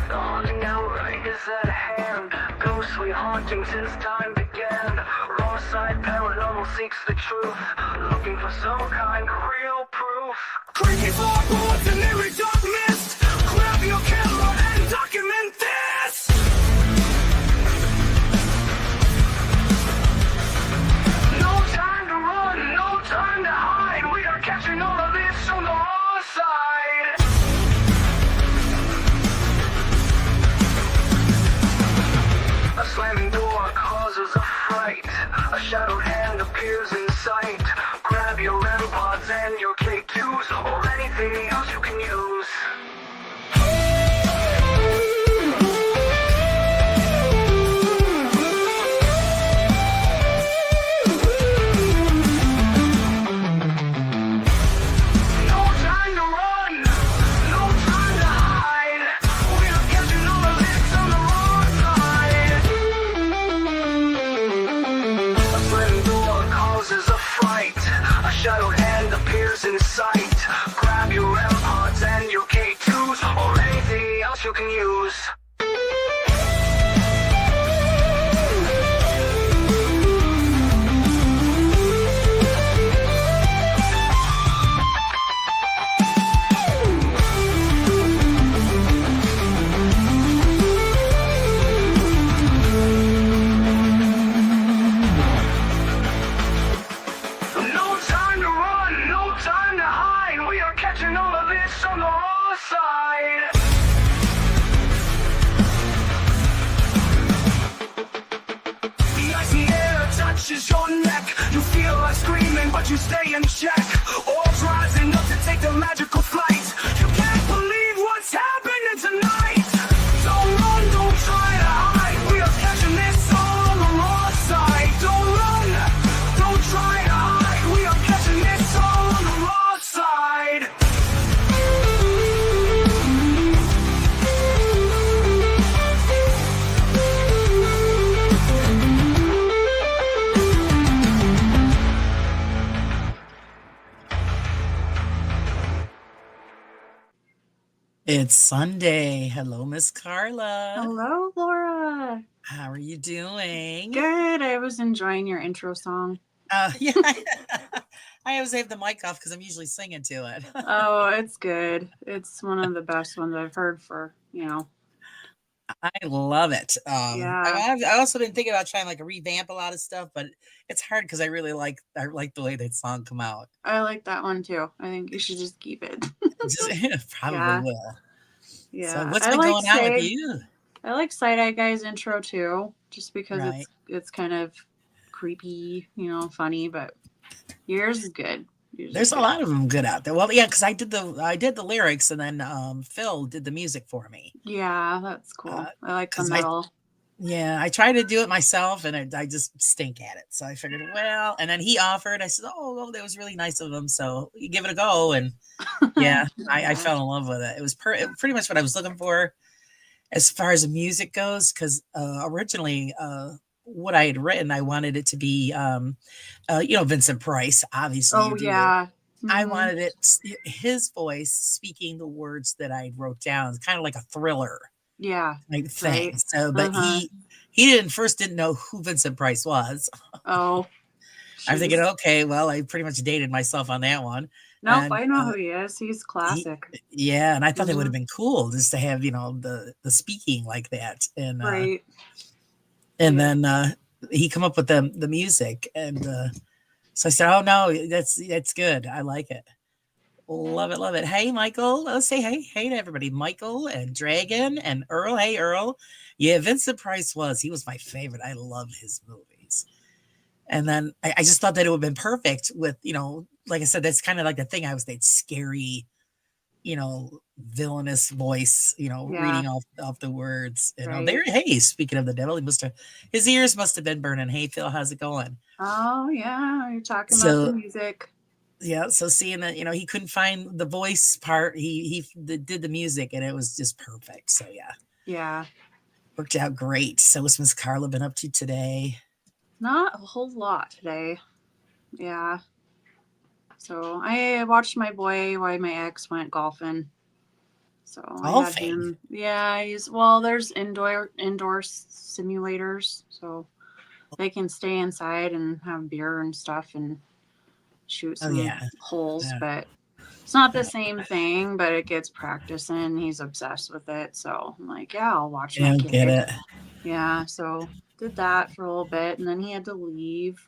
The haunting hour is at hand. Ghostly haunting since time began. Raw side paranormal seeks the truth, looking for some kind of real proof. Creepy floorboards and eerie dark mist. Grab your camera and document this. No time to run, no time to hide. We are catching all of this on the raw side. A slamming door causes a fright. A shadowed hand appears in sight. Grab your REM pods and your K2s, or anything else you can use. No time to run, no time to hide. We are catching all of this on the wrong side. A slamming door causes a fright. A shadowed hand appears in sight. Grab your REM pods and your K2s, or anything else you can use. No time to run, no time to hide. We are catching all of this on the raw side. The icy air touches your neck. You feel like screaming, but you stay in check. Orbs rising up to take the magical flight. You can't believe what's happening tonight. Don't run, don't try to hide. We are catching this all on the raw side. Don't run, don't try to hide. We are catching this all on the raw side. It's Sunday. Hello, Miss Carla. Hello, Laura. How are you doing? Good. I was enjoying your intro song. Yeah. I always have the mic off because I'm usually singing to it. Oh, it's good. It's one of the best ones I've heard for, I love it. Yeah. I also been thinking about trying like a revamp a lot of stuff, but it's hard because I really like the way that song come out. I like that one too. I think you should just keep it. Probably Yeah. will. Yeah. So what's I been like going on with Side- you? I like Side Eye Guy's intro too, just because Right. it's kind of creepy, funny, but yours is good. Yours is There's a good. lot of them good out there. Well, yeah, because I did the lyrics and then Phil did the music for me. Yeah, that's cool. I like the 'cause metal. Yeah, I tried to do it myself and I just stink at it. So I figured, well, and then he offered. I said, oh, well, that was really nice of him. So you give it a go. And yeah, I fell in love with it. It was pretty much what I was looking for as far as the music goes. Because originally, what I had written, I wanted it to be, Vincent Price. Obviously, Oh, you do. yeah. I Mhm. wanted his voice speaking the words that I wrote down, kind of like a thriller Yeah. type thing. Right. So, but Uh-huh. he didn't know who Vincent Price was. Oh. I'm thinking, jeez. okay, well, I pretty much dated myself on that one. Nope, And I know who he is. He's classic. yeah, and I thought that would Mhm. have been cool just to have, the speaking like that. And Right. and Yeah. then he come up with the music. And so I said, oh no, that's good. I like it. Love it, love it. Hey, Michael. Let's say hey to everybody. Michael and Dragon and Earl. Hey, Earl. Yeah, Vincent Price he was my favorite. I love his movies. And then I just thought that it would have been perfect with, like I said, that's kind of like the thing. I was that scary, villainous voice, Yeah. reading off the words. Right. There. Hey, speaking of the devil, his ears must have been burning. Hey, Phil, how's it going? Oh, yeah. You're talking about So the music. yeah, so seeing that, he couldn't find the voice part, he did the music, and it was just perfect. So yeah, Yeah. worked out great. So what's Miss Carla been up to today? Not a whole lot today. Yeah. So I watched my boy while my ex went golfing. So Hall I of had Fame. him. Yeah, there's indoor simulators, so they can stay inside and have beer and stuff and shoot Oh some yeah. holes, Yeah. but it's not the same thing, but it gets practice in. He's obsessed with it. So I'm like, yeah, I'll watch I my don't get kid. it. Yeah, so did that for a little bit and then he had to leave.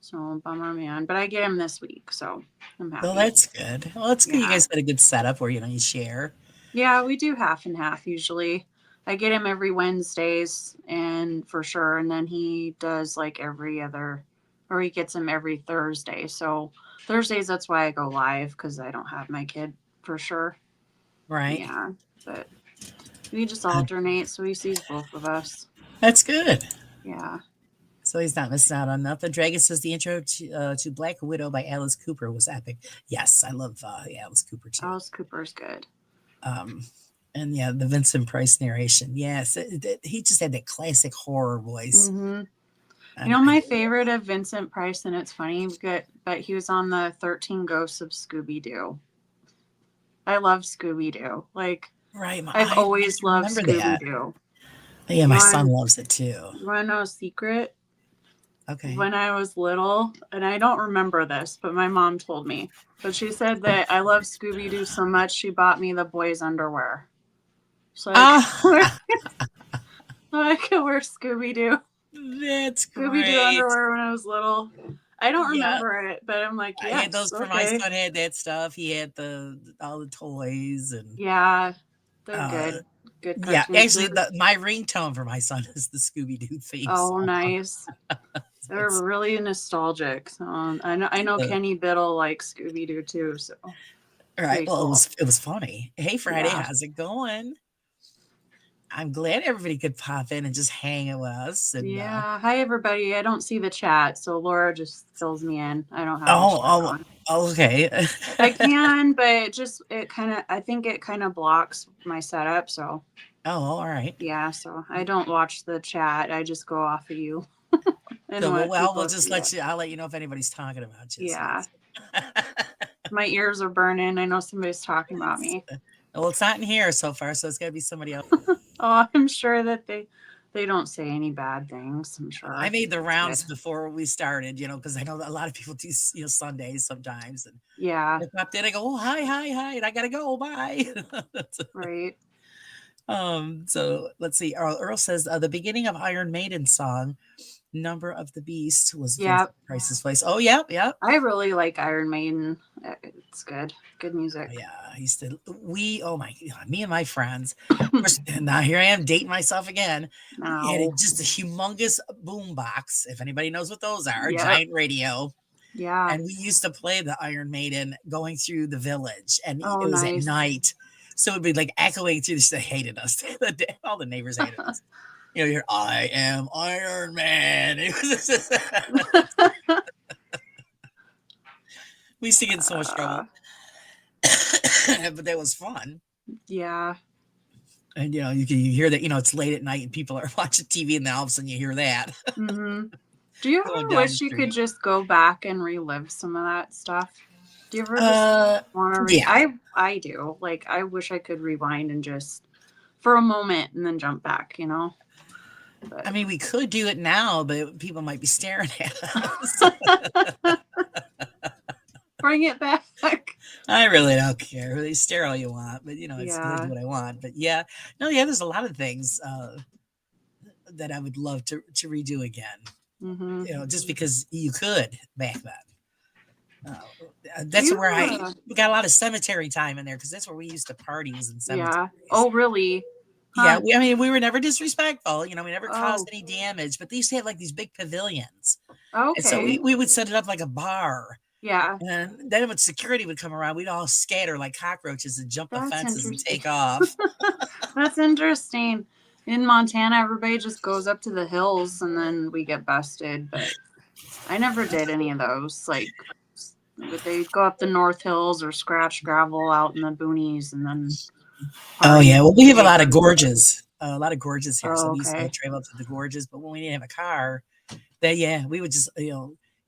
So bummer man. But I get him this week, so I'm Well, happy. that's good. Well, it's good. You Yeah. guys got a good setup where you share. Yeah, we do half and half usually. I get him every Wednesdays and for sure. And then he does like every other, or he gets him every Thursday. So Thursdays, that's why I go live because I don't have my kid for sure. Right. Yeah, but we just Uh, alternate. So he sees both of us. That's good. Yeah. So he's not missing out on nothing. Dragon says the intro to Black Widow by Alice Cooper was epic. Yes, I love Alice Cooper too. Alice Cooper's good. Um, and yeah, the Vincent Price narration. Yes, he just had that classic horror voice. Mm-hmm. And You know, my favorite of Vincent Price, and it's funny, but he was on the 13 Ghosts of Scooby Doo. I love Scooby Doo. Like, right, I've always loved remember that. Scooby Doo. Yeah, my son loves it too. You want to know a secret? Okay. When I was little, and I don't remember this, but my mom told me. But she said that I love Scooby Doo so much, she bought me the boys' underwear. So I could wear Scooby Doo. That's Scooby Doo underwear when I was little. I don't remember it, but I'm like, yeah. I had those for my son. Had that stuff. He had all the toys and yeah, they're good. Good. Yeah, actually, my ringtone for my son is the Scooby Doo theme. Oh, nice. They're really nostalgic. So I know Kenny Biddle likes Scooby Doo too. So right. Well, cool. It was funny. Hey, Friday, Yeah. how's it going? I'm glad everybody could pop in and just hang with us. And, yeah. Hi, everybody. I don't see the chat, so Laura just fills me in. I don't have. Okay. I can, but I think it kind of blocks my setup. So. Oh, all right. Yeah. So I don't watch the chat. I just go off of you. So, we'll just I'll let you know if anybody's talking about you. Yeah. My ears are burning. I know somebody's talking about me. Well, it's not in here so far, so it's got to be somebody else. Oh, I'm sure that they don't say any bad things. I'm sure. I made the rounds before we started, because I know that a lot of people do, Sundays sometimes. And yeah. I popped in, I go, oh, hi, and I got to go, bye. Right. So let's see. Earl says the beginning of Iron Maiden song, Number of the Beast, was Price's Place. Oh, yep. I really like Iron Maiden. It's good music. Yeah, I used to. Oh my God, me and my friends. Now here I am dating myself again. No. Had just a humongous boom box. If anybody knows what those are, giant radio. Yeah. And we used to play the Iron Maiden going through the village, and it was nice. at night. So it'd be like echoing through the. They hated us. All the neighbors hated us. You hear, I am Iron Man. We used to get in so much trouble. But that was fun. Yeah. And, you hear that, it's late at night and people are watching TV and then all of a sudden you hear that. Mm-hmm. Do you ever wish you could just go back and relive some of that stuff? Do you ever just want to? Yeah. I do. Like, I wish I could rewind and just for a moment and then jump back, But. I mean, we could do it now, but people might be staring at us. Bring it back. I really don't care. They stare all you want, but it's what I want. But there's a lot of things that I would love to redo again. Mm-hmm. Just because you could back then. That's where we got a lot of cemetery time in there because that's where we used to parties and cemeteries. Yeah. Oh, really? Huh. Yeah, we were never disrespectful. We never caused any damage, but they used to have like these big pavilions. Okay. And so we would set it up like a bar. Yeah. And then when security would come around, we'd all scatter like cockroaches and jump the fences and take off. That's interesting. In Montana, everybody just goes up to the hills and then we get busted. But I never did any of those. Like, they go up the North Hills or scratch gravel out in the boonies and then. Oh, yeah. Well, we have a lot of gorges. A lot of gorges here. So we used to travel up to the gorges. But when we didn't have a car, we would just,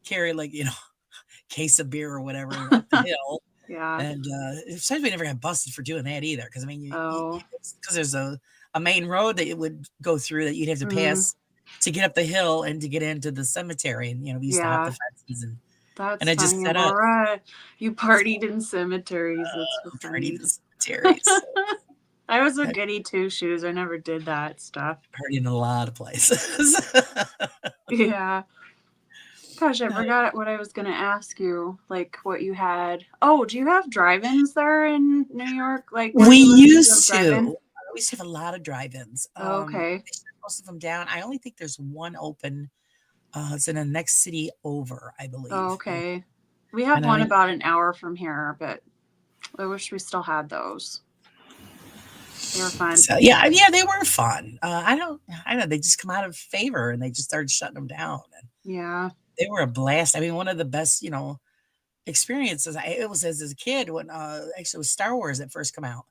carry like, case of beer or whatever up the hill Yeah. And besides, we never got busted for doing that either. Because I mean, Oh. because there's a main road that it would go through that you'd have to Mm, pass to get up the hill and to get into the cemetery. And we used to hop the yeah. fences and That's I just funny, set up Laura. You partied in cemeteries. That's so party funny. in the cemeteries. I was a I goody two shoes. I never did that stuff. partied in a lot of places. Yeah. Gosh, I forgot what I was gonna ask you. Like what you had. Oh, do you have drive-ins there in New York? Like where We you live? Do you have used drive-in? to. We used to have a lot of drive-ins. Oh, okay. They shut most of them down. I only think there's one open. It's in the next city over, I Oh, believe. okay. We have And I one mean, about an hour from here, but I wish we still had those. They were fun. so yeah, they were fun. I know they just come out of favor and they just started shutting them down. And Yeah. they were a blast. I mean, one of the best, experiences. It was as a kid when actually it was Star Wars that first come out.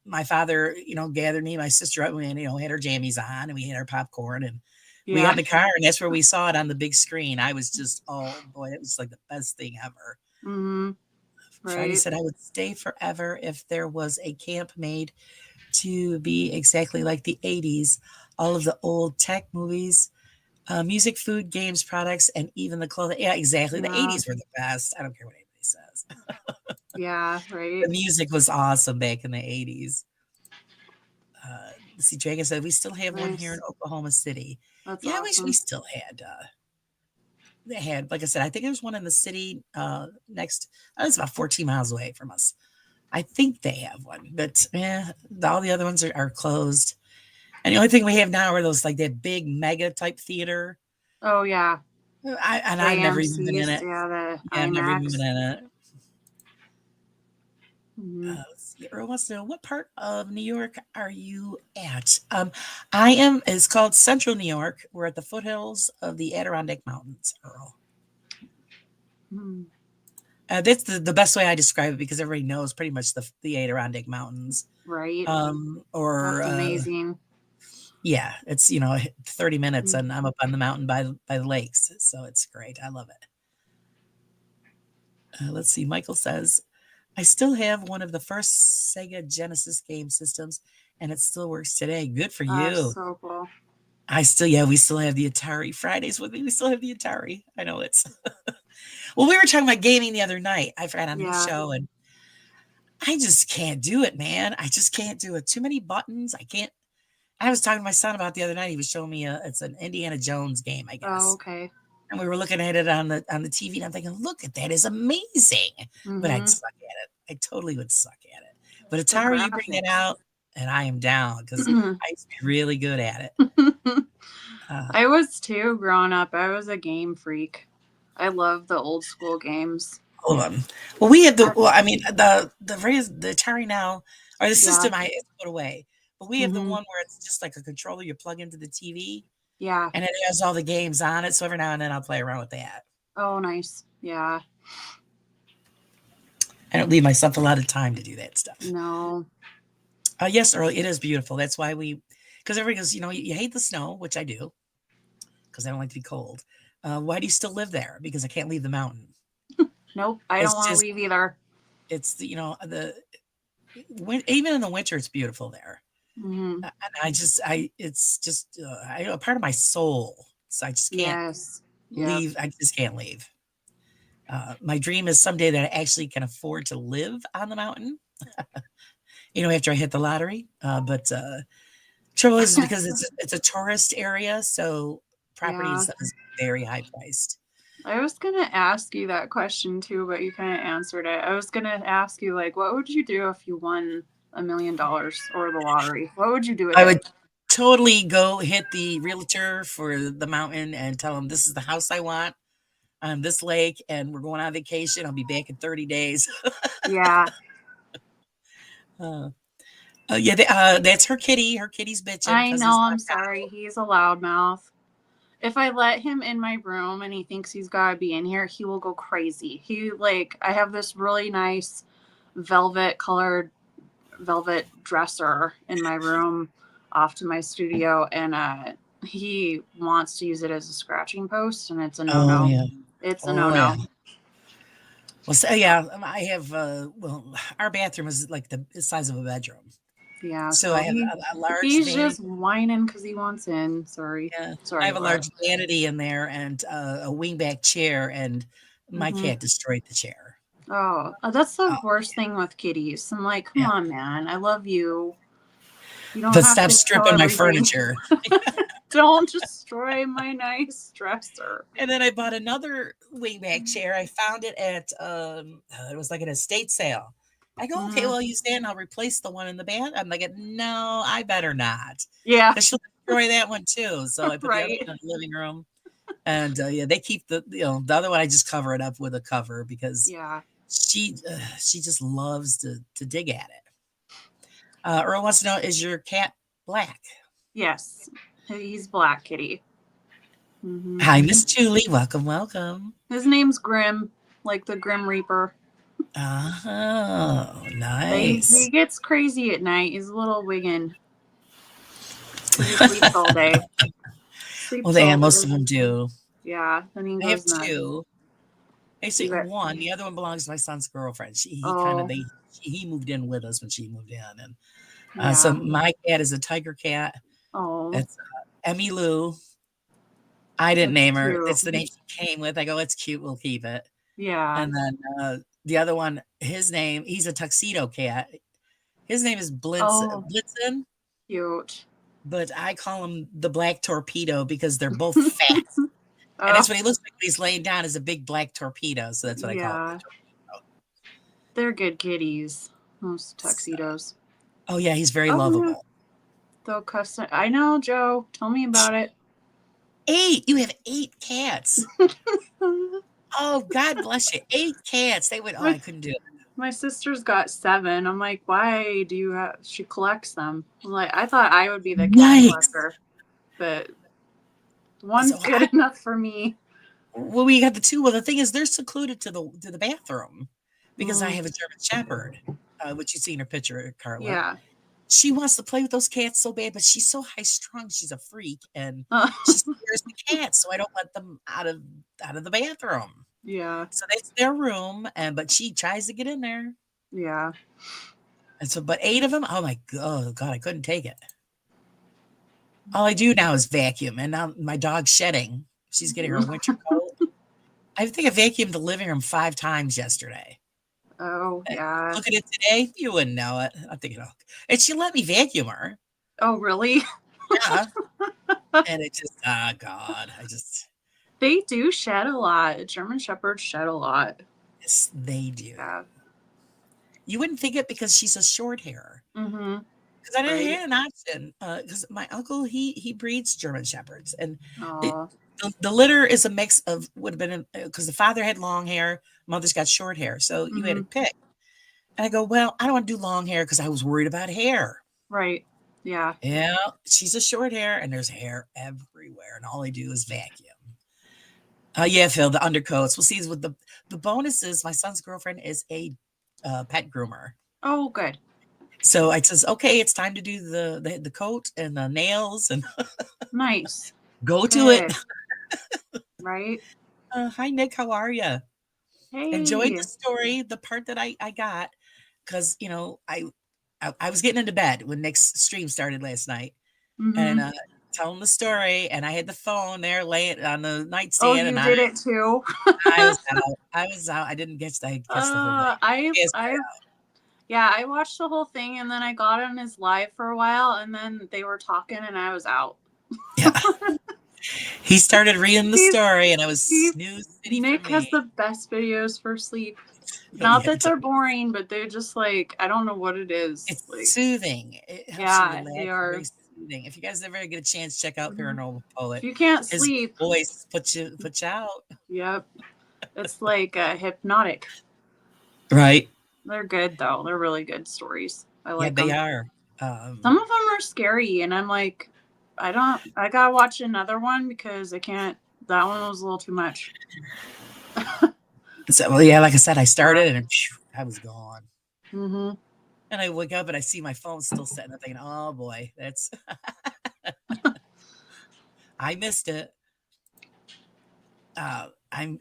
My father, gathered me, and my sister up, and had our jammies on, and we had our popcorn, and we got Yeah. in the car, and that's where we saw it on the big screen. I was just, oh boy, it was like the best thing ever. Mm-hmm. Friday Right. said I would stay forever if there was a camp made to be exactly like the 80s. All of the old tech movies, music, food, games, products, and even the clothing. Yeah, exactly. The Yeah. 80s were the best. I don't care what anybody says. Yeah. Right. The music was awesome back in the 80s. Let's see, Dragon said, we still have one here in Nice. Oklahoma City. That's Yeah, I wish we awesome. still had. They had, like I said, I think there's one in the city next. It's about 14 miles away from us. I think they have one, but all the other ones are closed. And the only thing we have now are those like that big mega type theater. Oh yeah. I've never even been in AMC's. it. Yeah. The Yeah, I've never even been IMAX. in it. Mm-hmm. Let's see. Earl wants to know, what part of New York are you at? I am. It's called Central New York. We're at the foothills of the Adirondack Mountains, Earl. Mm-hmm. That's the best way I describe it because everybody knows pretty much the Adirondack Mountains. Right. Or That's amazing. yeah, it's 30 minutes Mm. and I'm up on the mountain by the lakes, so it's great. I love it. Let's see. Michael says, I still have one of the first Sega Genesis game systems, and it still works today. Good for you. So cool. We still have the Atari. Fridays with me. We still have the Atari. I know it's. Well, we were talking about gaming the other night. I forgot on the Yeah. show, and I just can't do it, man. I just can't do it. Too many buttons. I can't. I was talking to my son about it the other night. He was showing me it's an Indiana Jones game, I guess. Oh, okay. And we were looking at it on the TV, and I'm thinking, look at that, is amazing. But I'd Mm-hmm. suck at it. I totally would suck at it. But The Atari, you bring that graphics. out, and I am down because I used to be really good at it. I was too growing up. I was a game freak. I love the old school games. Hold on. Well, we have I mean, the Atari now, or the Yeah. system I put away, but we have the Mhm. one where it's just like a controller you plug into the TV, Yeah. and it has all the games on it. So every now and then I'll play around with that. Oh, nice. Yeah. I don't leave myself a lot of time to do that stuff. No. Yes, Earl, it is beautiful. That's why because everybody goes, you hate the snow, which I do, because I don't like to be cold. Why do you still live there? Because I can't leave the mountain. Nope. I It's don't want to just- leave either. It's even in the winter, it's beautiful there. Hmm. And it's just a part of my soul. So I just can't Yes. Yep. leave. I just can't leave. My dream is someday that I actually can afford to live on the mountain. After I hit the lottery. But trouble is because it's a tourist area, so property Yeah. is very high priced. I was gonna ask you that question too, but you kind of answered it. I was gonna ask you, like, what would you do if you won $1 million or the lottery? What would you do with I it? would totally go hit the realtor for the mountain and tell him this is the house I want on this lake, and we're going on vacation. I'll be back in 30 days. Yeah. That's her kitty. Her kitty's bitching. I 'cause know. he's I'm not sorry. He's a loudmouth. If I let him in my room and he thinks he's got to be in here, he will go crazy. I have this really nice velvet dresser in my room off to my studio, and he wants to use it as a scratching post, and it's a no-no. Oh, yeah. It's a Oh, no-no. yeah. Well, so, yeah, I have. Well, our bathroom is like the size of a bedroom, Yeah, so I so have a large he's vanity. just whining because he wants in. Sorry. Yeah, I Sorry, have a Laura. large vanity in there and a wingback chair, and my Hmm. cat destroyed the chair. Oh, that's the Oh, worst thing with kitties. I'm like, come yeah, on, man. I love you. You don't but have stop to kill stripping my everything. furniture. Don't destroy my nice dresser. And then I bought another wingback chair. I found it at it was like an estate sale. I go, okay, Hmm. well, use that, and I'll replace the one in the bed. I'm like, no, I better not, Yeah, because she'll destroy that one too. So I put the other right. one in the living room, and yeah, they keep the other one. I just cover it up with a cover because Yeah. she just loves to dig at it. Earl wants to know, is your cat black? Yes. He's black kitty. Hmm. Hi, Miss Julie. Welcome, welcome. His name's Grim, like the Grim Reaper. Oh, But he nice. gets crazy at night. He's a little wiggin'. He sleeps all day. Well, Sleeps yeah, all most of day. them do. Yeah. Then he I have goes nuts. two. You Actually, got, one. The other one belongs to my son's girlfriend. He kind of oh, he moved in with us when she moved in, and so yeah. my cat is a tiger cat. Oh, It's Emmy Lou. I didn't that's name her. cute. It's the name she came with. I go, it's cute. We'll keep it. Yeah. And then the other one, he's a tuxedo cat. His name is Oh, Blitzen, cute. but I call him the Black Torpedo because they're both fat. And Oh, that's what he looks like when he's laying down, is a big black torpedo. So that's what I call him. yeah. They're good kitties. Those tuxedos. Oh yeah, he's very Oh, yeah. lovable. They'll cuss. I know, Joe. Tell me about it. 8. You have 8 cats. Oh, God bless you. 8 cats. They would. Oh, I couldn't do it. My sister's got 7. I'm like, why do you have? She collects them. I'm like, I thought I would be the cat Nice. collector, but one's So good enough for me. well, we got the 2. Well, the thing is, they're secluded to the bathroom because I Mm, have a German Shepherd, which you see in her picture, Carla. yeah. She wants to play with those cats so bad, but she's so high strung. She's a freak, and Uh, she scares the cats, so I don't let them out of the bathroom. yeah. So that's their room, but she tries to get in there. Yeah. And so, but 8 of them, oh my God, I couldn't take it. All I do now is vacuum, and now my dog's shedding. She's getting her winter coat. I think I vacuumed the living room 5 times yesterday. Oh, yeah. Look at it today, you wouldn't know it. I'm thinking, oh, and she let me vacuum her. Oh, really? Yeah, and it just, oh God, They do shed a lot. German Shepherds shed a lot. yes, they do. Yeah. You wouldn't think it because she's a short hair. Mm-hmm. Because I didn't Right. have an option. Because my uncle he breeds German shepherds, and Oh. the litter is a mix of would have been because the father had long hair, mother's got short hair, so you had to Mm-hmm. pick. And I go, well, I don't want to do long hair because I was worried about hair. Right. Yeah. Yeah, she's a short hair, and there's hair everywhere, and all I do is vacuum. Yeah, Phil, the undercoats. We'll see with the bonuses. My son's girlfriend is a pet groomer. Oh, good. So I says, okay, it's time to do the coat and the nails and Nice. go to it. Good. Right. Hi, Nick. How are you? Enjoyed Hey. the story, the part that I got, because I was getting into bed when Nick's stream started last night, and Mm-hmm. telling the story, and I had the phone there laying on the Oh, nightstand, and you did it too. I was out. I was out. I didn't catch the whole thing. Yes, Yeah, I watched the whole thing and then I got on his live for a while and then they were talking and I was out. yeah. He started reading the He's- story, and I was he- snooze city Nick for has me. the best videos for sleep. Not Yeah, that they're boring, but they're just like, I don't know what it is. it's Like, soothing. It helps yeah, you relax. they It's are. very soothing. If you guys ever get a chance, check out Mhm. Paranormal Poet. If you can't His sleep, voice puts you out. yep. It's like hypnotic. Right. They're good though. They're really good stories. I Yeah, like they them. are. Some of them are scary, and I'm like, I gotta watch another one because I can't. That one was a little too much. So, well, yeah, like I said, I started and phew, I was gone. Mm-hmm. And I wake up and I see my phone still sitting there thinking, oh boy, that's I missed it. I'm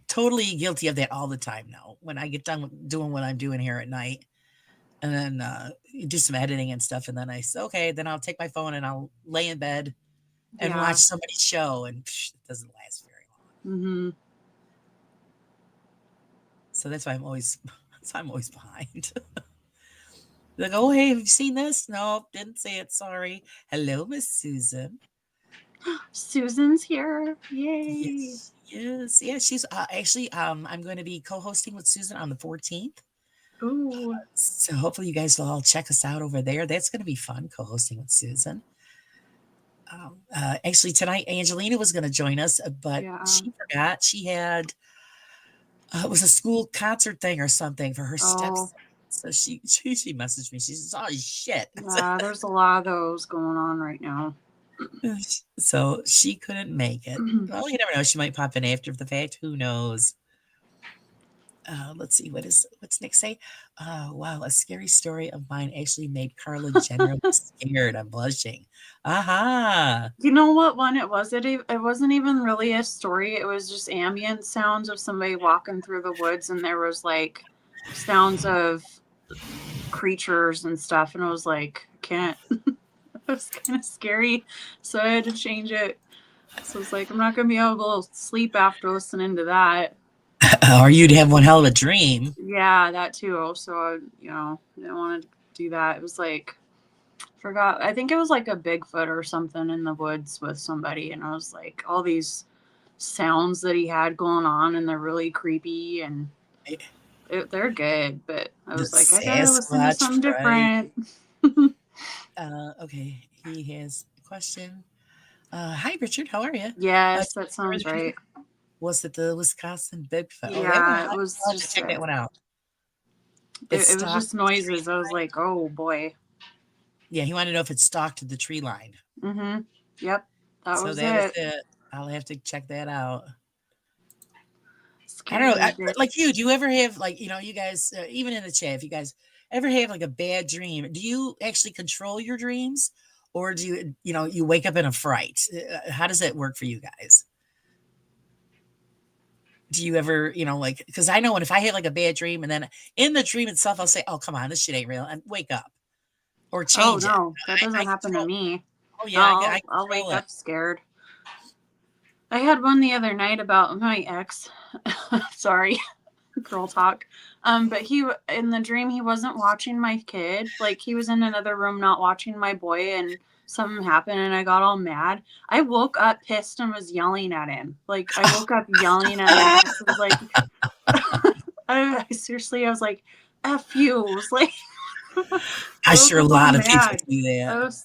totally guilty of that all the time now. When I get done with doing what I'm doing here at night, and then do some editing and stuff, and then I say, okay, then I'll take my phone and I'll lay in bed and watch Yeah. somebody's show, and it doesn't last very long. Mm-hmm. So that's why I'm always behind. Like, oh hey, have you seen this? No, didn't see it. Sorry. Hello, Miss Susan. Susan's here. Yay. Yes, yes, yeah. She's actually I'm going to be co-hosting with Susan on the 14th. Ooh. So hopefully you guys will all check us out over there. That's going to be fun co-hosting with Susan. Actually, tonight Angelina was going to join us, but Yeah. she forgot. She had it was a school concert thing or something for her Oh. steps. So she messaged me. She says, "Oh shit!" Yeah, there's a lot of those going on right now. So she couldn't make it. Well, you never know. She might pop in after the fact. Who knows? Let's see. What's Nick say? Wow, a scary story of mine actually made Carla generally scared. I'm blushing. Aha. You know what one it was? It wasn't even really a story. It was just ambient sounds of somebody walking through the woods, and there was like sounds of creatures and stuff. And I was like, can't. It was kind of scary, so I had to change it. So it's like I'm not gonna be able to sleep after listening to that. Or you'd have one hell of a dream. Yeah, that too. So I didn't want to do that. It was like forgot. I think it was like a Bigfoot or something in the woods with somebody, and I was like all these sounds that he had going on, and they're really creepy and they're good. But I was The like, I gotta listen to Sasquatch something fright. different. Okay, he has a question. Hi, Richard. How are you? Yes, that sounds right. Was it the Wisconsin Bigfoot? Oh, that Yeah, one. it was I'll have to just check that one out. it was just noises. I was like, oh boy. Yeah, he wanted to know if it stalked the tree line. Mm-hmm. Yep, that So was that is it. it. I'll have to check that out. I Scary don't know. Dick. Like you, do you ever have like you guys even in the chat, if you guys ever have like a bad dream, do you actually control your dreams, or do you wake up in a fright? How does that work for you guys? Do you ever like, because I know when if I have like a bad dream and then in the dream itself I'll say, oh come on, this shit ain't real, and wake up or Oh change it. no, that I doesn't happen to control. me. Oh yeah, I I'll wake control it. up scared. I had one the other night about my ex. Sorry, girl talk. But he in the dream he wasn't watching my kid. Like he was in another room not watching my boy, and something happened, and I got all mad. I woke up pissed and was yelling at him. Like I woke up yelling at him. I was like, I seriously, I was like, "F you!" I was like, I'm sure a woke up lot all of people mad. do that.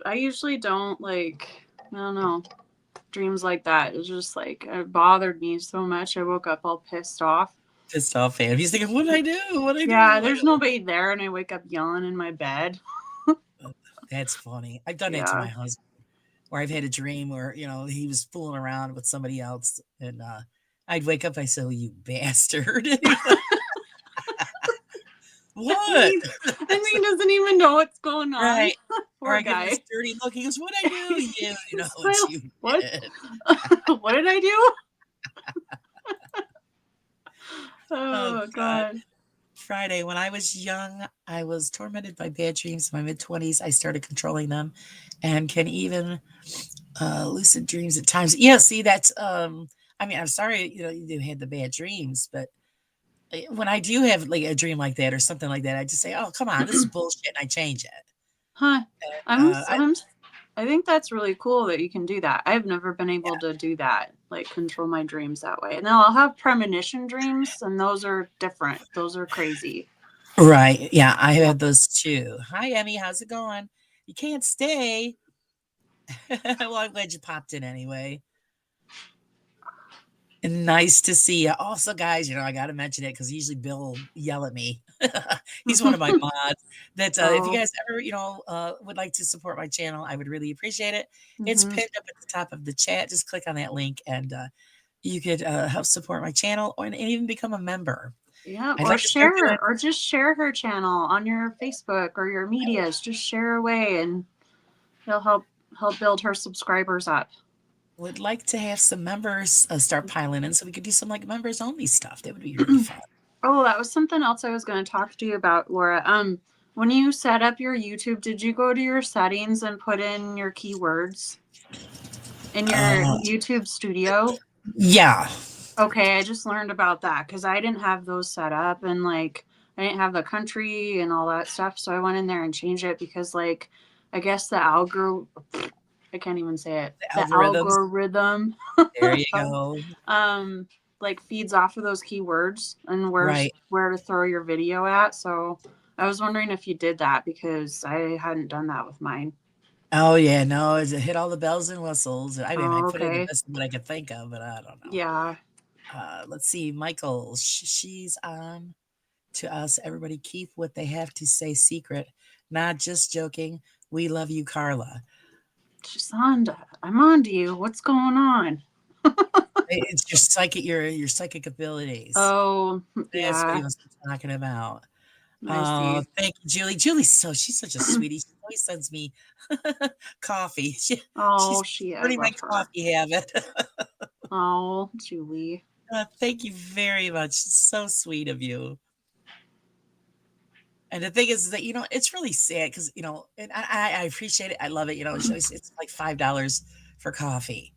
I usually don't like. I don't know. Dreams like that. It's just like it bothered me so much. I woke up all pissed off. Pissed off fan. He's thinking, what did I do? What did I Yeah, do? there's nobody there, and I wake up yelling in my bed. That's funny. I've done that to Yeah. my husband, where I've had a dream where he was fooling around with somebody else, and I'd wake up. I say, oh, you bastard! What? And he doesn't even know what's going on. Right. Or Poor I give him guy. this dirty look. He goes, what I do? Yeah, you know Smile. what you What? did. What did I do? Oh, Oh God. Friday, when I was young, I was tormented by bad dreams. In my mid-20s, I started controlling them and can even lucid dreams at times. Yeah, see, that's I mean, I'm sorry, you had the bad dreams, but when I do have like a dream like that or something like that, I just say, oh, come on, this is bullshit, and I change it. Huh. And, I think that's really cool that you can do that. I've never been able to do that, like control my dreams that way. And then I'll have premonition dreams, and those are different. Those are crazy. right. Yeah, I had those too. Hi, Emmy. How's it going? You can't stay. Well, I'm glad you popped in anyway. And nice to see you. Also, guys, I got to mention it because usually Bill will yell at me. He's one of my mods. That if you guys ever, would like to support my channel, I would really appreciate it. It's Mhm. pinned up at the top of the chat. Just click on that link, and you could help support my channel, and even become a member. Yeah, I'd or like to start share, doing- or just share her channel on your Facebook or your medias. Just share away, and it'll help build her subscribers up. would like to have some members start piling in so we could do some like members only stuff. That would be really fun. Oh, that was something else I was going to talk to you about, Laura. When you set up your YouTube, did you go to your settings and put in your keywords in your Uh, YouTube studio? yeah. Okay, I just learned about that because I didn't have those set up, and like I didn't have the country and all that stuff. So I went in there and changed it because like I guess the algorithm, I can't even say it. The The algorithms. algorithm There you go. um like feeds off of those keywords and Right. where to throw your video at. So I was wondering if you did that because I hadn't done that with mine. Oh yeah, no, it hit all the bells and whistles. I mean, I Oh, put in the okay. best of what I could think of, but I don't know. Yeah. Let's see, Michael, she's on to us. Everybody keep what they have to say secret. Not just joking. We love you, Carla. Shonda, I'm on to you. What's going on? It's your psychic abilities. Oh, That's what he yeah. was talking about. I Oh, see. thank you, Julie. She's such a sweetie. She always sends me coffee. Oh, She's I pretty my love her. coffee habit. Oh, Julie. Thank you very much. So sweet of you. And the thing is that, it's really sad because, and I appreciate it. I love it. It's like $5 for coffee.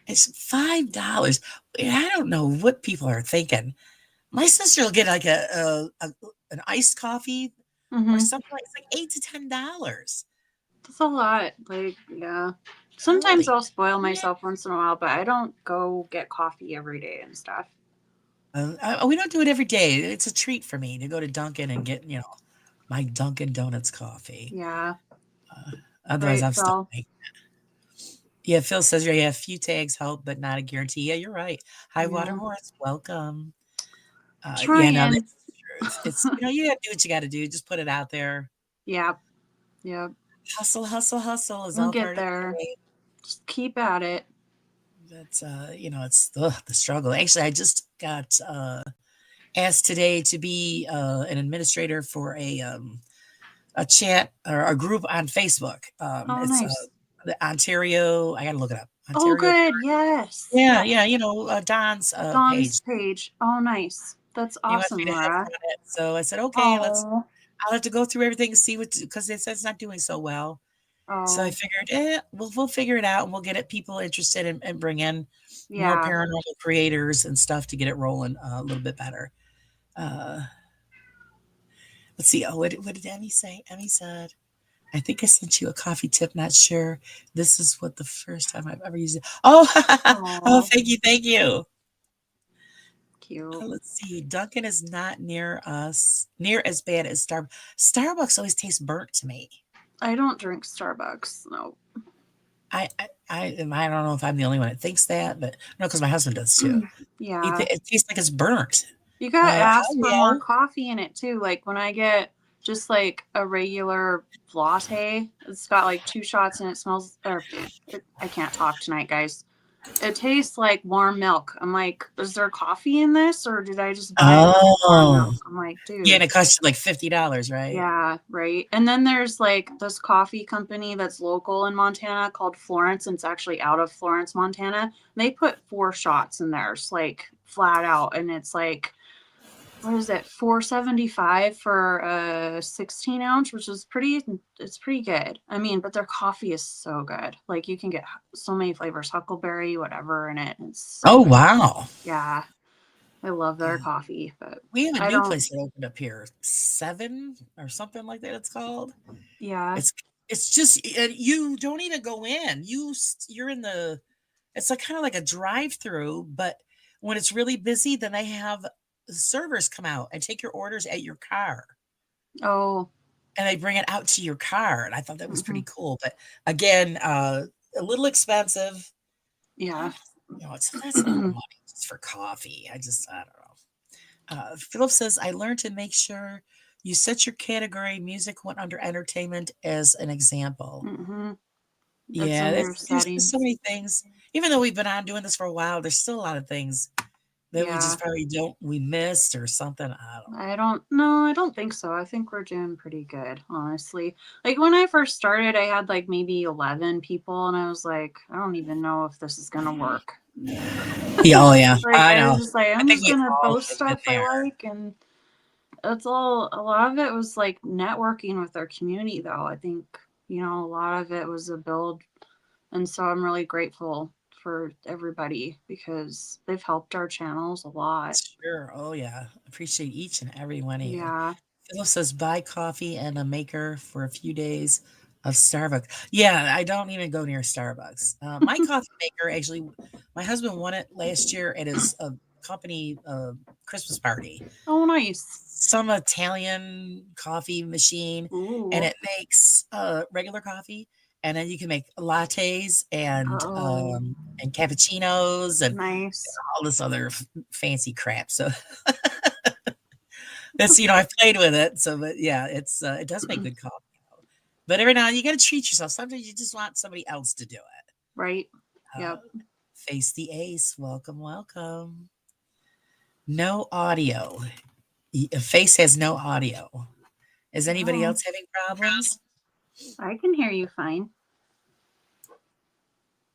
It's $5. I don't know what people are thinking. My sister will get like an iced coffee or Mm-hmm. something like it's like $8 to $10. That's a lot. Like, yeah. Sometimes Holy I'll spoil crap. myself once in a while, but I don't go get coffee every day and stuff. We don't do it every day. It's a treat for me to go to Dunkin' and get, my Dunkin' Donuts coffee. Yeah. Otherwise, Right, I've stopped Phil. making. Yeah, Phil says, yeah, a few tags help, but not a guarantee. Yeah, you're right. High water Yeah. horse, welcome. Yeah, no, Trying. that's true. You gotta do what you gotta do. Just put it out there. Yeah. Yeah. Hustle, hustle, hustle is We'll all get part of there. the game. Just keep at it. That's, it's the struggle. Actually, I just got asked today to be an administrator for a chat or a group on Facebook. Oh, It's nice. the Ontario. I gotta look it up. Oh, Ontario. good. Yes. Yeah, yeah. Don's Dawn's page. page. Oh, nice. That's He wants me awesome, to head Laura. on it. So I said, okay, Oh. I'll have to go through everything and see because it says it's not doing so well. So I Oh. figured, we'll figure it out and we'll get it people interested and bring in more Yeah. paranormal creators and stuff to get it rolling a little bit better. Uh, let's see. Oh, what did Emmy say? Emmy said, I think I sent you a coffee tip. Not sure. This is what the first time I've ever used it. Oh, oh, Oh, thank you. Thank you. cute. Let's see. Dunkin' is not near us, near as bad as Starbucks. Starbucks always tastes burnt to me. I don't drink Starbucks. No. I don't know if I'm the only one that thinks that, but no, because my husband does too. Yeah. It tastes like it's burnt. You gotta Hi, ask for more Leo. coffee in it too. Like when I get just like a regular latte, it's got like 2 shots and it smells, I can't talk tonight, guys. It tastes like warm milk. I'm like, is there coffee in this or did I just buy it with warm Oh, milk? I'm like, yeah, and dude. it costs you like $50, right? Yeah, right. And then there's like this coffee company that's local in Montana called Florence, and it's actually out of Florence, Montana. They put 4 shots in theirs, like flat out, and it's like what is it, 475 for a 16 ounce, which is it's pretty good. I mean, but their coffee is so good. Like you can get so many flavors, huckleberry, whatever in it. It's so Oh, good. wow. Yeah, I love their Uh, coffee, but we have a I new don't. place that opened up here, 7 or something like that. It's called. Yeah. It's it's just you don't even go in. You're in the. It's like kind of like a drive-through, but when it's really busy, then they have servers come out and take your orders at your car. Oh. And they bring it out to your car, and I thought that was Hmm. pretty cool, but again, a little expensive. Yeah. Uh, that's a lot of money just for coffee. I don't know. Philip says, "I learned to make sure you set your category music went under entertainment as an example." Hmm. That's Yeah, in your there's just so settings. many things. Even though we've been on doing this for a while, there's still a lot of things that we Yeah. just probably we missed or something? I don't I don't no, I don't think so. I think we're doing pretty good, honestly. Like when I first started, I had like maybe 11 people and I was like, I don't even know if this is gonna work. know. Yeah, oh yeah, Like I I was know. just like, I I'm think just we gonna all post have been stuff I there. like, and that's all. A lot of it was like networking with our community though. I think, a lot of it was a build, and so I'm really grateful for everybody because they've helped our channels a lot. Sure. Oh yeah. Appreciate each and every one of you. Yeah. Philip says buy coffee and a maker for a few days of Starbucks. Yeah, I don't even go near Starbucks. My coffee maker actually, my husband won it last year at his company Christmas party. Oh, nice. Some Italian coffee machine, and Ooh. it makes regular coffee, and then you can make lattes Oh, and cappuccinos and nice. all this other fancy crap. So that's I've played with it. So, but yeah, it does make good coffee. But every now and then you got to treat yourself. Sometimes you just want somebody else to do it. Right. Uh, Yep. Face the Ace, welcome, welcome. No audio. Face has no audio. Is anybody Oh, else having problems? I can hear you fine.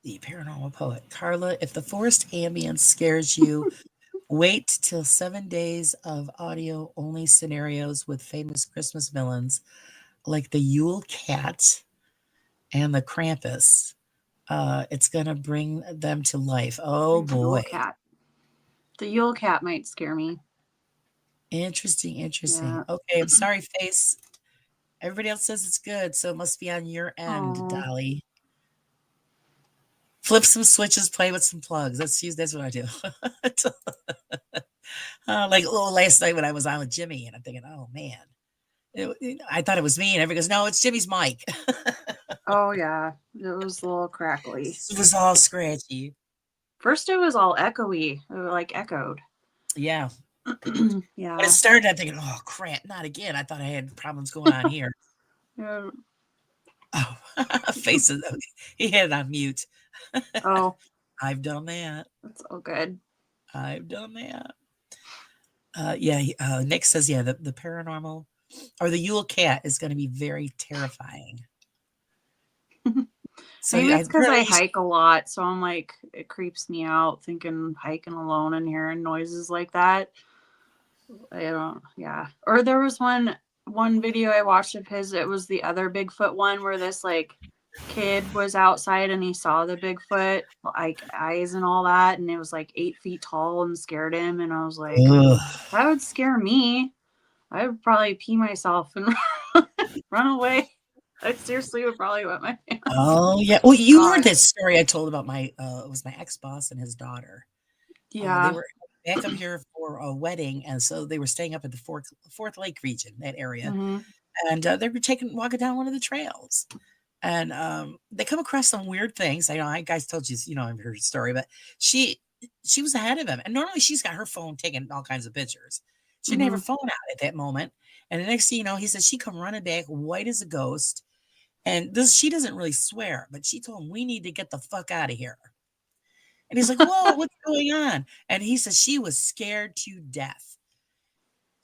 The paranormal poet Carla. If the forest ambience scares you, wait till 7 days of audio only scenarios with famous Christmas villains like the Yule Cat and the Krampus. It's going to bring them to life. Oh The Yule boy. Cat. The Yule Cat might scare me. Interesting, interesting. Yeah. Okay, I'm sorry, Face. Everybody else says it's good, so it must be on your end, Oh, Dolly. Flip some switches, play with some plugs. That's what I do. Like last night when I was on with Jimmy, and I'm thinking, oh man, I thought it was me, and everybody goes, no, it's Jimmy's mic. oh yeah. It was a little crackly. It was all scratchy. First, it was all echoey, like echoed. Yeah. When it Yeah. started, I'm thinking, oh crap, not again. I thought I had problems going on here. Yeah. Oh, faces. He had it on mute. Oh, I've done that. that's all good. I've done that. Yeah. Nick says, yeah, the paranormal or the Yule Cat is going to be very terrifying. So Maybe it's because I apparently hike a lot, so I'm like, it creeps me out thinking hiking alone and hearing noises like that. I don't, yeah. Or there was one video I watched of his. It was the other Bigfoot one where this like kid was outside and he saw the Bigfoot like eyes and all that, and it was like 8 feet tall and scared him. And I was like, ugh. that would scare me. I would probably pee myself and run away. I seriously would probably wet my pants. Oh yeah. Well, you heard God. that story I told about my it was my ex-boss and his daughter. They Yeah. were back up here for a wedding, and so they were staying up at the Fourth Lake region, that area, Hmm. and they were walking down one of the trails, and they come across some weird things. I know I guys told you, I've heard her story, but she was ahead of him, and normally she's got her phone taking all kinds of pictures. She didn't have her Hmm. phone out at that moment, and the next thing you know, he says she come running back, white as a ghost, and she doesn't really swear, but she told him we need to get the fuck out of here. And he's like, whoa, what's going on? And he says she was scared to death.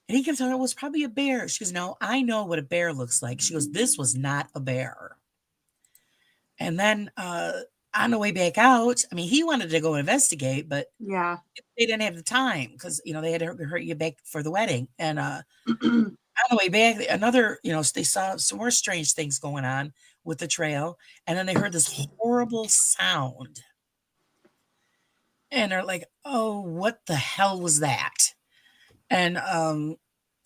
And he kept telling her it was probably a bear. She goes, no, I know what a bear looks like. She goes, this was not a bear. And then on the way back out, I mean, he wanted to go investigate, but Yeah. they didn't have the time because, they had to hurry you back for the wedding. And on the way back, another, they saw some more strange things going on with the trail. And then they heard this horrible sound. And they're like, oh, what the hell was that? And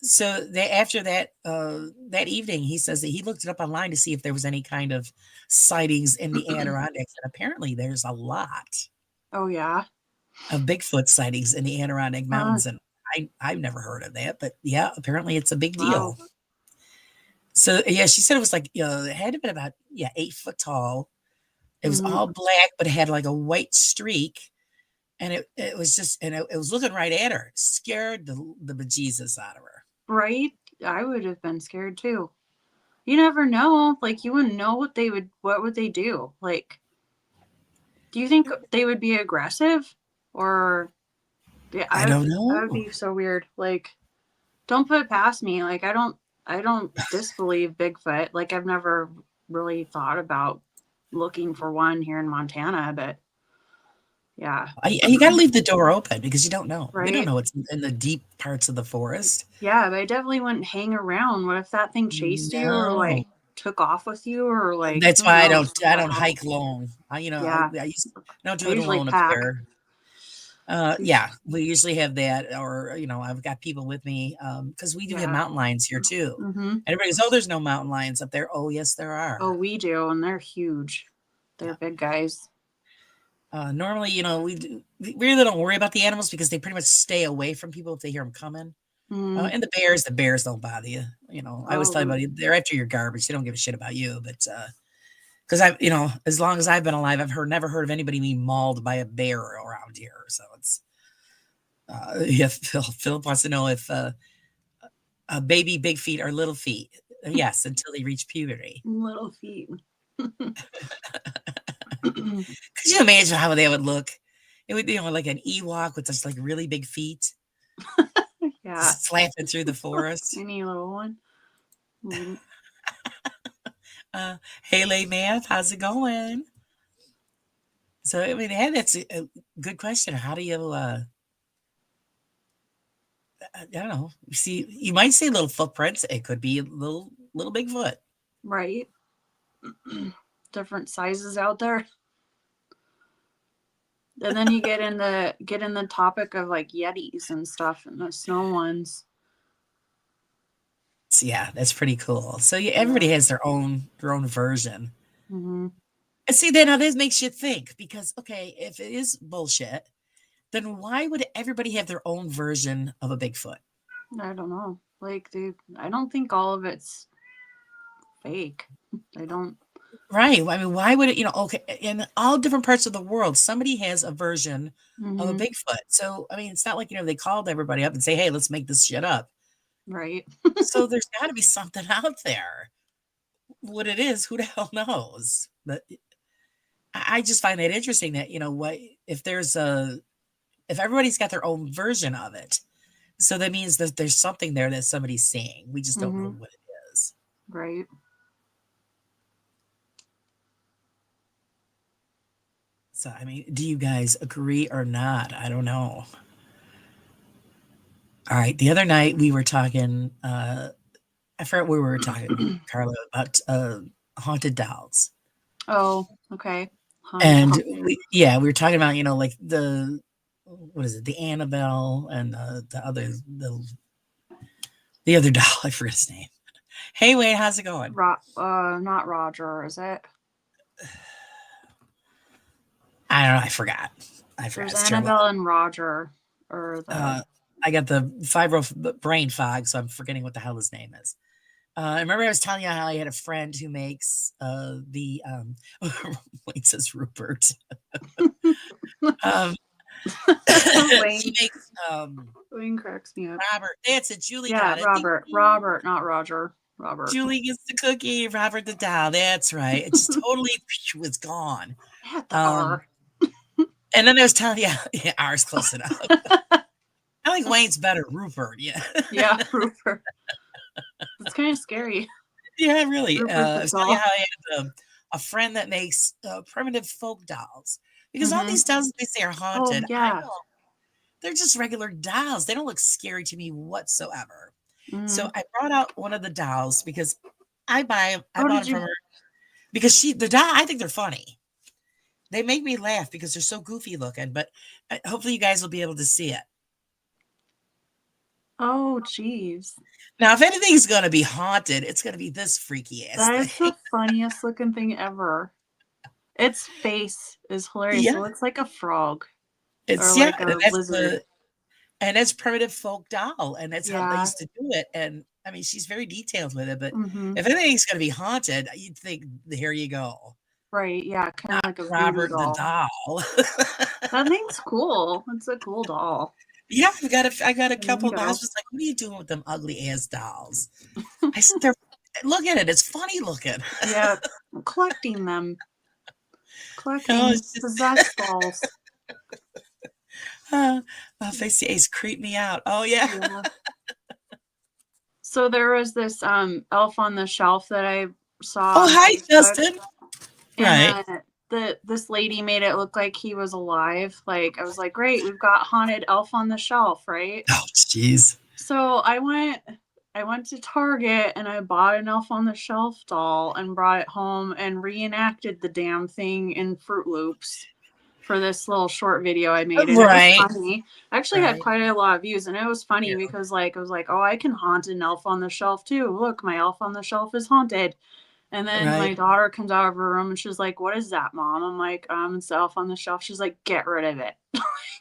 so they after that that evening, he says that he looked it up online to see if there was any kind of sightings in the Adirondacks, and apparently there's a lot Oh yeah. of Bigfoot sightings in the Adirondack Uh, Mountains, and I've never heard of that, but yeah, apparently it's a big wow. deal. So yeah, she said it was like it had to be about 8 foot tall. It was Hmm. all black, but it had like a white streak. And it was just, and it was looking right at her. It scared the bejesus out of her. Right? I would have been scared too. You never know. Like you wouldn't know what would they do? Like, do you think they would be aggressive or Yeah, I don't that would know. be so weird. Like, don't put it past me. Like, I don't disbelieve Bigfoot. Like, I've never really thought about looking for one here in Montana, but yeah, You got to leave the door open because you don't know. We don't right. know what's in the deep parts of the forest. Yeah, but I definitely wouldn't hang around. What if that thing chased you or No. like took off with you or like That's who why knows what I the don't hell? hike alone. Yeah, I don't I do it usually alone up pack. here. We- Yeah, we usually have that, or I've got people with me because we do have Yeah. mountain lions here too. Mm-hmm. And everybody goes, "Oh, there's no mountain lions up there." Oh, yes, there Oh, are. we do, and they're huge. They're Yeah. big guys. Normally, we really don't worry about the animals because they pretty much stay away from people if they hear them coming. Mm. And the bears don't bother you. I always tell Oh, everybody they're after your garbage. They don't give a shit about you. But because as long as I've been alive, never heard of anybody being mauled by a bear around here. So it's yeah. Philip wants to know if baby big feet are little feet. Yes, until they reach puberty. little feet. Could you imagine how they would look? It would be like an Ewok with just like really big feet Yeah, slapping through the forest. any little one. Mm. Hey, late math, how's it going? So I mean, hey, that's a good question. How do you? I don't know. See, you might say little footprints. It could be a little Bigfoot. Right. Different sizes out there. And then you get in the topic of like Yetis and stuff and the snow ones. So, yeah, that's pretty cool. So yeah, Yeah. everybody has their own version. Mm-hmm. And see, then now this makes you think because okay, if it is bullshit, then why would everybody have their own version of a Bigfoot? I don't know. Like, I don't think all of it's fake. I don't. Right. I mean, why would it, okay, in all different parts of the world, somebody has a version of a Mm-hmm. Bigfoot. So, I mean, it's not like, they called everybody up and say, hey, let's make this shit up. Right. So there's got to be something out there. What it is, who the hell knows? But I just find that interesting that, what if if everybody's got their own version of it. So that means that there's something there that somebody's seeing. We just don't know Mm-hmm. what it is. Right. So, I mean, do you guys agree or not? I don't know. All right. The other night we were talking, I forgot we were talking, Carla, about haunted dolls. Oh, okay. And we were talking about, like what is it? The Annabelle and the other doll. I forget his name. Hey, Wayne, how's it going? Not Roger, is it? I don't know. I forgot. There's It's terrible. Annabelle and Roger, or the I got the fibro brain fog, so I'm forgetting what the hell his name is. I remember I was telling you how I had a friend who makes the Wayne says Rupert. Wayne. He makes Wayne cracks me up. Robert. That's it. Julie Yeah, got it. Robert. Ding, ding. Robert, not Roger. Robert. Julie gets the cookie. Robert the doll. That's right. It just totally was gone. Had the R. And then I was telling you, yeah, R's close enough. I think Wayne's better. Rupert. Yeah. Yeah, Rupert. It's kind of scary. Yeah, really. Rupert I the was telling you doll. how I had a friend that makes primitive folk dolls because all Mhm. these dolls they say are haunted. Oh, yeah. I know. They're just regular dolls. They don't look scary to me whatsoever. So Mhm. I brought out one of the dolls because I Oh, bought did them you? from her because the doll, I think they're funny. They make me laugh because they're so goofy looking, but hopefully you guys will be able to see it. Oh, jeez. Now, if anything's going to be haunted, it's going to be this freaky ass That is thing. the funniest looking thing ever. Its face is hilarious. Yeah. It looks like a frog It's or like a and that's lizard. and that's primitive folk doll, and that's how they Yeah. used to do it. And I mean, she's very detailed with it, but Mhm. if anything's going to be haunted, you'd think, here you go, Right. Yeah. Kind of like a voodoo Robert the doll. doll. That thing's cool. It's a cool doll. Yeah, I got a couple. My Bingo. husband's like, "What are you doing with them ugly ass dolls?" I said, look at it. It's funny looking." Yeah. I'm collecting them. Collecting it's just- possessed dolls. Face the Ace creep me out. Oh yeah. Yeah. So there was this elf on the shelf that I saw Oh on hi, Facebook, Justin. Right. and this lady made it look like he was alive. Like I was like, great, we've got haunted elf on the shelf, right? Oh jeez. So I went to Target and I bought an elf on the shelf doll and brought it home and reenacted the damn thing in Fruit Loops for this little short video I made, and it was Right. funny. I actually had Right. quite a lot of views, and it was funny Yeah. because like I was like, oh, I can haunt an elf on the shelf too. Look, my elf on the shelf is haunted. And then Right. my daughter comes out of her room and she's like, what is that, Mom? I'm like, it's the elf on the shelf. She's like, get rid of it.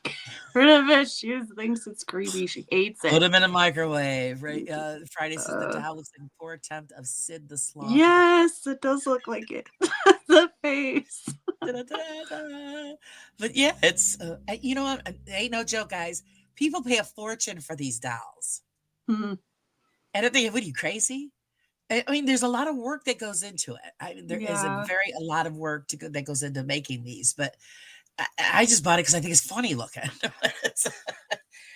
Get rid of it. She thinks it's creepy. She hates Put it. him in a microwave. Right. Friday says the Uh, doll looks like a poor attempt of Sid the Sloth. yes, it does look like it. The face. Da-da-da-da. But yeah, it's you know what? It ain't no joke, guys. People pay a fortune for these dolls. Mhm. And I think, what are you crazy? I mean, there's a lot of work that goes into it. I mean, there is Yeah. a lot of work that goes into making these, but I just bought it because I think it's funny looking.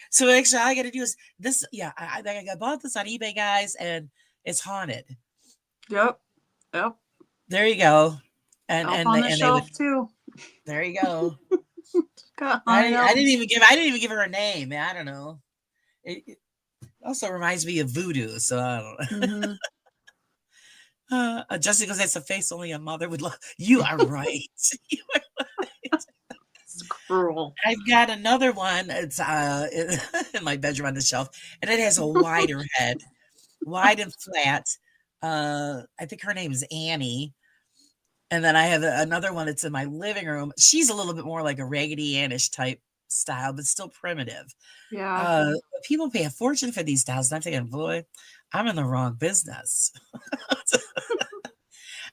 So actually, all I got to do is this. Yeah, I bought this on eBay, guys, and it's haunted. Yep. Yep. There you go. Elf on the And they would. shelf too. There you go. Got I haunted didn't elves. even give her a name. I don't know. It also reminds me of voodoo, so I don't know. Mhm. Just because that's a face only a mother would love. You are right. You are right. It's cruel. I've got another one. It's in my bedroom on the shelf, and it has a wider head, wide and flat. I think her name is Annie. And then I have another one that's in my living room. She's a little bit more like a Raggedy Annish type style, but still primitive. Yeah. People pay a fortune for these dolls, and I'm thinking, boy, I'm in the wrong business.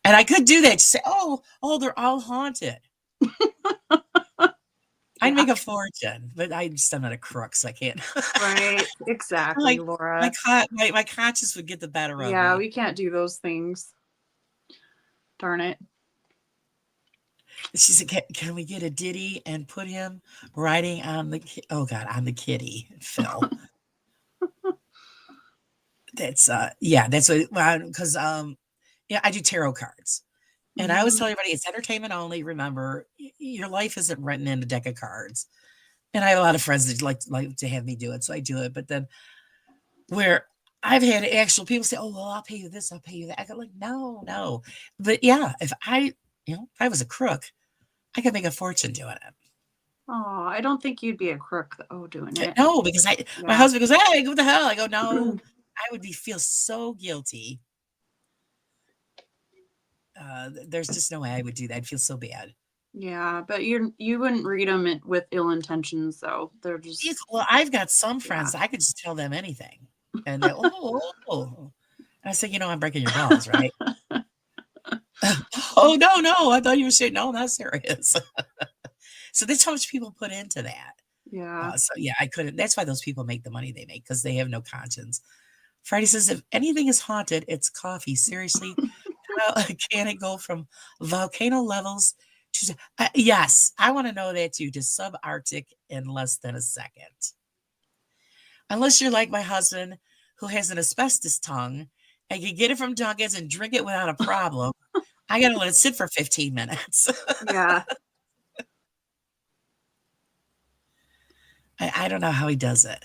And I could do that. Say, oh, they're all haunted. I'd make a fortune, but I'm not a crook, so I can't. Right. Exactly, Like Laura. my conscience would get the better of Yeah, me. we can't do those things. Darn it. She said, "Can we get a ditty and put him riding on the on the kitty, Phil?" That's that's what because yeah, I do tarot cards. And I always Mhm. tell everybody it's entertainment only. Remember, your life isn't written in a deck of cards. And I have a lot of friends that like to have me do it, so I do it. But then where I've had actual people say, "Oh, well, I'll pay you this, I'll pay you that." I go like, "No, no." But yeah, if if I was a crook, I could make a fortune doing it. Oh, I don't think you'd be a crook doing it. No, because my Yeah. husband goes, "Hey, what the hell?" I go, "No." I would feel so guilty. There's just no way I would do that. I'd feel so bad. Yeah, but you wouldn't read them with ill intentions, though. They're just Well, I've got some yeah. friends I could just tell them anything, and they oh. And I said, I'm breaking your balls, right? Oh no! I thought you were saying no, not serious. So that's how much people put into that. Yeah. So yeah, I couldn't. That's why those people make the money they make because they have no conscience. Friday says, if anything is haunted, it's coffee. Seriously, how can it go from volcano levels to? Yes, I want to know that too. To subarctic in less than a second. Unless you're like my husband, who has an asbestos tongue and can get it from Dunkin's and drink it without a problem. I gotta let it sit for 15 minutes. Yeah. I don't know how he does it.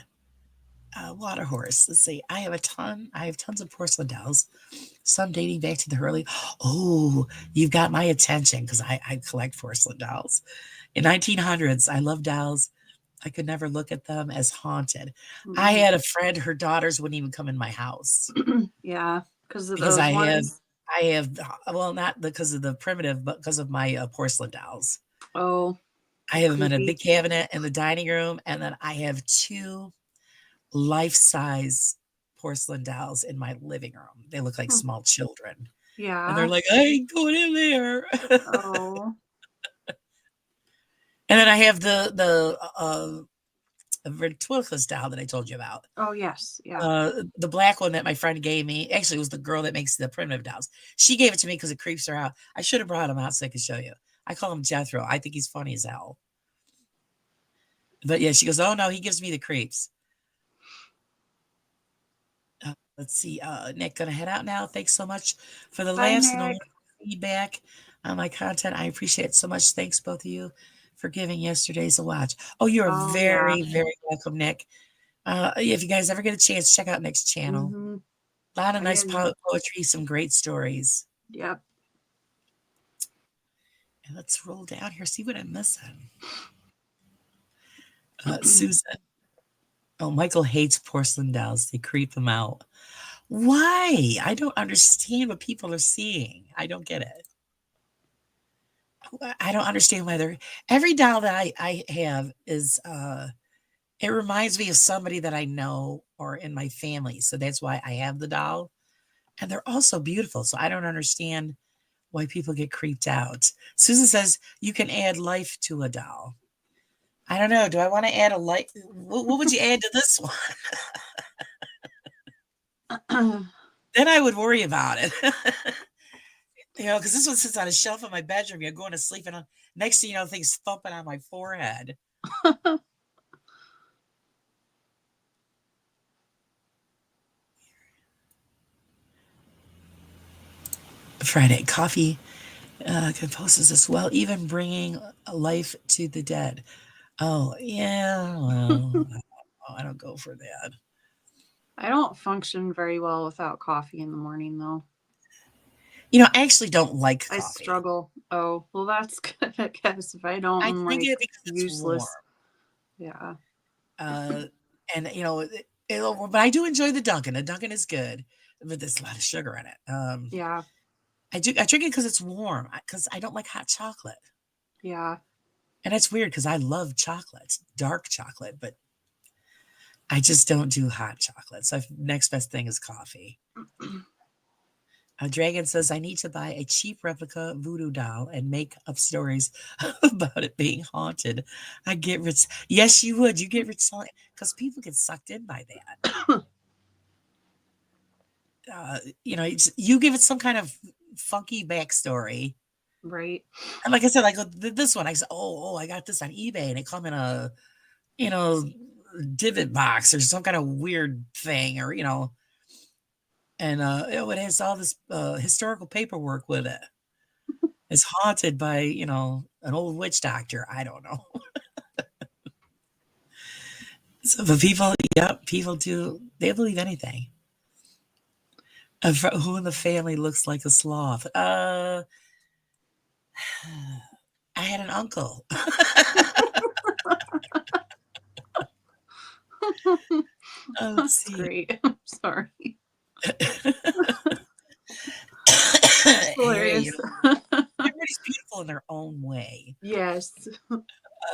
Water horse. Let's see. I have tons of porcelain dolls. Some dating back to the early. Oh, you've got my attention because I collect porcelain dolls. In 1900s, I love dolls. I could never look at them as haunted. I had a friend, her daughters wouldn't even come in my house Yeah, because of because those ones. I have, well, not because of the primitive, but because of my porcelain dolls. Oh, I have them in a creepy. big cabinet in the dining room, and then I have 2 life-size porcelain dolls in my living room. They look like small children, and they're Yeah. like, "I ain't going in there." Oh. And then I have the ventriloquist doll that I told you about. Oh, yes. Yeah. The black one that my friend gave me, actually, it was the girl that makes the primitive dolls. She gave it to me because it creeps her out. I should have brought him out so I could show you. I call him Jethro. I think he's funny as hell. But yeah, she goes, "Oh no, he gives me the creeps." Let's see. Nick, gonna head out now. Thanks so much for the Bye, laughs and the Nick. feedback on my content. I appreciate it so much. Thanks both of you for giving yesterday's a watch. Oh, you are Oh yeah. very, very welcome, Nick. If you guys ever get a chance, check out Nick's channel. Mm-hmm. A lot of I nice didn't. poetry, some great stories. Yep. And let's roll down here, see what I'm missing. Susan. Oh, Michael hates porcelain dolls. They creep him out. Why? I don't understand what people are seeing. I don't get it. I don't understand why they're every doll that I have is it reminds me of somebody that I know or in my family. So that's why I have the doll. And they're also beautiful. So I don't understand why people get creeped out. Susan says you can add life to a doll. I don't know. Do I want to add a life? What would you add to this one? Then I would worry about it. Because this one sits on a shelf in my bedroom. You're going to sleep, and next thing you know, things thumping on my forehead. Friday coffee composes as well, even bringing life to the dead. Oh yeah, well, I don't go for that. I don't function very well without coffee in the morning, though. I actually don't like I coffee. struggle. Oh, well, that's good, I guess. If I don't, I I'm drink like it because it's useless. warm. Yeah. And but I do enjoy the Dunkin'. The Dunkin' is good, but there's a lot of sugar in it. Yeah. I drink it because it's warm. Because I don't like hot chocolate. Yeah. And it's weird because I love chocolate, dark chocolate, but I just don't do hot chocolate. So next best thing is coffee. Dragon says, I need to buy a cheap replica voodoo doll and make up stories about it being haunted. I get rich. Yes, you would. You get rich selling because people get sucked in by that. You give it some kind of funky backstory. Right. And like I said, this one, I said, oh, I got this on eBay and it come in a, divot box or some kind of weird thing or, and it has all this historical paperwork with it. It's haunted by, an old witch doctor. I don't know. So the people do, they believe anything. Who in the family looks like a sloth? I had an uncle. Let's see. Great. I'm sorry. Hey, Hilarious. everybody's beautiful in their own way. Yes.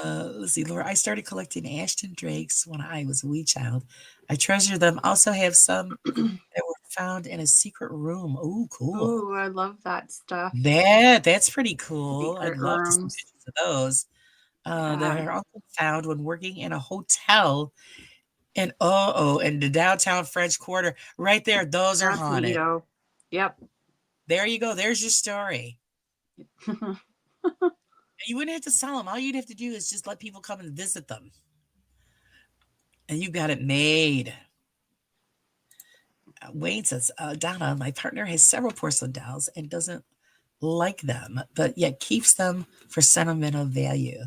Let's see, Laura. I started collecting Ashton Drakes when I was a wee child. I treasure them. Also have some that were found in a secret room. Oh, cool. Oh, I love that stuff. That's pretty cool. Secret I'd love to see rooms. pictures of those. That Yeah. her uncle found when working in a hotel in the downtown French Quarter. Right there, those are That's haunted. neato. Yep. There you go. There's your story. You wouldn't have to sell them. All you'd have to do is just let people come and visit them. And you got it made. Wayne says, Donna, my partner has several porcelain dolls and doesn't like them, but yet keeps them for sentimental value.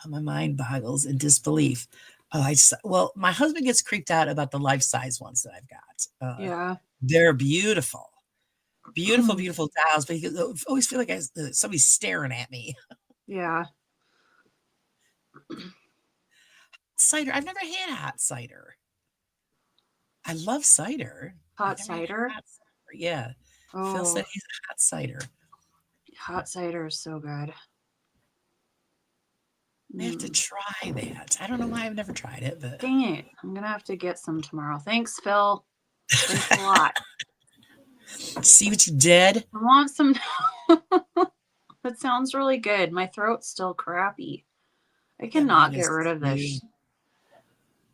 My mind boggles in disbelief. My husband gets creeped out about the life-size ones that I've got. Yeah. They're beautiful. Beautiful, beautiful dolls, but you always feel like somebody's staring at me. Yeah. Cider. I've never had hot cider. I love cider. Hot cider? Yeah. Phil Oh, said he's a hot cider. hot cider is so good. I have to try that. I don't know why I've never tried it, but Dang it. I'm going to have to get some tomorrow. Thanks, Phil. Thanks a lot. See what you did? I want some. That sounds really good. My throat's still crappy. I cannot get rid of this.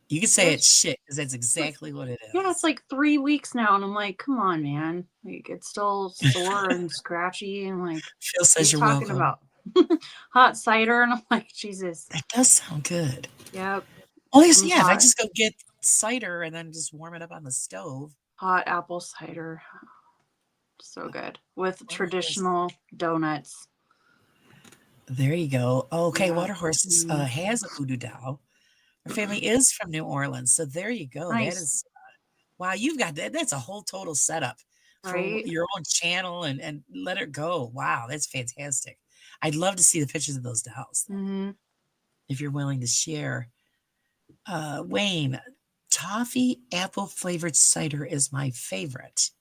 You could say it's shit because that's exactly what it is. Yeah, it's like 3 weeks now, and I'm like, come on, man. Like, it's still sore and scratchy, and like, Phil says you're talking welcome. about. hot cider, and I'm like, Jesus. That does sound good. Yep. Oh, yes, Some yeah. If I hot, just go get cider and then just warm it up on the stove. hot apple cider. So good. With Water horse. traditional donuts. There you go. Okay, Yeah. Water Horse Mm, has a voodoo doll. Her family is from New Orleans, so there you go. That nice. is wow. You've got that. That's a whole total setup for Right? your own channel and let it go. Wow, that's fantastic. I'd love to see the pictures of those dolls Hmm. if you're willing to share. Wayne, toffee apple flavored cider is my favorite.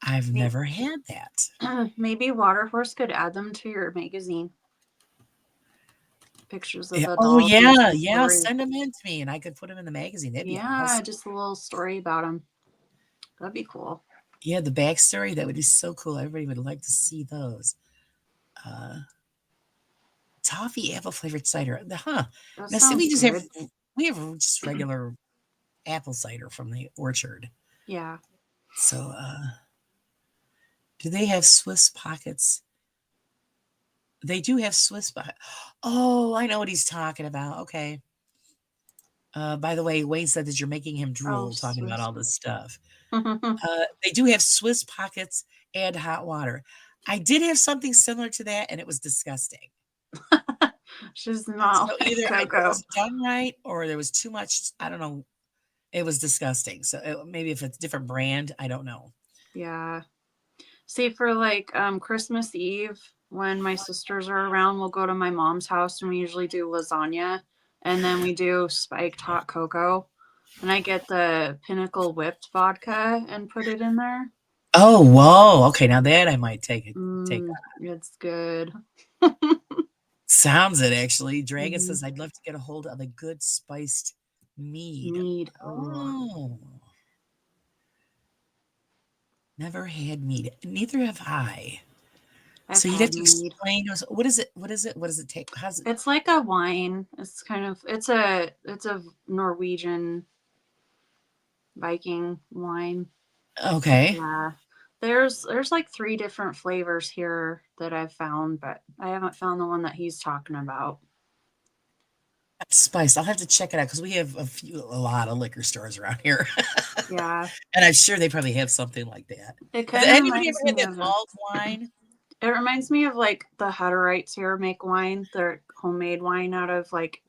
I've never had that. Maybe Water Horse could add them to your magazine. Pictures of Yeah. the Oh dolls and yeah, some yeah. stories. Send them in to me, and I could put them in the magazine. That'd be Yeah, awesome. just a little story about them. That'd be cool. Yeah, the backstory that would be so cool. Everybody would like to see those. Uh, toffee apple flavored cider. Huh. That Now see, sounds good. we have just regular apple cider from the orchard. Yeah. So do they have Swiss pockets? They do have Swiss pockets. Oh, I know what he's talking about. Okay. By the way, Wayne said that you're making him Oh, drool talking about Swiss. all this stuff. They do have Swiss pockets and hot water. I did have something similar to that, and it was disgusting. She's So not like either it Coco. wasn't done right or there was too much. I don't know. It was disgusting. So maybe if it's a different brand, I don't know. Yeah. See, for like Christmas Eve, when my sisters are around, we'll go to my mom's house and we usually do lasagna and then we do spiked hot cocoa. And I get the Pinnacle whipped vodka and put it in there. Oh, whoa. Okay, now that I might take it. Take It's good. sounds it actually. Dragon Mhm. says I'd love to get a hold of a good spiced mead. Mead. Oh, Oh, never had mead. Neither have I. I've So you'd have had to mead. explain what is it? What is it? What does it take? How's it? It's like a wine. It's kind of it's a Norwegian Viking wine. Okay. Yeah. There's like 3 different flavors here that I've found, but I haven't found the one that he's talking about. Spice. I'll have to check it out because we have a lot of liquor stores around here, Yeah. and I'm sure they probably have something like that. It Has kind of anybody ever reminds had me that of mulled wine? it reminds me of like the Hutterites here make wine. They're homemade wine out of like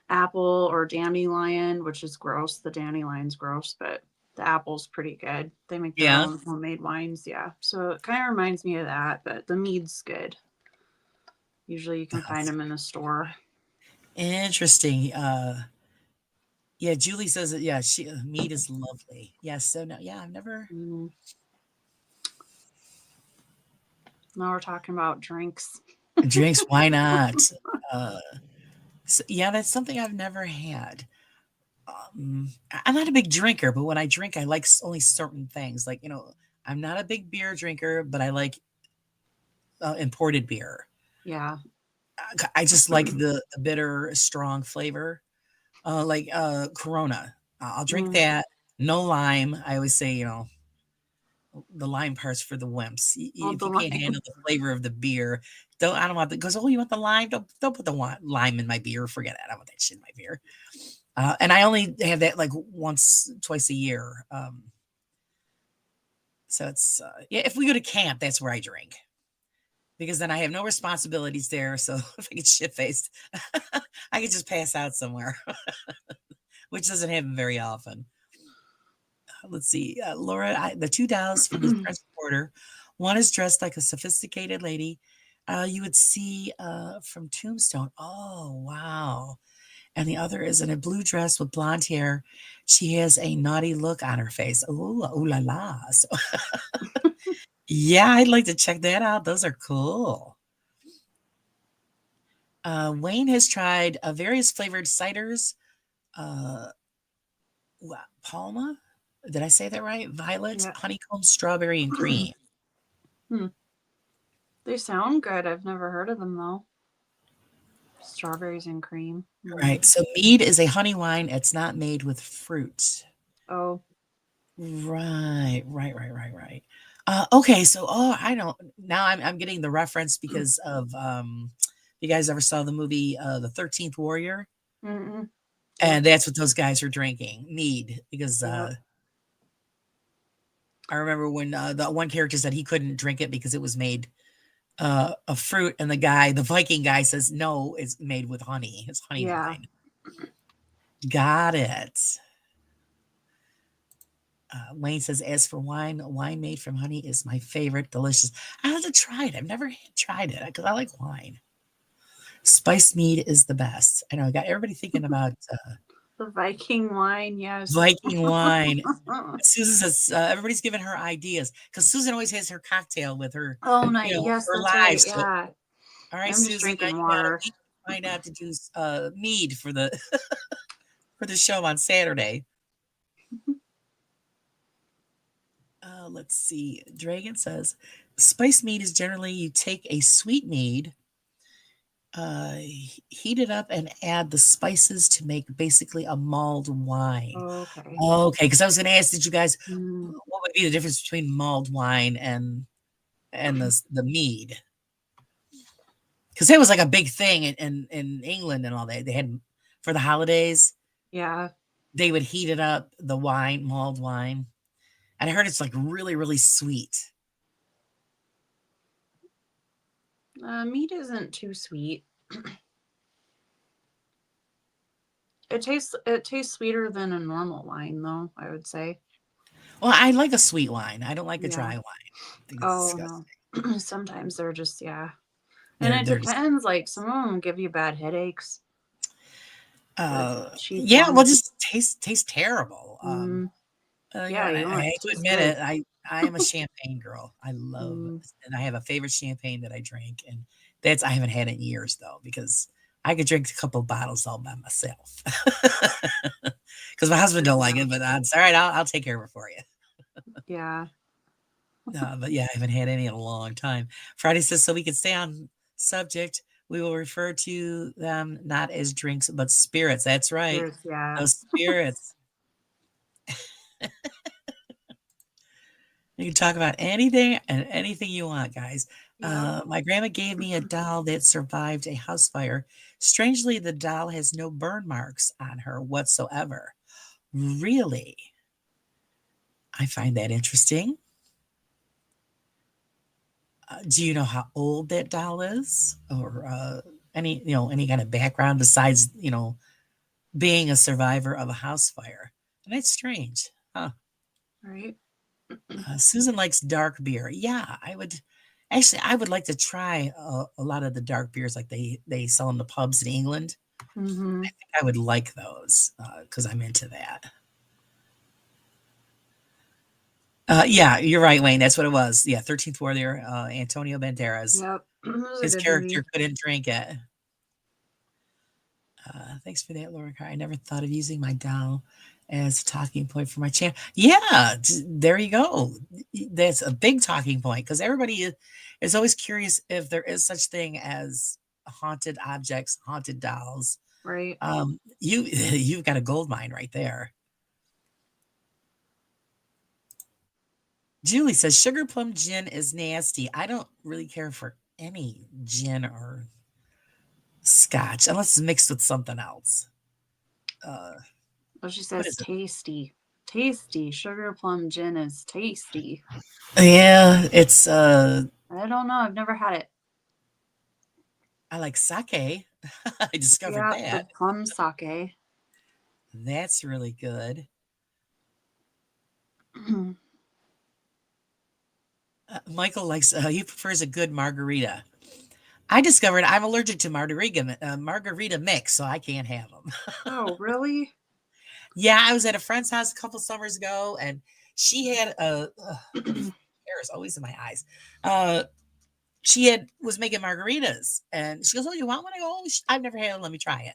apple or dandelion, which is gross. The dandelion's gross, but the apple's pretty good. They make their Yeah. own homemade wines, yeah. So it kind of reminds me of that, but the mead's good. Usually you can find them in the store. Interesting. Yeah, Julie says that. Yeah, she meat is lovely. Yes. So no, yeah, I've never. Mm. Now we're talking about drinks. Drinks, why not? Uh, so, yeah, that's something I've never had. I'm not a big drinker, but when I drink, I like only certain things. Like, I'm not a big beer drinker, but I like imported beer. Yeah. I just like the bitter, strong flavor, like Corona. I'll drink Mm. that. No lime. I always say, the lime parts for the wimps. Oh, If the you can't lime. handle the flavor of the beer, don't. I don't want the. Goes. Oh, you want the lime? Don't put the lime in my beer. Forget it. I don't want that shit in my beer. And I only have that like once, twice a year. So it's yeah. If we go to camp, that's where I drink because then I have no responsibilities there. So if I get shit faced, I could just pass out somewhere, which doesn't happen very often. Let's see, Laura, the 2 dolls from the French Quarter. One is dressed like a sophisticated lady. You would see from Tombstone. Oh, wow. And the other is in a blue dress with blonde hair. She has a naughty look on her face. Ooh, ooh la la. So, yeah, I'd like to check that out. Those are cool. Wayne has tried various flavored ciders. Palma? Did I say that right? Violet, Yeah. honeycomb, strawberry, and cream. They sound good. I've never heard of them though. Strawberries and cream. Right. So mead is a honey wine. It's not made with fruit. Oh. Right. Okay, so I don't now I'm getting the reference because of you guys ever saw the movie The 13th Warrior? Mm-mm. Yep. And that's what those guys are drinking, mead, because Yep. I remember when the one character said he couldn't drink it because it was made of fruit, and the Viking guy says no, it's made with honey. It's honey Yeah. wine. Got it. Wayne says, as for wine made from honey is my favorite. Delicious. I have to try it. I've never tried it because I like wine. Spiced mead is the best. I know I got everybody thinking about The Viking wine, yes. Viking wine. Susan says everybody's giving her ideas because Susan always has her cocktail with her, Oh, nice. Yes, her that's live. right. So, Yeah. all right, I'm just Susan, now drinking you got a water. week to find out to do mead for the for the show on Saturday. Let's see. Dragon says spice mead is generally you take a sweet mead, heat it up, and add the spices to make basically a mulled wine. Okay. Okay, because I was going to ask, did you guys Mm, what would be the difference between mulled wine and the mead? Because it was like a big thing in England and all that. They had for the holidays, yeah. they would heat it up, the wine, mulled wine. And I heard it's like really, really sweet. Meat isn't too sweet. It tastes sweeter than a normal wine, though, I would say. Well, I like a sweet wine. I don't like a Yeah. dry wine. I think it's Oh disgusting. no. Sometimes they're just, yeah. And it They're just depends. Like some of them give you bad headaches. The cheap yeah, well, ones. just taste terrible. Mm, yeah, And you I want hate it to to taste admit good. it, I am a champagne girl. I love, Mm, and I have a favorite champagne that I drink, and that's I haven't had it in years though because I could drink a couple bottles all by myself because my husband don't like yeah. it, but it's all right. I'll take care of it for you. Yeah. But yeah, I haven't had any in a long time. Friday says so we can stay on subject. We will refer to them not as drinks but spirits. That's right, Yeah. those spirits. You can talk about anything and anything you want, guys. Yep. My grandma gave me a doll that survived a house fire. Strangely, the doll has no burn marks on her whatsoever. Really? I find that interesting. Do you know how old that doll is, or any kind of background besides being a survivor of a house fire? And that's strange, huh? Right. Susan likes dark beer. Yeah, I would like to try a lot of the dark beers like they sell in the pubs in England. Mm-hmm. I would like those because I'm into that. Yeah, you're right, Wayne. That's what it was. Yeah, 13th Warrior, Antonio Banderas. Yep. It was a His good character movie. couldn't drink it. Thanks for that, Laura Carr. I never thought of using my doll as a talking point for my channel. Yeah, there you go. That's a big talking point because everybody is always curious if there is such thing as haunted objects, haunted dolls. Right. You've got a gold mine right there. Julie says sugar plum gin is nasty. I don't really care for any gin or scotch unless it's mixed with something else. Well, she What says is it? tasty. Tasty. Sugar plum gin is tasty. Yeah, it's I don't know. I've never had it. I like sake. I discovered Yeah, the that. plum sake. That's really good. Michael likes he prefers a good margarita. I discovered I'm allergic to margarita mix, so I can't have them. Oh, really? Yeah, I was at a friend's house a couple summers ago, and she had a hair is always in my eyes. She was making margaritas, and she goes, "Oh, you want one?" I go, "Oh, I've never had it. Let me try it."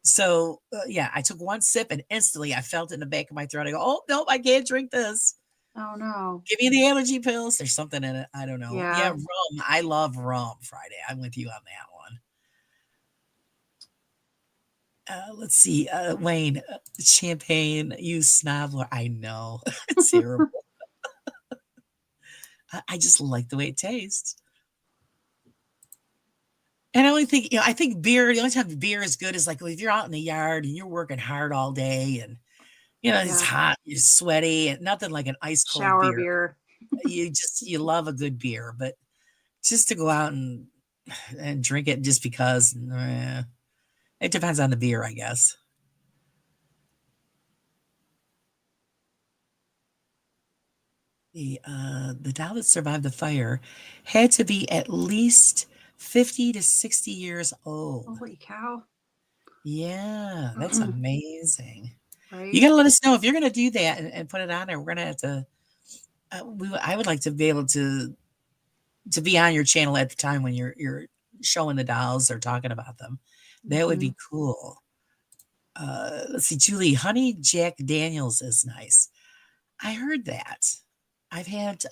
So yeah, I took one sip, and instantly I felt it in the back of my throat. I go, "Oh nope, I can't drink this. Oh no. Give me the allergy pills. There's something in it. I don't know." Yeah, Yeah. rum. I love rum. Friday. I'm with you on that one. Let's see, Wayne, champagne, you snobbler. I know it's terrible. I just like the way it tastes. And I only think, I think beer, the only time beer is good is like if you're out in the yard and you're working hard all day and, it's Yeah. hot, you're sweaty, and nothing like an ice cold Shower beer. beer. You love a good beer, but just to go out and drink it just because, it depends on the beer, I guess. The doll that survived the fire had to be at least 50 to 60 years old. Holy cow. Yeah, that's amazing. You Right? gotta let us know if you're gonna do that and put it on there. We're gonna have to. I would like to be able to be on your channel at the time when you're showing the dolls or talking about them. That would Mhm. be cool. Let's see, Julie, Honey Jack Daniels is nice. I heard that. I've had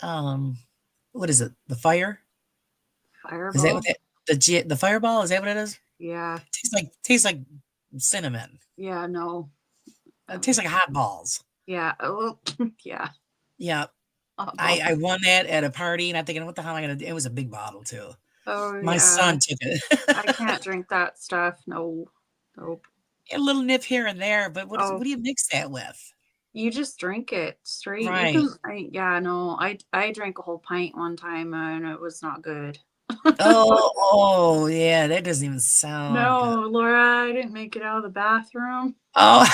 what is it? The fire? Is that what Fireball? the fireball? Is that what it is? Yeah. Tastes like cinnamon. Yeah, no. It tastes like hot balls. Yeah. Oh, yeah. Yeah. Oh, I won that at a party and I'm thinking, what the hell am I gonna do? It was a big bottle too. oh My yeah. son took it. I can't drink that stuff. No. Nope. A little nip here and there, but Oh, what do you mix that with? you just drink it straight. You Right. can yeah, no. I drank a whole pint one time and it was not good. Oh, yeah, that doesn't even sound good. No, Laura, I didn't make it out of the bathroom. Oh,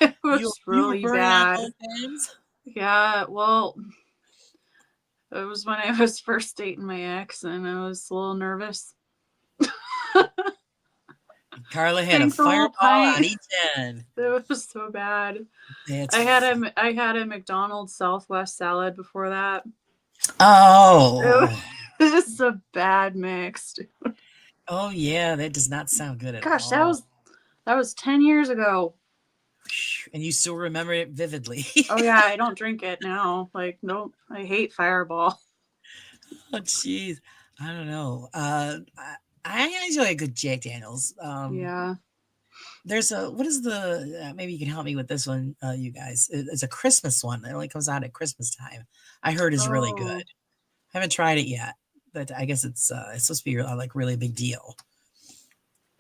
It you was you were really burning on bad. both ends? Yeah, well, it was when I was first dating my ex and I was a little nervous. Carla had a Drank the whole fireball on pint. each end. It was so bad. That's I had a McDonald's Southwest salad before that. Oh. It was a bad mix. Oh, yeah, that does not sound good at Gosh, all. that was 10 years ago. And you still remember it vividly. Oh yeah, I don't drink it now. Like, no, I hate Fireball. Oh, jeez. I don't know. I enjoy a good Jack Daniels. Yeah. There's what is maybe you can help me with this one, you guys. It's a Christmas one. It only comes out at Christmas time. I heard is really Oh, good. Haven't tried it yet, but I guess it's supposed to be like really big deal.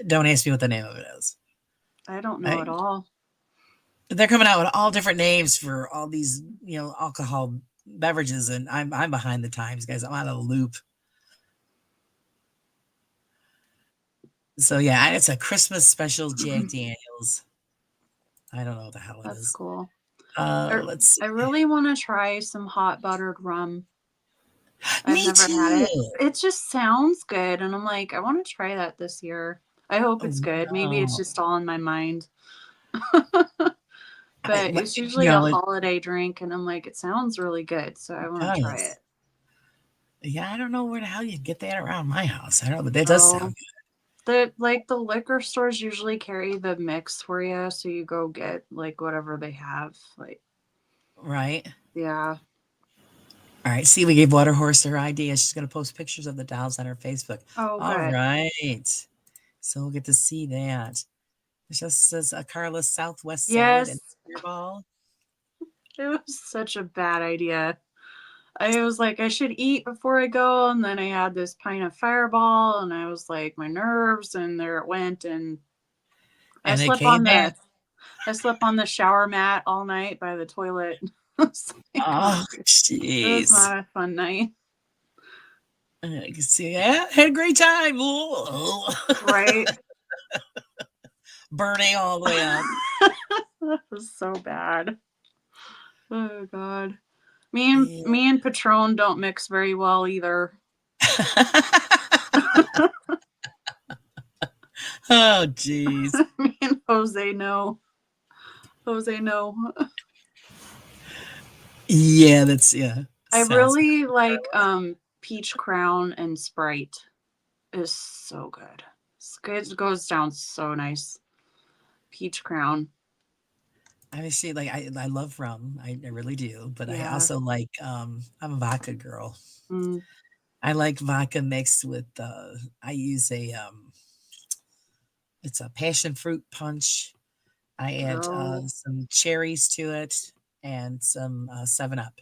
Don't ask me what the name of it is. I don't know at all. They're coming out with all different names for all these, alcohol beverages, and I'm behind the times, guys. I'm out of the loop. So yeah, it's a Christmas special Jack Daniels. I don't know what the hell it That's is. cool. Let's see. I really want to try some hot buttered rum. I've Me never had it. too. It just sounds good, and I'm like, I want to try that this year. I hope it's good. Maybe it's Wow. just all in my mind. I- But what- it's you usually know, a it holiday drink, and I'm like, it sounds really good, so I want to try does. it. Yeah, I don't know where the hell you get that around my house. I don't know, but that does sound Oh, the liquor stores usually carry the mix for you, so you go get like whatever they have. Like, good, right? yeah. All right. See, we gave Waterhorse her idea. She's going to post pictures of the dolls on her Facebook. Oh, All good. right. So we'll get to see that. It just says a Carla Southwest salad and Yes, fireball. it was such a bad idea. I was like, I should eat before I go, and then I had this pint of Fireball, and I was like, my nerves, and there it went, and I And it slept came on back. the shower mat all night by the toilet. It's like, Oh, it was jeez. not a fun night. I can see. Yeah, had a great time. Ooh. Right? Burning all the way up. That was so bad. Oh god. Yeah. Me and Patron don't mix very well either. Oh, jeez. Me and Jose no. Jose no. Yeah, that's yeah. I Sounds really like Peach Crown and Sprite. Is so good. It's good. It goes down so nice. Peach Crown. I see, like I love rum. I really do, but I Yeah. also like I'm a vodka girl. Mm. I like vodka mixed with I use it's a passion fruit punch. I add Oh, some cherries to it. and some 7-Up.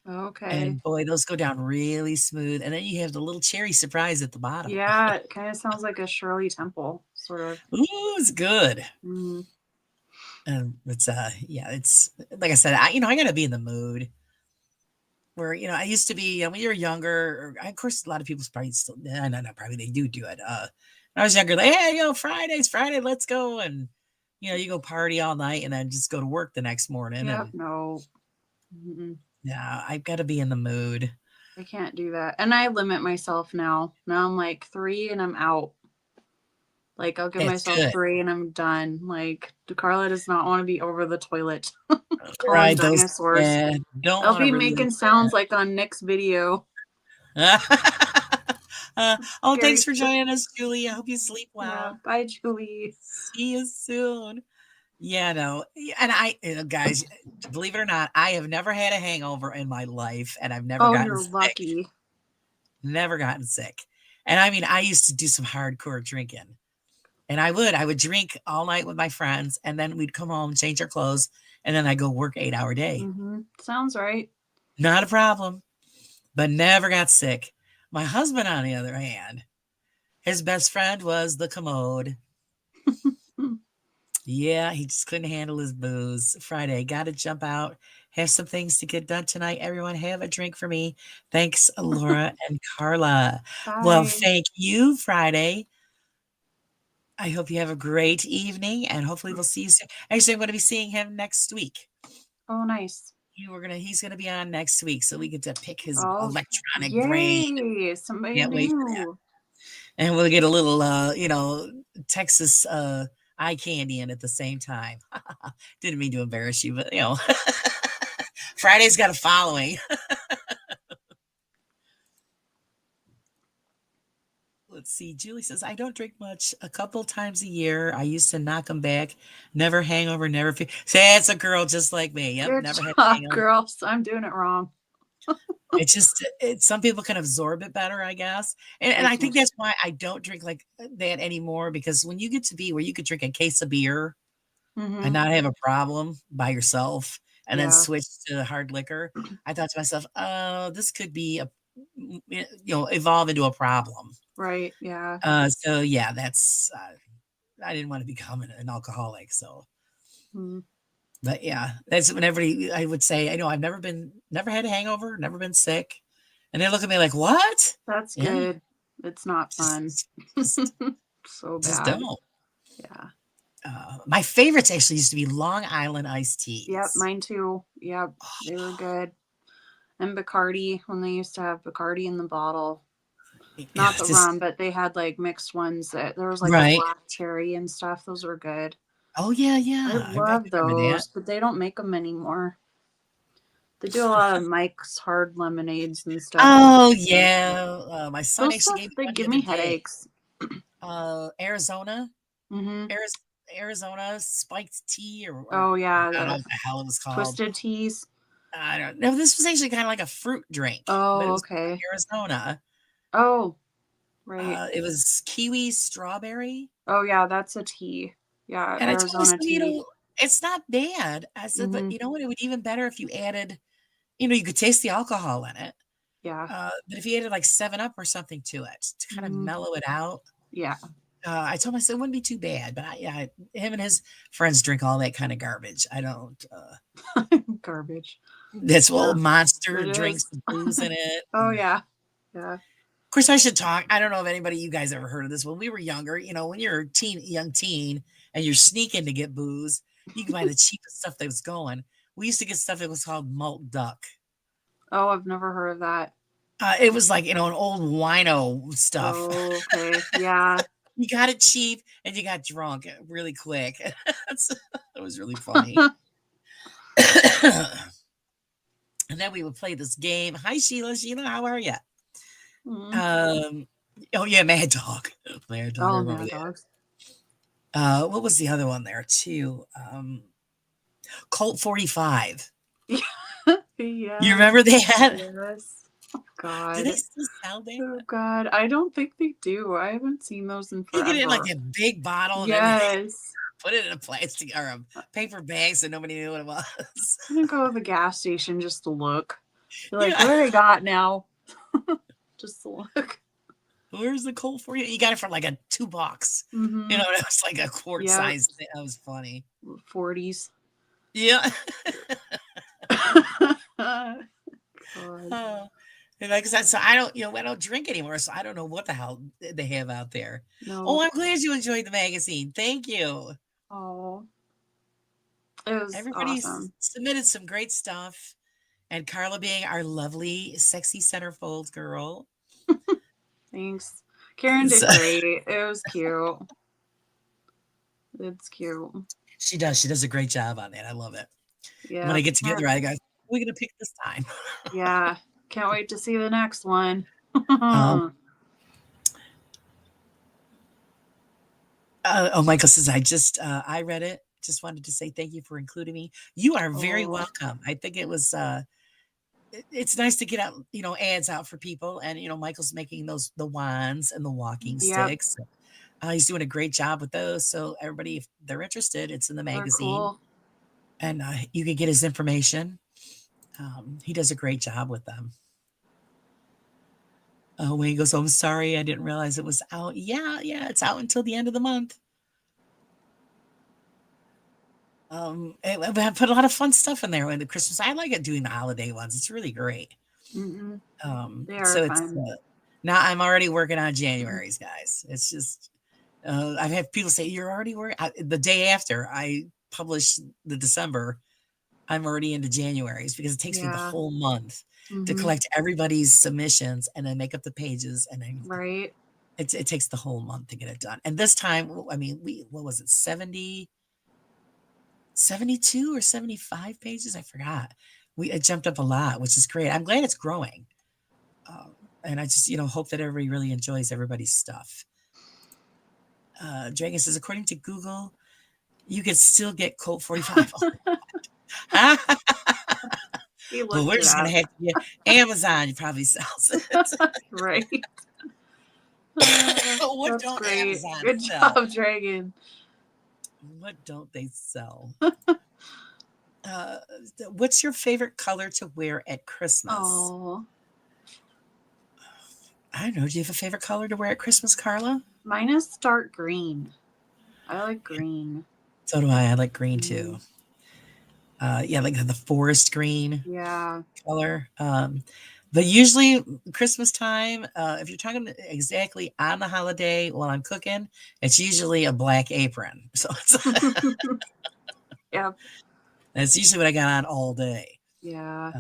Okay. And boy, those go down really smooth. And then you have the little cherry surprise at the bottom. Yeah, it kind of sounds like a Shirley Temple sort of. Ooh, it's good. Mm. And it's yeah, it's like I said, I gotta be in the mood where I used to be when you're younger, of course a lot of people probably still no, probably they do it. When I was younger, like, hey, Friday's Friday, let's go. And you go party all night and then just go to work the next morning. Yep. And No. Mm-mm. yeah, I've got to be in the mood. I can't do that. And I limit myself now. Now I'm like 3 and I'm out. Like I'll give That's myself good. 3 and I'm done. Like Carla does not want to be over the toilet. Calling Right, those dinosaurs. don't I'll want to be relive making sounds like on Nick's video. that. Oh, thanks for Scary. joining us, Julie. I hope you sleep Yeah. well. Bye, Julie. See you soon. Yeah, no, and guys, believe it or not, I have never had a hangover in my life, and I've never Oh, gotten you're sick. lucky. Never gotten sick. And I mean, I used to do some hardcore drinking, and I would drink all night with my friends, and then we'd come home, change our clothes, and then I go work 8-hour day. Sounds right. Not a problem, but never got sick. My husband, on the other hand, his best friend was the commode. Yeah, he just couldn't handle his booze. Friday, got to jump out. Have some things to get done tonight. Everyone, have a drink for me. Thanks, Laura and Carla. Well, Bye. thank you, Friday. I hope you have a great evening, and hopefully we'll see you soon. Actually, I'm going to be seeing him next week. Oh, nice. He's gonna be on next week, so we get to pick his Oh, electronic brain. yay! Somebody Can't wait for that. new. And we'll get a little Texas eye candy in at the same time. Didn't mean to embarrass you, but Friday's got a following. Let's see. Julie says, I don't drink much. A couple times a year. I used to knock them back. Never hangover, never feel. Say, it's a girl just like me. Yep, Good never had a job, hangover. girls. I'm doing it wrong. It's just some people can absorb it better, I guess. And I think that's why I don't drink like that anymore, because when you get to be where you could drink a case of beer and not have a problem by yourself and then Yeah. switch to hard liquor, I thought to myself, oh, this could be evolve into a problem. Right. Yeah. So yeah, that's I didn't want to become an alcoholic. So, but yeah, that's when I would say, I know I've never had a hangover, never been sick, and they look at me like, what? That's Yeah. good. It's not fun. Just So just bad. don't. Yeah. My favorites actually used to be Long Island iced teas. Yep. Mine too. Yep. They were good. And Bacardi, when they used to have Bacardi in the bottle. Not the rum, but they had like mixed ones that there was like a black cherry and stuff. Those were good. Oh yeah, yeah. I love remember those, that. but they don't make them anymore. They do a lot of Mike's hard lemonades and stuff. Oh yeah. My son Those actually stuff, gave me they one give the me other day. headaches. Arizona. Mm-hmm. Arizona spiked tea or Oh yeah, I don't know what the hell it was called. twisted teas. I don't know. This was actually kind of like a fruit drink. Oh, but it was okay. Arizona. Oh, right. It was kiwi strawberry. Oh yeah, that's a tea. Yeah, And Arizona I told him, tea. it's not bad. I said, but you know what? It would be even better if you added, you could taste the alcohol in it. Yeah. But if you added like 7-Up or something to it to kind of mellow it out. Yeah. I told him, I said, it wouldn't be too bad. But him and his friends drink all that kind of garbage. I don't. Garbage. That's Monster It drinks is. booze in it. Oh yeah. Yeah. Of course, I should talk. I don't know if you guys ever heard of this. When we were younger, when you're a young teen, and you're sneaking to get booze, you can buy the cheapest stuff that was going. We used to get stuff that was called malt duck. Oh, I've never heard of that. It was like, an old wino stuff. Oh, okay. Yeah. You got it cheap and you got drunk really quick. It was really funny. And then we would play this game. Hi, Sheila. Sheila, how are you? Oh, yeah, Mad Dog. Mad Dog. Oh, I remember Mad that. Dogs. What was the other one there too? Colt 45. Yeah. You remember that? Yes. Oh Do they God. still sell that? Oh God. I don't think they do. I haven't seen those in You get it in like forever. a big bottle and everything. Yes. Put it in a plastic or a paper bag so nobody knew what it was. I'm gonna go to the gas station just to look. Be like, Yeah. what do they got now? Just to look. Where's the cold for you? You got it for like a $2. Mm-hmm. You know, it was like a quart Yep. size thing. That was funny. 40s. Yeah. God. Oh. And like I said, so I don't, I don't drink anymore, so I don't know what the hell they have out there. No. Oh, I'm glad you enjoyed the magazine. Thank you. Oh. It was Everybody awesome. submitted some great stuff. And Carla being our lovely, sexy centerfold girl. Thanks. Karen did So- great. It was cute. It's cute. She does. She does a great job on that. I love it. Yeah. When I get together, I go, what are we going to pick this time? Yeah. Can't wait to see the next one. Michael says, I read it. Just wanted to say thank you for including me. You are very Oh. welcome. I think it was, it's nice to get out, ads out for people. And, Michael's making the wands and the walking Yep. sticks. He's doing a great job with those. So everybody, if they're interested, it's in the They're magazine. cool. And you can get his information. He does a great job with them. When he goes, oh, I'm sorry, I didn't realize it was out. Yeah, it's out until the end of the month. And I put a lot of fun stuff in there in the Christmas. I like it doing the holiday ones. It's really great. Mm-mm. They are So fun. it's now I'm already working on January's, guys. It's just I've had people say you're already working the day after I publish the December. I'm already into January's because it takes me the Yeah. whole month to Mhm. collect everybody's submissions and then make up the pages and then Right. it takes the whole month to get it done. And this time, I mean, what was it, 72 or 75 pages? I forgot. It jumped up a lot, which is great. I'm glad it's growing. And I just, hope that everybody really enjoys everybody's stuff. Dragon says, according to Google, you can still get Colt 45. He Well, looked we're it just going up. to have to get Amazon probably sells it. Right. What That's don't great. Amazon Good sell? job, Dragon. What don't they sell? What's your favorite color to wear at Christmas? Oh, I don't know. Do you have a favorite color to wear at Christmas, Carla? mine is dark green. I like green. So do I. I like green too. Yeah, like the forest green Yeah. color. But usually Christmas time, if you're talking exactly on the holiday while I'm cooking, it's usually a black apron. So Yep. that's usually what I got on all day. Yeah.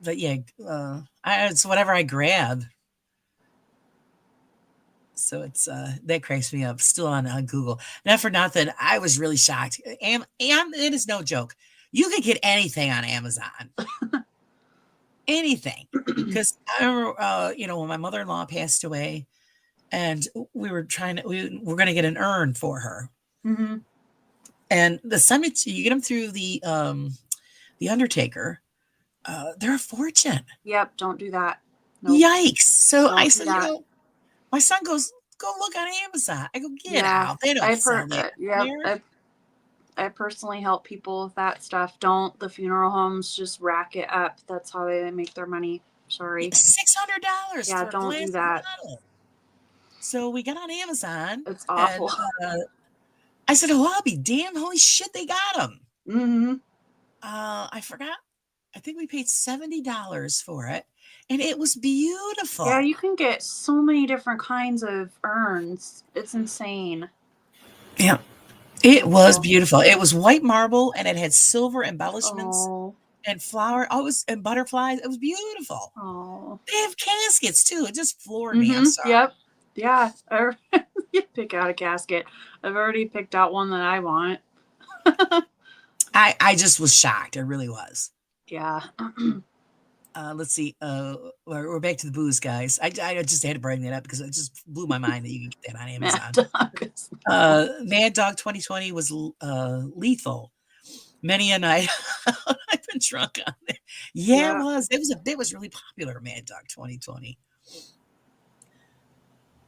But yeah, it's whatever I grab. So it's that cracks me up. Still on Google. Not for nothing. I was really shocked. And it is no joke. You could get anything on Amazon. Anything. Because I remember, when my mother-in-law passed away, and we were going to get an urn for her. Mm-hmm. And the summits, you get them through the Undertaker. They're a fortune. Yep. Don't do that. Nope. Yikes. So Don't I do said, that. my son goes, go look on Amazon. I go, get Yeah, out. They don't I've sell heard that. that. Yeah. here." I personally help people with that stuff. Don't the funeral homes just rack it up? That's how they make their money. Sorry. $600 Yeah, for a don't glass do that. bottle. So we got on Amazon. It's awful. And, I said, oh, I'll be damned. Holy shit, they got them. Mm-hmm. I forgot. I think we paid $70 for it. And it was beautiful. Yeah, you can get so many different kinds of urns. It's insane. Yeah. It was beautiful. It was white marble and it had silver embellishments Oh, and flower. Oh, and butterflies. It was beautiful. oh. They have caskets too. It just floored me. I'm sorry. Yep. Yeah. You pick out a casket. I've already picked out one that I want. I just was shocked. I really was. Yeah. Let's see. We're back to the booze, guys. I just had to bring that up because it just blew my mind that you can get that on Amazon. Mad Dog. Mad Dog 2020 was lethal. Many a night. I've been trunk on there. Yeah, it Yeah. was. It was really popular, Mad Dog 2020.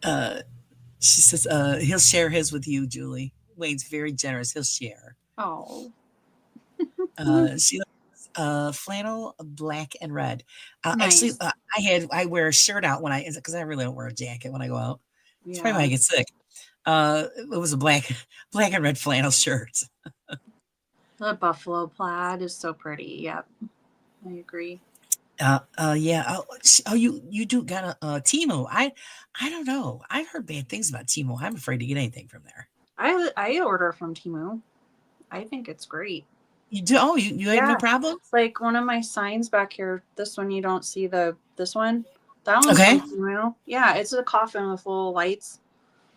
Uh, she says, he'll share his with you, Julie. Wayne's very generous. He'll share. Oh. She flannel, black and red. Actually, Nice. I wear a shirt out when because I really don't wear a jacket when I go out. It's probably why I Yeah. get sick. It was a black and red flannel shirt. The buffalo plaid is so pretty. Yep. I agree. Yeah. Oh, you do got a Timo. I don't know. I've heard bad things about Timo. I'm afraid to get anything from there. I order from Temu. I think it's great. You do? Oh, you have no Yeah. problem? Like one of my signs back here, this one you don't see this one. That one's Okay. from Temu. Yeah, it's a coffin with little lights.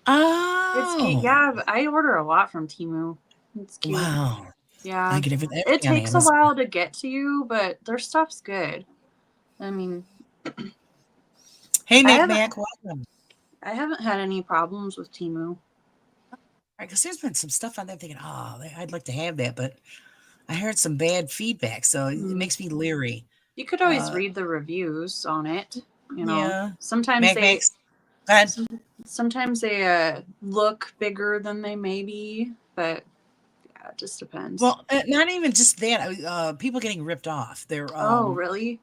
It's cute. Oh, Yeah, I order a lot from Temu. It's cute. wow. Yeah. I get everything It on takes a Amazon. while to get to you, but their stuff's good. I mean, Hey, I Nick haven't Mac, welcome. I haven't had any problems with Temu. Because there's been some stuff on there thinking, oh, I'd like to have that, but I heard some bad feedback, so it Mm. makes me leery. You could always Uh, read the reviews on it. You know, yeah. sometimes Mac Max, go ahead. sometimes they look bigger than they may be, but yeah, it just depends. Well, not even just that. People getting ripped off. Oh, really?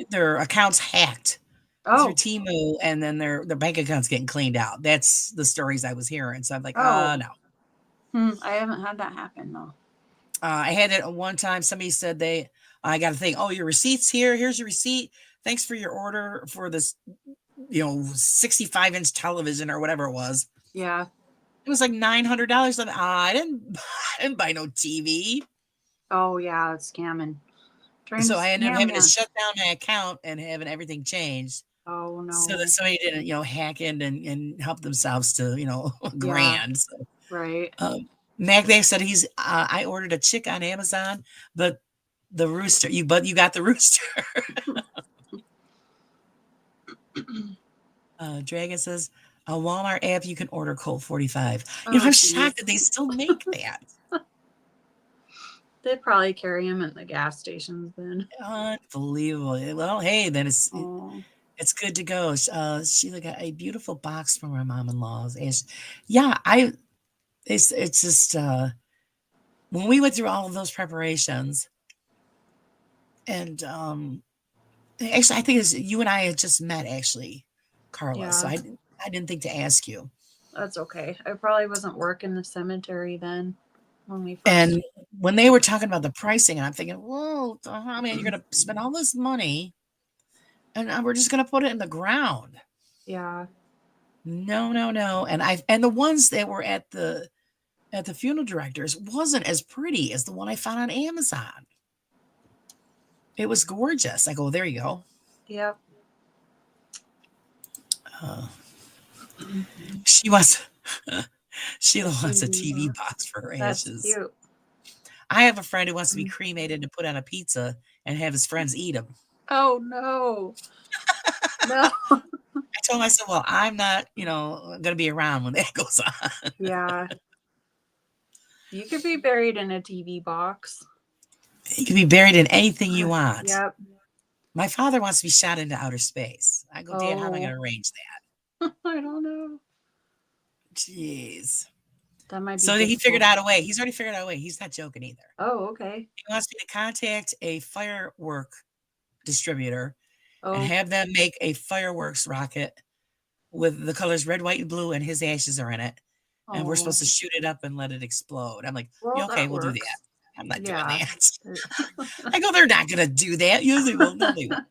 Their accounts hacked through Oh, Temu, and then their bank accounts getting cleaned out. That's the stories I was hearing. So I'm like, oh, no. I haven't had that happen though. I had it one time. Somebody said I got to think, oh, your receipt's here. Here's your receipt. Thanks for your order for this, 65-inch television or whatever it was. Yeah. It was like $900. I didn't buy no TV. Oh, yeah, it's scamming. Trying So to I ended up scam having you. to shut down my account and having everything changed Oh no. so that somebody didn't, hack in and help themselves to, a Yeah. grand. So, Right. Mac Mac said I ordered a chick on Amazon, but the rooster, you got the rooster. Dragon says, a Walmart app, you can order Colt 45. Oh, I'm geez. shocked that they still make that. They probably carry them at the gas stations then. Unbelievable. Well, hey, then Oh. it's good to go. Sheila got a beautiful box from her mom-in-law's. Yeah, it's just when we went through all of those preparations, and actually, I think it's you and I had just met actually, Carla. So Yeah. I didn't think to ask you. That's okay. I probably wasn't working the cemetery then when we first. And when they were talking about the pricing, I'm thinking, whoa, I mean, you're going to spend all this money and we're just going to put it in the ground. Yeah. No. And the ones that were at the funeral directors wasn't as pretty as the one I found on Amazon. It was gorgeous. I go, there you go. Yep. Sheila wants a TV box for her That's ashes. cute. I have a friend who wants to be cremated and put on a pizza and have his friends eat them. Oh no. No. I told him, I said, well, I'm not, going to be around when that goes on. Yeah. You could be buried in a TV box. You can be buried in anything you want. Yep. My father wants to be shot into outer space. I go, Dad, how am I Oh. going to arrange that? I don't know. Jeez. That might be. So he difficult. figured out a way. He's already figured out a way. He's not joking either. Oh, okay. He wants me to contact a firework distributor Oh, and have them make a fireworks rocket with the colors red, white, and blue, and his ashes are in it. And we're supposed to shoot it up and let it explode. I'm like, Well, yeah, okay, that we'll do works. that. I'm not Yeah. doing that. I go, they're not going to do that. Usually, well, no, they won't.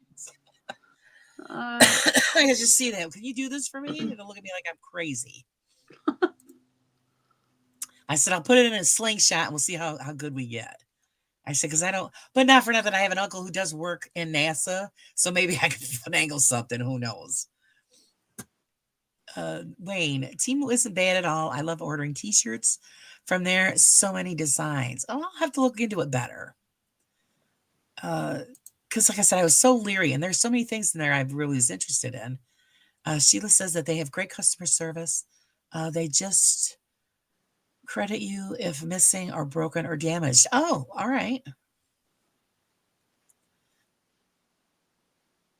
I can just see that. Can you do this for me? And they'll look at me like I'm crazy. I said, I'll put it in a slingshot and we'll see how good we get. I said, because I don't, but not for nothing. I have an uncle who does work in NASA. So maybe I can finagle something. Who knows? Wayne, Temu isn't bad at all. I love ordering t-shirts from there. So many designs. Oh, I'll have to look into it better. Because like I said, I was so leery and there's so many things in there I really was interested in. Sheila says that they have great customer service. They just credit you if missing or broken or damaged. Oh, all right.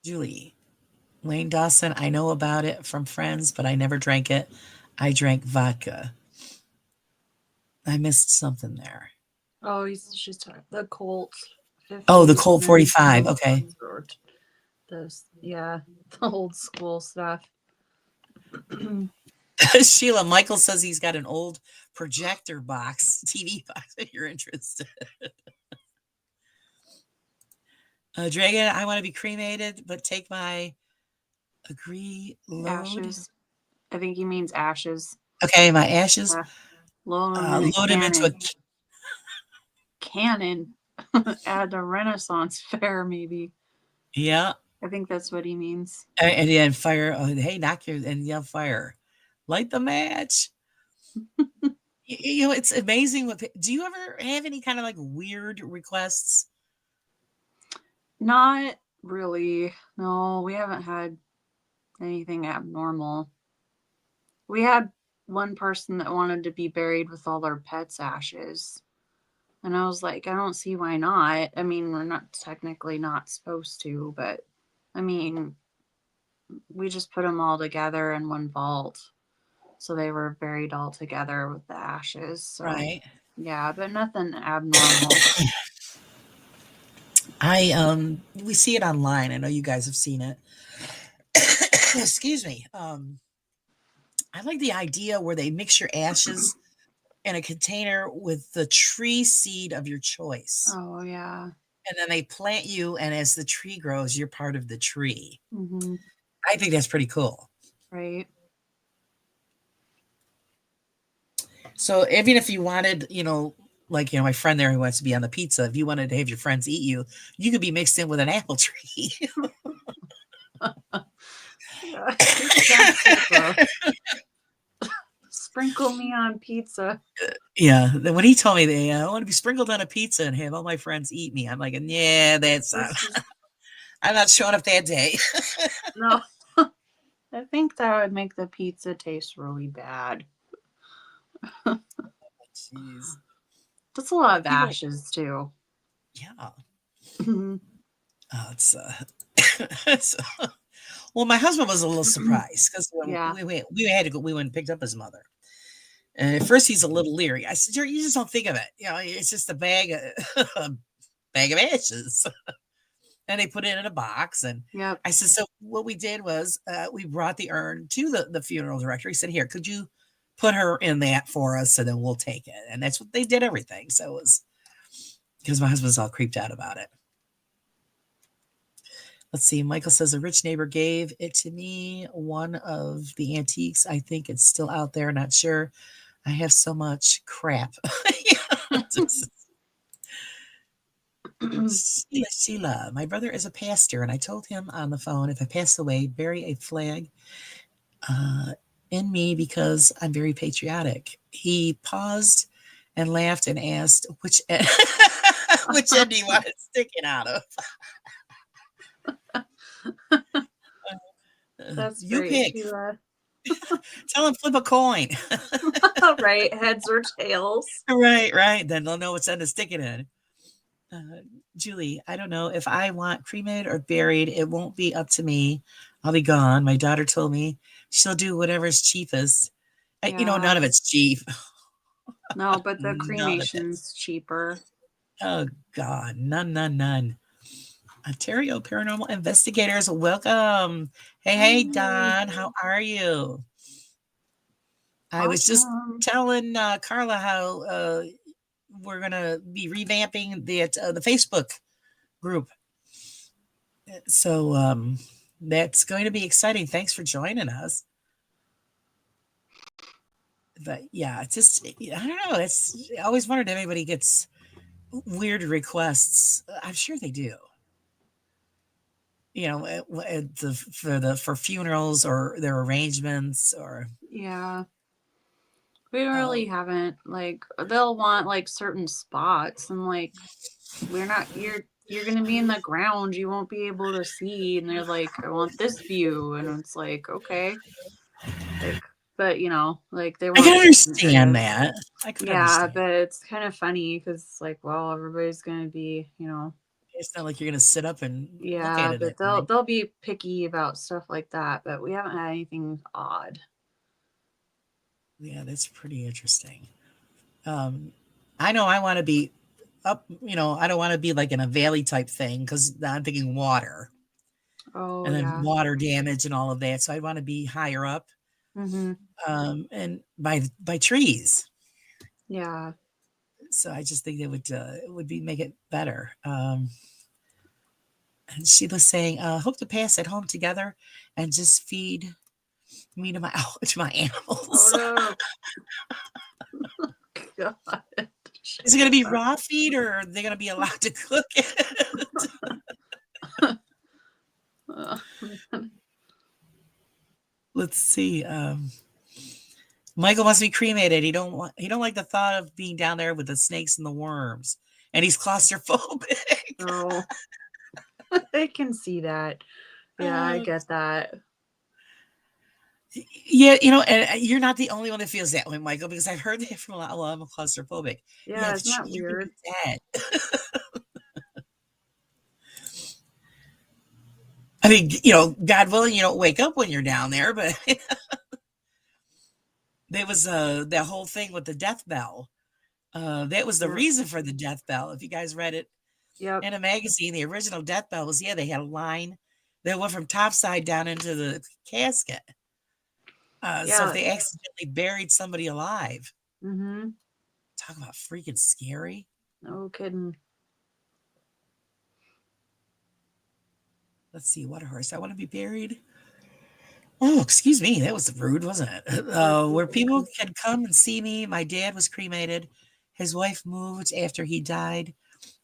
Julie, Wayne Dawson, I know about it from friends, but I never drank it. I drank vodka. I missed something there. Oh, she's talking the Colt Oh, the 50 Colt 45. Okay. or this, yeah, the old school stuff. Sheila, Michael says he's got an old projector box, TV box, if you're interested. Dragon, I want to be cremated, but take my load. Ashes. I think he means ashes. Okay, my ashes. Yeah. Load them in a Load them into a. cannon at a Renaissance fair, maybe. Yeah. I think that's what he means. And then fire. Oh, hey, knock your and yell fire. Light the match. You know, it's amazing. Do you ever have any kind of like weird requests? Not really. No, we haven't had anything abnormal. We had one person that wanted to be buried with all their pets' ashes. And I was like, I don't see why not. I mean, we're not technically not supposed to, but I mean, we just put them all together in one vault. So they were buried all together with the ashes. So, Right. yeah, but nothing abnormal. We see it online. I know you guys have seen it. Excuse me. I like the idea where they mix your ashes in a container with the tree seed of your choice. Oh, yeah. And then they plant you, and as the tree grows, you're part of the tree. Mm-hmm. I think that's pretty cool. Right. So even if you wanted, like, my friend there who wants to be on the pizza, if you wanted to have your friends eat you, you could be mixed in with an apple tree. Sprinkle me on pizza. Yeah. Then when he told me that I want to be sprinkled on a pizza and have all my friends eat me, I'm like, yeah, that's I'm not showing up that day. No. I think that would make the pizza taste really bad. Jeez. That's a lot of ashes too. Yeah. Mhm. Oh, it's well, my husband was a little surprised because Yeah. we had to go. We went and picked up his mother, and at first he's a little leery. I said, "You just don't think of it. It's just a bag of ashes." And they put it in a box, and Yep. I said, "So what we did was we brought the urn to the funeral director. He said, "Here, could you put her in that for us, and then we'll take it." And that's what they did. Everything. So it was because my husband's all creeped out about it. Let's see. Michael says a rich neighbor gave it to me. One of the antiques. I think it's still out there. Not sure. I have so much crap. Sheila, my brother is a pastor, and I told him on the phone, if I pass away, bury a flag in me because I'm very patriotic. He paused and laughed and asked, which end, which end do you want it sticking out of? That's you great. pick. Tell him flip a coin. Right, heads or tails. Right. Then they'll know which end to stick it in. Julie, I don't know if I want cremated or buried. It won't be up to me. I'll be gone. My daughter told me she'll do whatever's cheapest. None of it's cheap. No, but the cremation's cheaper. Oh, God. None. Ontario Paranormal Investigators, welcome. Hey, Don. How are you? I was just telling Carla how we're going to be revamping the Facebook group. So that's going to be exciting. Thanks for joining us. But yeah, it's just, I don't know. I always wondered if anybody gets weird requests. I'm sure they do. For funerals or their arrangements or. Yeah. We really haven't, like, they'll want like certain spots and like, you're going to be in the ground. You won't be able to see. And they're like, I want this view. And it's like, okay. Like, but they want. I can understand that. But it's kind of funny because it's like, well, everybody's going to be, It's not like you're gonna sit up and look at Yeah, it but at night. they'll be picky about stuff like that. But we haven't had anything odd. Yeah, that's pretty interesting. Um, I know I want to be up, I don't want to be like in a valley type thing because I'm thinking water Oh and then yeah. water damage and all of that. So I want to be higher up, Mm-hmm. and by trees. Yeah. So I just think it would be make it better. And she was saying, hope to pass at home together and just feed me to my to my animals. Oh no. God. Is it going to be raw feed or are they going to be allowed to cook it? Let's see. Michael must be cremated. He don't like the thought of being down there with the snakes and the worms, and he's claustrophobic. Oh, I can see that. Yeah, I get that. Yeah, and you're not the only one that feels that way, Michael, because I've heard that from a lot. Well, I'm a claustrophobic. Yeah, But isn't that you're gonna weird? be dead. I mean, God willing, you don't wake up when you're down there, but there was that whole thing with the death bell. That was the Yeah. reason for the death bell. If you guys read it Yep. in a magazine, the original death bell was they had a line that went from topside down into the casket. So if Yeah. they accidentally buried somebody alive, Mm-hmm. talk about freaking scary. No kidding. Let's see, what a horse. I want to be buried. Oh, excuse me. That was rude, wasn't it? Where people can come and see me. My dad was cremated. His wife moved after he died.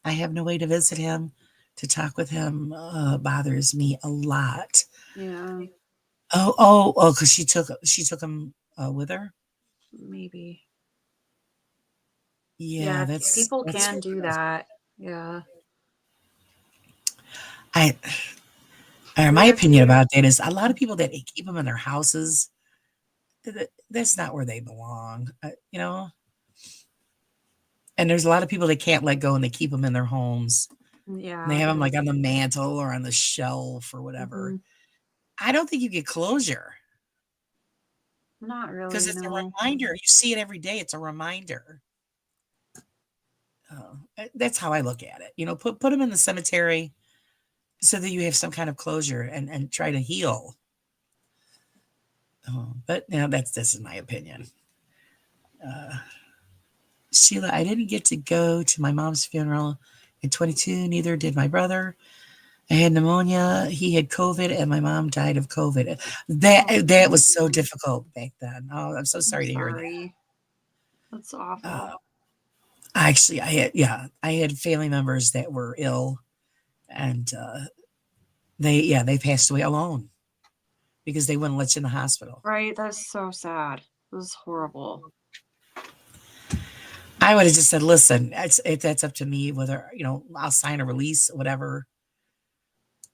I have no way to visit him. To talk with him bothers me a lot. Yeah, Because she took him with her. maybe. Yeah, Yeah, people that's can do that. Yeah. My opinion about that is a lot of people that keep them in their houses. That's not where they belong, And there's a lot of people that can't let go and they keep them in their homes. Yeah. And they have them like on the mantle or on the shelf or whatever. Mhm. I don't think you get closure Not really. because it's a No. reminder. You see it every day. It's a reminder. That's how I look at it. Put them in the cemetery so that you have some kind of closure and try to heal. But this is my opinion. Sheila, I didn't get to go to my mom's funeral at 22. Neither did my brother. I had pneumonia. He had COVID, and my mom died of COVID. That was so difficult back then. Oh, I'm so sorry to hear that. That's awful. Actually, I had family members that were ill, and they passed away alone because they wouldn't let you in the hospital. Right. That's so sad. It was horrible. I would have just said, listen, that's up to me whether, I'll sign a release, whatever.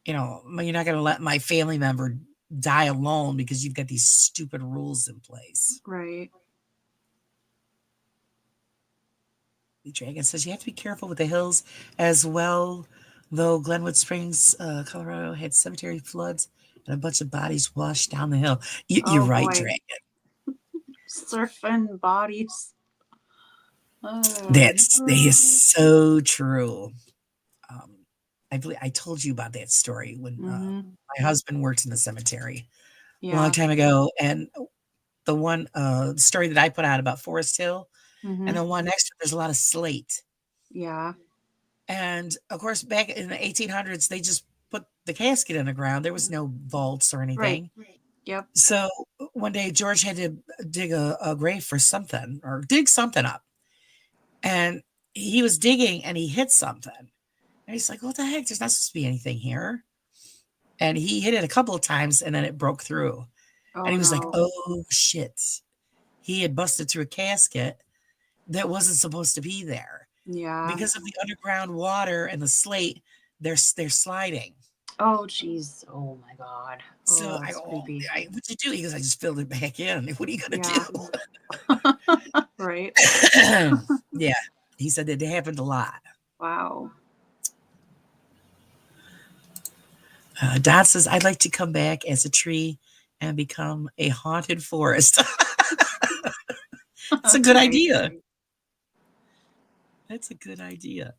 You're not going to let my family member die alone because you've got these stupid rules in place. Right. The Dragon says you have to be careful with the hills as well, though Glenwood Springs, Colorado had cemetery floods and a bunch of bodies washed down the hill. You're right, boy. Dragon. Surfing bodies. That is so true. I believe I told you about that story when my husband worked in the cemetery a long time ago, and the one story that I put out about Forest Hill, and the one next to it, there's a lot of slate. Yeah. And of course, back in the 1800s, they just put the casket in the ground. There was no vaults or anything. Right. Yep. So one day, George had to dig a grave for something or dig something up. And he was digging and he hit something. And he's like, what the heck? There's not supposed to be anything here. And he hit it a couple of times and then it broke through. And he was like, oh, shit. He had busted through a casket that wasn't supposed to be there. Yeah. Because of the underground water and the slate, they're sliding. Oh, jeez. Oh, my God. So what'd you do? He goes, I just filled it back in. What are you going to do? Right. Yeah. He said that it happened a lot. Wow. Dot says, I'd like to come back as a tree and become a haunted forest. That's a good idea. That's a good idea.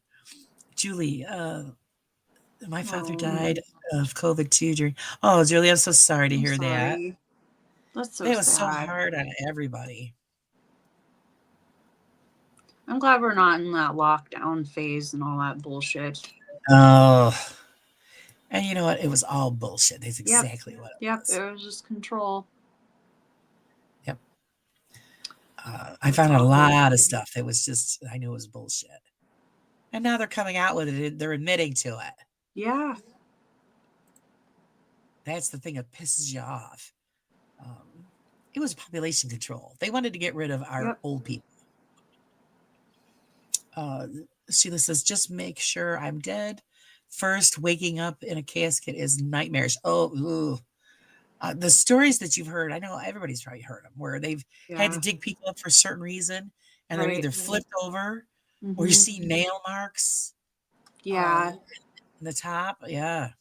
Julie, my father Oh, died of COVID too during. Oh, Julie, I'm so sorry to I'm hear that. sorry. That's so That was so sad. hard on everybody. I'm glad we're not in that lockdown phase and all that bullshit. Oh, and you know what? It was all bullshit. That's Yep. exactly what it Yep. was. It was just control. Yep. I That's found out a awful. lot of stuff that was just, I knew it was bullshit. And now they're coming out with it. They're admitting to it. Yeah. That's the thing that pisses you off. It was population control. They wanted to get rid of our Yep. old people. Sheila says, just make sure I'm dead. First, waking up in a casket is nightmarish. Oh, ooh. The stories that you've heard, I know everybody's probably heard them, where they've had to Yeah. dig people up for a certain reason, and they're Right. either flipped over or you Mhm. see nail marks Yeah. in the top. Yeah,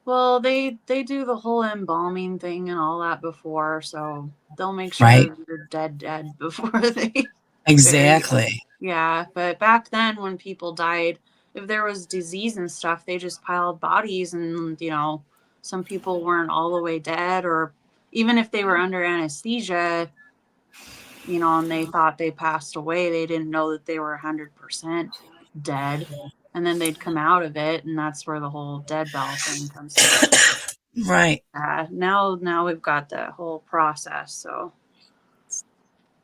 Well, they do the whole embalming thing and all that before, so they'll make right. sure you're dead before they bury you. Exactly. Yeah, but back then when people died, if there was disease and stuff, they just piled bodies and, some people weren't all the way dead, or even if they were under anesthesia, and they thought they passed away, they didn't know that they were 100% dead. And then they'd come out of it, and that's where the whole dead bell thing comes in. Right. Now we've got the whole process, so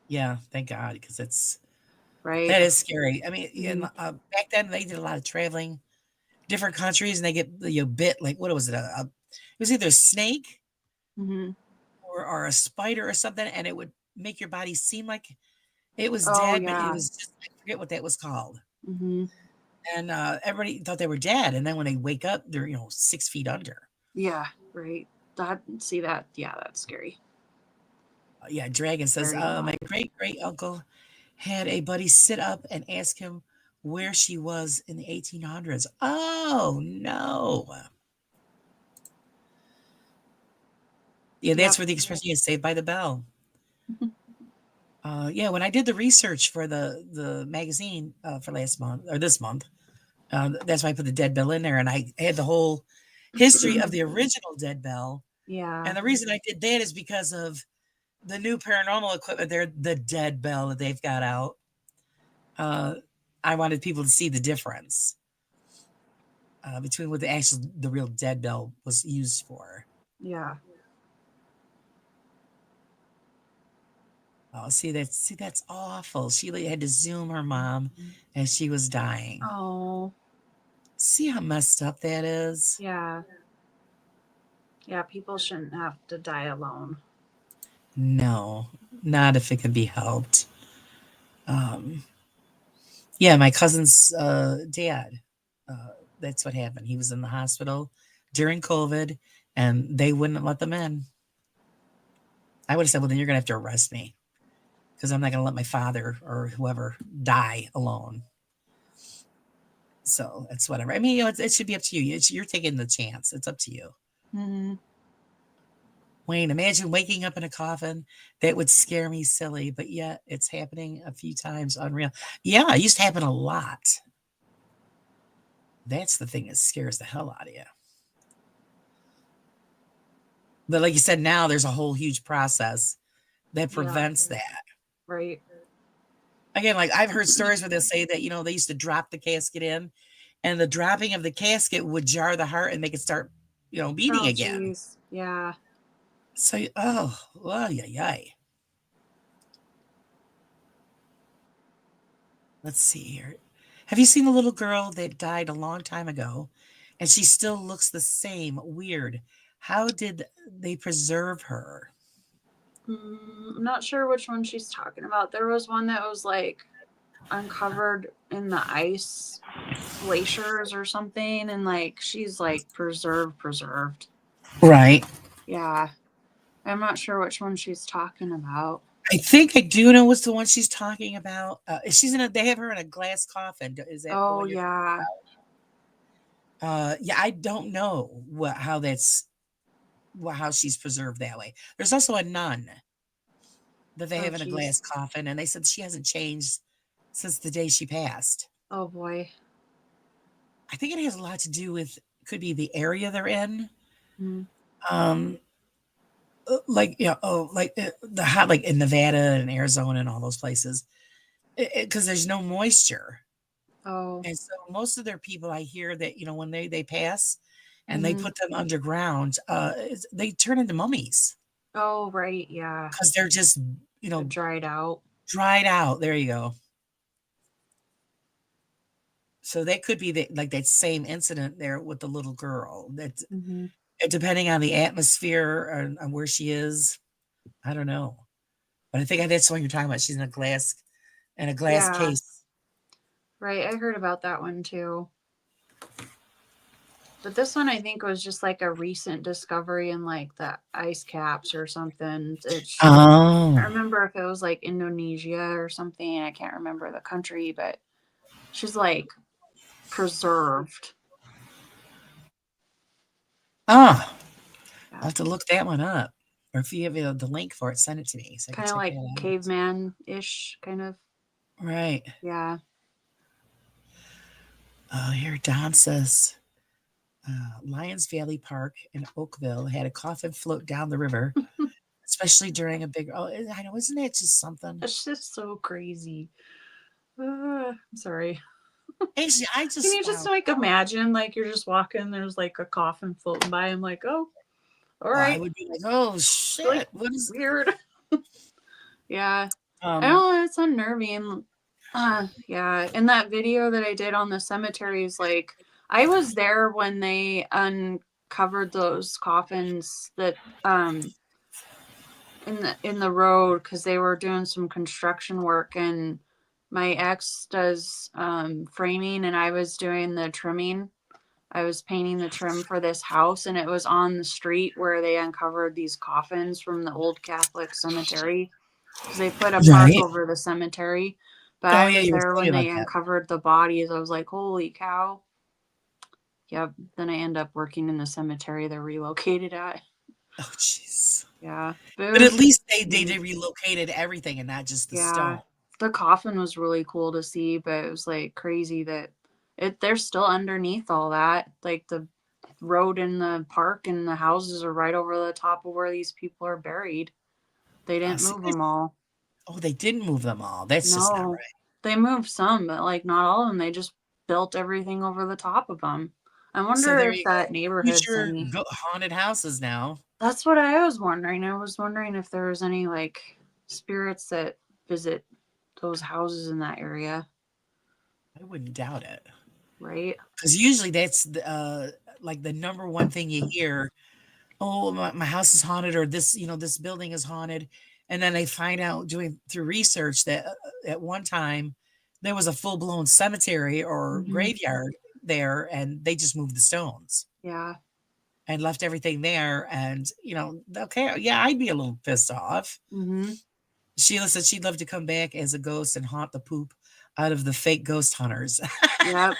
Yeah, thank God, because that right. is scary. I mean, Mhm. back then they did a lot of traveling, different countries, and they get bit like what was it? It was either a snake Mhm. or a spider or something, and it would make your body seem like it was Oh dead, but it yeah. was just I forget what that was called. Mhm. And everybody thought they were dead, and then when they wake up, they're 6 feet under. Yeah, right. That's scary. Yeah, Dragon says, Very my great great uncle had a buddy sit up and ask him where she was in the 1800s. Oh no. Yeah, that's Yep. where the expression is Saved by the Bell. Yeah, when I did the research for the magazine for last month or this month, that's why I put the dead bell in there, and I had the whole history of the original dead bell. Yeah. And the reason I did that is because of the new paranormal equipment. They're the dead bell that they've got out. I wanted people to see the difference between what the real dead bell was used for. Yeah. Oh, that's awful. Sheila had to Zoom her mom as she was dying. Oh. See how messed up that is? Yeah. Yeah, people shouldn't have to die alone. No, not if it can be helped. Um, yeah, my cousin's dad. That's what happened. He was in the hospital during COVID, and they wouldn't let them in. I would have said, "Well, then you're gonna have to arrest me because I'm not gonna let my father or whoever die alone." So it's whatever. I mean, it should be up to you. You're taking the chance. It's up to you. Mhm. Wayne, imagine waking up in a coffin. That would scare me silly, but yet it's happening a few times. Unreal. Yeah, it used to happen a lot. That's the thing that scares the hell out of you. But like you said, now there's a whole huge process that Yeah. prevents that. Right. Again, like I've heard stories where they'll say that, they used to drop the casket in, and the dropping of the casket would jar the heart and make it start, beating Oh again. jeez. Yeah. So, yeah. Let's see here. Have you seen the little girl that died a long time ago and she still looks the same? Weird. How did they preserve her? I'm not sure which one she's talking about. There was one that was like uncovered in the ice glaciers or something, and like she's like preserved. Right. Yeah. I'm not sure which one she's talking about. I think I do know what's the one she's talking about. They have her in a glass coffin. Is that the Oh one you're talking yeah. Yeah, I don't know how that's how she's preserved that way. There's also a nun that they Oh, have in a jeez. glass coffin, and they said she hasn't changed since the day she passed. Oh boy. I think it has a lot to do with could be the area they're in. Mm. Um, like the hot like in Nevada and Arizona and all those places, because there's no moisture, Oh. and so most of their people, I hear that when they pass, and they Hmm. put them underground, they turn into mummies Oh, right. Yeah. because they're just They're dried out. dried out. There you go. So that could be like that same incident there with the little girl. That Hmm. depending on the atmosphere and where she is, I don't know. But I think that's what you're talking about. She's in a glass Yeah. case. Right. I heard about that one too. But this one I think was just like a recent discovery in like the ice caps or something. I Oh, remember if it was like Indonesia or something. I can't remember the country, but she's like preserved. ah, Yeah. I'll have to look that one up. Or if you have the link for it, send it to me so I can Kind of check like that out. caveman ish, kind of. Right. Yeah. Oh, here Don says Lions Valley Park in Oakville had a coffin float down the river, especially during a big. Oh, I know, isn't that just something? It's just so crazy. I'm sorry. Actually, I Can just you just like imagine like you're just walking, there's like a coffin floating by. I'm like, oh, all I right. would be like, oh Like shit, what is? weird. Yeah. I Um, don't know, it's unnerving. Yeah. In that video that I did on the cemeteries, like I was there when they uncovered those coffins that in the road because they were doing some construction work, and my ex does framing and I was doing the trimming. I was painting the trim for this house, and it was on the street where they uncovered these coffins from the old Catholic cemetery because they put a park right. over the cemetery. But Oh I yeah, was you were there telling me when about they that. uncovered the bodies. I was like, holy cow. Yep. Then I end up working in the cemetery they're relocated at. Oh jeez. Yeah. But it But at was least they neat. relocated everything and not just the Yeah. stone. The coffin was really cool to see, but it was like crazy that they're still underneath all that. Like the road in the park and the houses are right over the top of where these people are buried. They didn't See, move them all. oh, they didn't move them all. That's just not No. right. They moved some, but like not all of them. They just built everything over the top of them. I So wonder there if you that go. neighborhood's Future any. haunted houses now. That's what I was wondering. I was wondering if there was any like spirits that visit those houses in that area, I wouldn't doubt it. right? Because usually that's like the number one thing you hear. Oh, my house is haunted, or this building is haunted, and then they find out doing through research that at one time there was a full blown cemetery or Hmm. graveyard there, and they just moved the stones Yeah. and left everything there. And okay, yeah, I'd be a little pissed off. Hmm. Sheila said she'd love to come back as a ghost and haunt the poop out of the fake ghost hunters. Yep.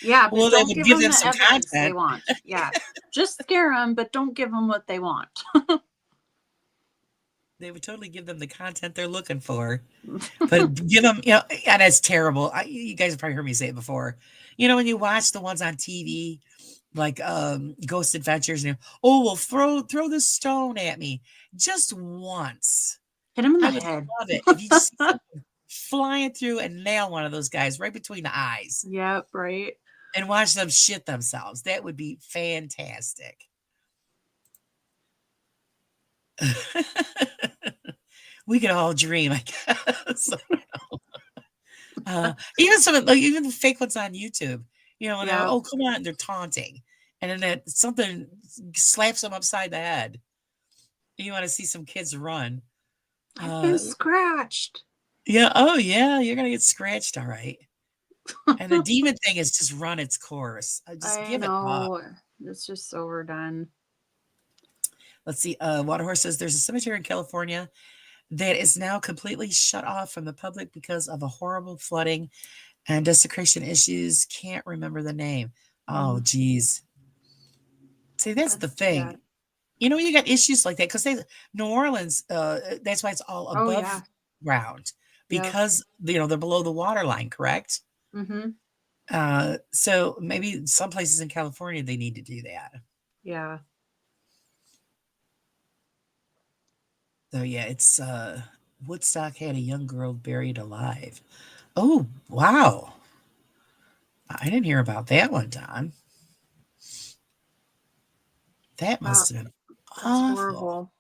Yeah, but Well, they don't would give give them them the some evidence they content. want. Yeah. Just scare them, but don't give them what they want. They would totally give them the content they're looking for. But give them, and it's terrible. You guys have probably heard me say it before. When you watch the ones on TV, like Ghost Adventures, and oh, well, throw this stone at me just once. Hit them in the I would head. love it if you just see something flying through and nail one of those guys right between the eyes Yep, right. and watch them shit themselves. That would be fantastic. We could all dream, I guess. Even even the fake ones on YouTube, when they're, Yep. oh, come on, they're taunting. And then something slaps them upside the head. You want to see some kids run. I've been Uh, scratched. yeah. Oh, yeah. You're going to get scratched. All right. And the demon thing is just run its course. Just I give it up. know. It's just overdone. Let's see. Waterhorse says there's a cemetery in California that is now completely shut off from the public because of a horrible flooding And desecration issues, can't remember the name. Oh, Mm, geez. See, that's the that's too thing. bad. You know, you got issues like that because New Orleans, that's why it's all Oh above yeah. ground Yep. because, they're below the water line, correct? Mm-hmm. So maybe some places in California, they need to do that. Yeah. So yeah, it's Woodstock had a young girl buried alive. Oh, wow. I didn't hear about that one, Don. That Wow. must have been That's awful. horrible.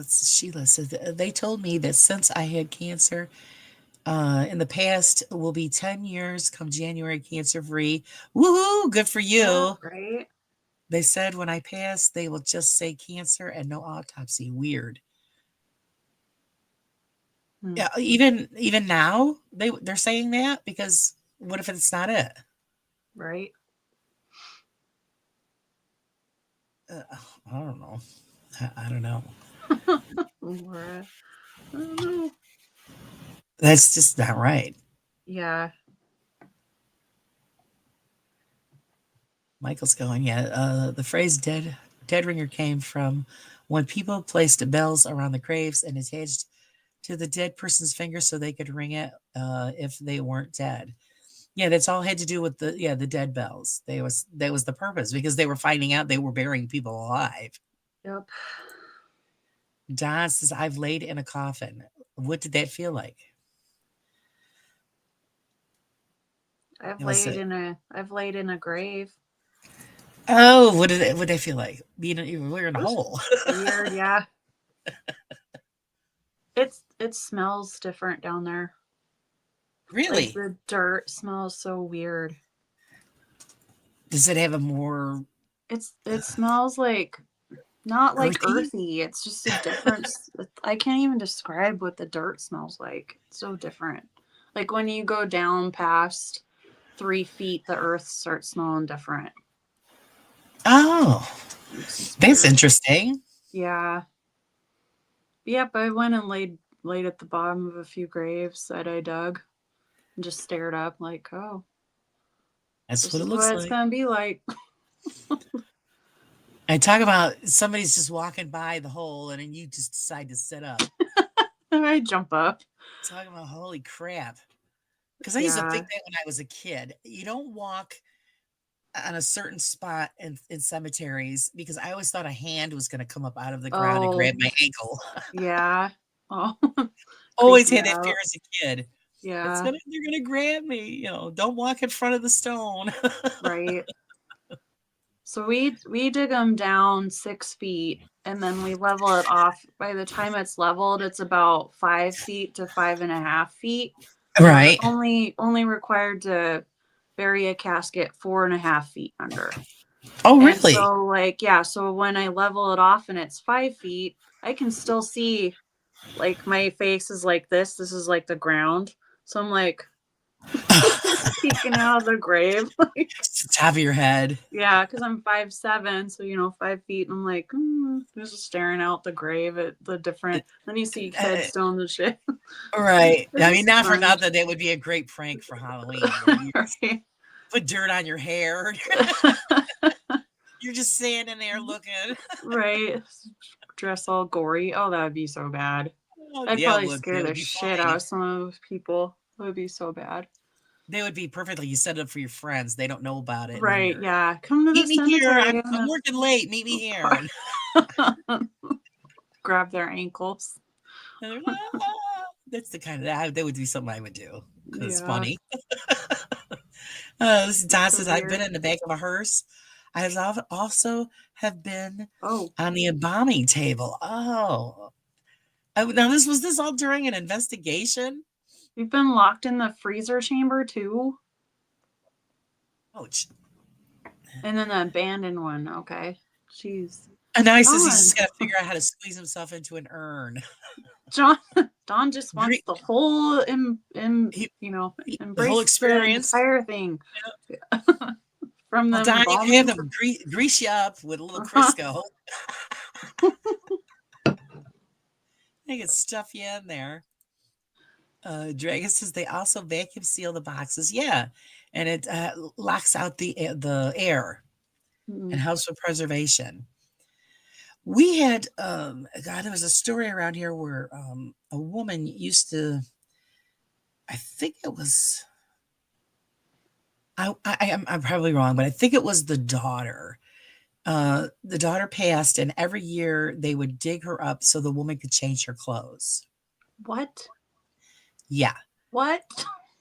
Sheila says they told me that since I had cancer in the past will be 10 years come January cancer free. Woohoo! Good for Yeah. you. Right. They said when I pass, they will just say cancer and no autopsy. Weird. Hmm. Yeah, even now they're saying that because what if it's not it? Right. Uh, I don't know. I don't know. Laura. I don't know. That's just not right. Yeah. Michael's going, yeah. The phrase dead ringer came from when people placed bells around the graves and attached to the dead person's finger so they could ring it if they weren't dead. Yeah, that's all had to do with the dead bells. That was the purpose because they were finding out they were burying people alive. Yep. Don says, I've laid in a coffin. What did that feel like? It was I've laid in a grave. oh, what did that feel like? We're in It a was hole. weird, yeah. It smells different down there. Like Really? the dirt smells so weird. Does it have a more It smells like not like earthy? earthy. It's just a different. I can't even describe what the dirt smells like. It's so different. Like when you go down past 3 feet, the earth starts smelling different. Oh, It's just that's weird. interesting. Yeah. Yep. I went and laid at the bottom of a few graves that I dug and just stared up like, oh, That's this what it is looks what it's like. gonna be like. I talk about somebody's just walking by the hole and then you just decide to sit up. I jump up. Talking about holy crap. Because I used to Yeah. think that when I was a kid. You don't walk on a certain spot in cemeteries because I always thought a hand was going to come up out of the ground and grab Oh, my ankle. yeah. Oh, creep Always you had that fear out. as a kid. Yeah. They're gonna grab me. Don't walk in front of the stone. Right. So we dig them down 6 feet and then we level it off. By the time it's leveled, it's about 5 feet to 5.5 feet. And we're Right. only required to bury a casket 4.5 feet under. Oh, And really? so like yeah, so when I level it off and it's 5 feet, I can still see like my face is like this. This is like the ground. So I'm like peeking out of the grave. Just the top of your head. Yeah, because I'm 5'7", so 5 feet, and I'm like, just staring out the grave at the different. Then you see headstones and shit. Right. I mean, It's not for fun, nothing. That would be a great prank for Halloween. Where you right? put dirt on your hair. You're just standing there looking. Right. Dress all gory. Oh, that would be so bad. Oh, I'd yeah, it probably would. scare It the would be shit out funny. of some of those people. It would be so bad. They would be perfectly. You set it up for your friends. They don't know about it. And then Right? you're, Yeah. Come to the meet me here. cemetery I'm working late. Meet me here. park. And Grab their ankles. they're like, "Ah." That's the kind of that would be something I would do because it's Yeah. funny. This is Don So says I've been weird. in the back of a hearse. I have also have been Oh, on the embalming table. Oh, now was this all during an investigation? you've been locked in the freezer chamber too? Ouch! And then the abandoned one. Okay. Jeez. And now he says he's Don. just got to figure out how to squeeze himself into an urn. Don just wants Gre- the whole he- the whole embrace the experience. entire thing. Yeah. From Well, them Don, you can have embalming. them grease you up with a little Crisco. They can stuff you in there. Dragon says they also vacuum seal the boxes. Yeah, and it locks out the air and Mm. helps with preservation. We had God, there was a story around here where a woman used to. I think it was. I'm probably wrong, but I think it was the daughter. The daughter passed, and every year they would dig her up so the woman could change her clothes. What? Yeah. What?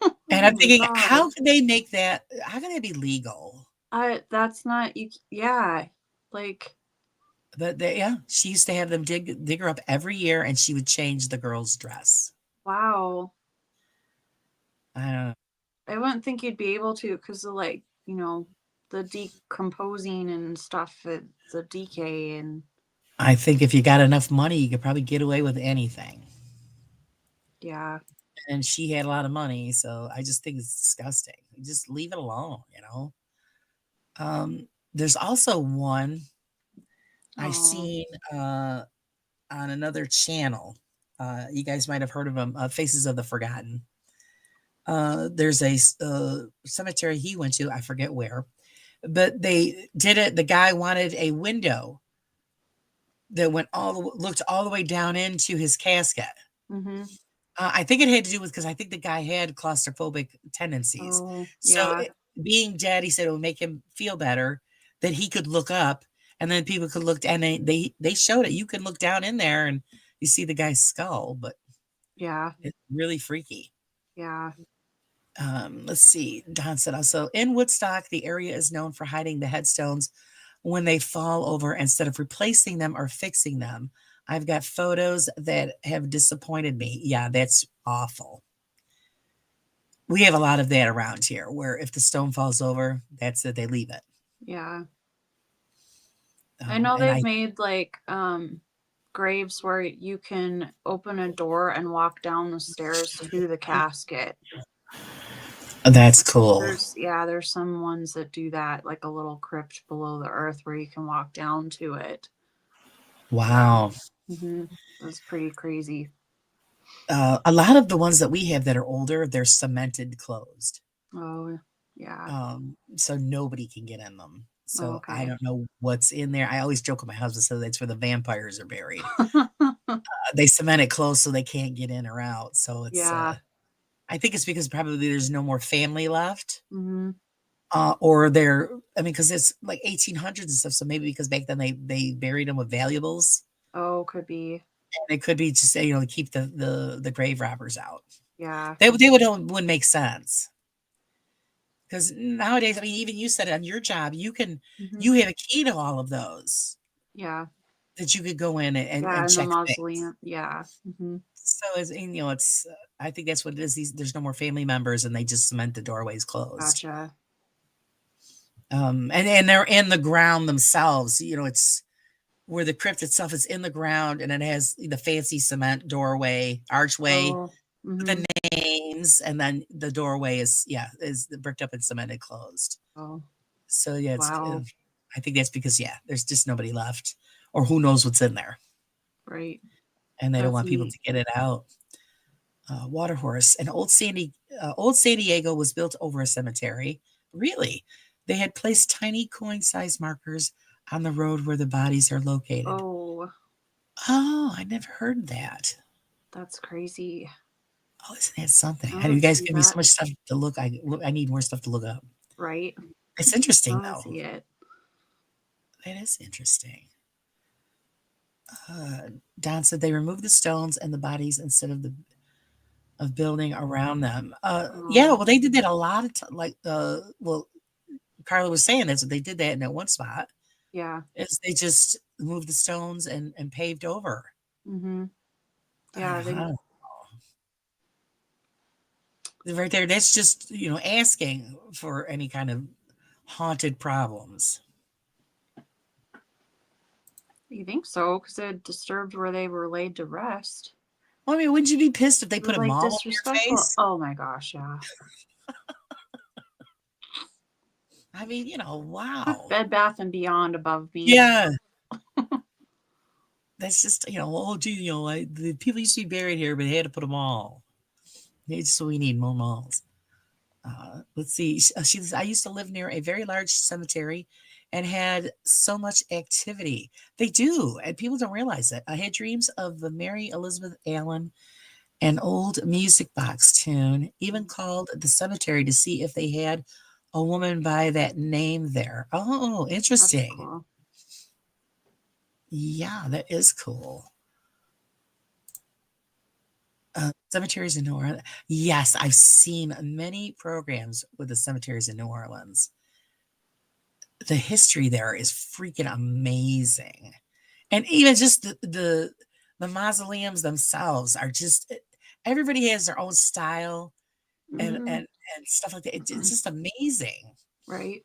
And Oh I'm my thinking, God. how can they make that? How can that be legal? That's not you. Yeah. Like, But yeah, she used to have them dig her up every year, and she would change the girl's dress. wow. I don't know. I wouldn't think you'd be able to because of like, the decomposing and stuff, the decay and I think if you got enough money, you could probably get away with anything. yeah. And she had a lot of money, so I just think it's disgusting. Just leave it alone. There's also one I Oh, seen on another channel. You guys might have heard of them, Faces of the Forgotten. There's a cemetery he went to, I forget where, but they did it. The guy wanted a window that looked all the way down into his casket. mm-hmm. I think it had to do with because I think the guy had claustrophobic tendencies. Oh, So yeah. being dead, he said it would make him feel better that he could look up, and then people could look, and they showed it. You can look down in there and you see the guy's skull, but Yeah. it's really freaky. Yeah. Let's see. Don said also in Woodstock, the area is known for hiding the headstones when they fall over instead of replacing them or fixing them. I've got photos that have disappointed me. Yeah, that's awful. We have a lot of that around here where if the stone falls over, that's it, they leave it. Yeah. I know And they've made like graves where you can open a door and walk down the stairs to the casket. That's cool. There's some ones that do that, like a little crypt below the earth where you can walk down to it. Wow. Mm-hmm. That's pretty crazy. A lot of the ones that we have that are older, they're cemented closed. Oh, yeah. So nobody can get in them. Oh, So I okay. don't know what's in there. I always joke with my husband, so that's where the vampires are buried. They cement it closed so they can't get in or out. So it's Yeah. I think it's because probably there's no more family left. Mm-hmm. Or they're I mean, because it's like 1800s and stuff. So maybe because back then they buried them with valuables. Oh, could be. And it could be just to keep the grave robbers out. Yeah. They wouldn't make sense. Because nowadays, I mean, even you said it on your job, Mm-hmm. you have a key to all of those Yeah. that you could go in Yeah. and In the check things. mausoleum. Yeah. Mm-hmm. So it's I think that's what it is. There's no more family members, and they just cement the doorways closed. Gotcha. And they're in the ground themselves. It's where the crypt itself is in the ground, and it has the fancy cement doorway, archway, Oh. with Mm-hmm. the names, and then the doorway is bricked up and cemented closed. Oh. So yeah, Wow. I think that's because there's just nobody left, or who knows what's in there, Right. and they don't That's want people neat. to get it out. Water horse, and old San Diego was built over a cemetery. Really, they had placed tiny coin-sized markers on the road where the bodies are located. Oh, Oh, I never heard that. that's crazy. Oh, isn't that something? I How do you don't guys see give me so that. much stuff to look? I need more stuff to look up. Right. It's I interesting don't though. see it. It is interesting. Don said they removed the stones and the bodies instead of building around them. Yeah, Oh, well, they did that a lot of time. Like, well, Carla was saying that's what they did that in that one spot. yeah. Is they just moved the stones and paved over. Mm-hmm. Yeah. They. Uh-huh. Right there, that's just asking for any kind of haunted problems. You think so? Because it disturbed where they were laid to rest. Well, I mean, wouldn't you be pissed if they It put was a like mall over your disrespectful. face? Oh my gosh. Yeah. I mean, Put wow. Bed Bath and Beyond above me. Yeah, that's just oh, gee, the people used to be buried here, but they had to put them all. So we need more malls. Let's see. I used to live near a very large cemetery and had so much activity. They do, and people don't realize it. I had dreams of the Mary Elizabeth Allen, an old music box tune, even called the cemetery to see if they had a woman by that name there. Oh, That's interesting. cool. Yeah, that is cool. Cemeteries in New Orleans. Yes, I've seen many programs with the cemeteries in New Orleans. The history there is freaking amazing. And even just the mausoleums themselves are just everybody has their own style and Mhm. and stuff like that. It's just amazing Right.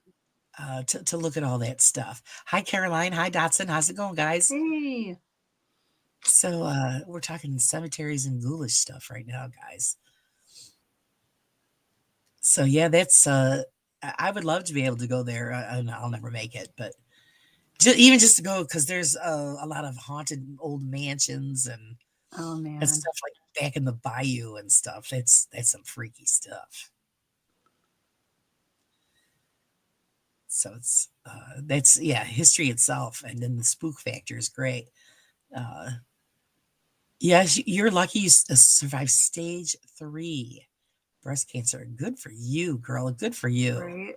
to look at all that stuff. Hi Caroline, hi Dotson, how's it going, guys? Hey. So we're talking cemeteries and ghoulish stuff right now, guys. So yeah, that's I would love to be able to go there. I'll never make it, but even just to go because there's a lot of haunted old mansions Oh and man. stuff like back in the bayou and stuff. That's some freaky stuff. So it's that's yeah, history itself, and then the spook factor is great. Uh, yes, you're lucky you survived stage 3 breast cancer. Good for you, girl. Good for you. Right.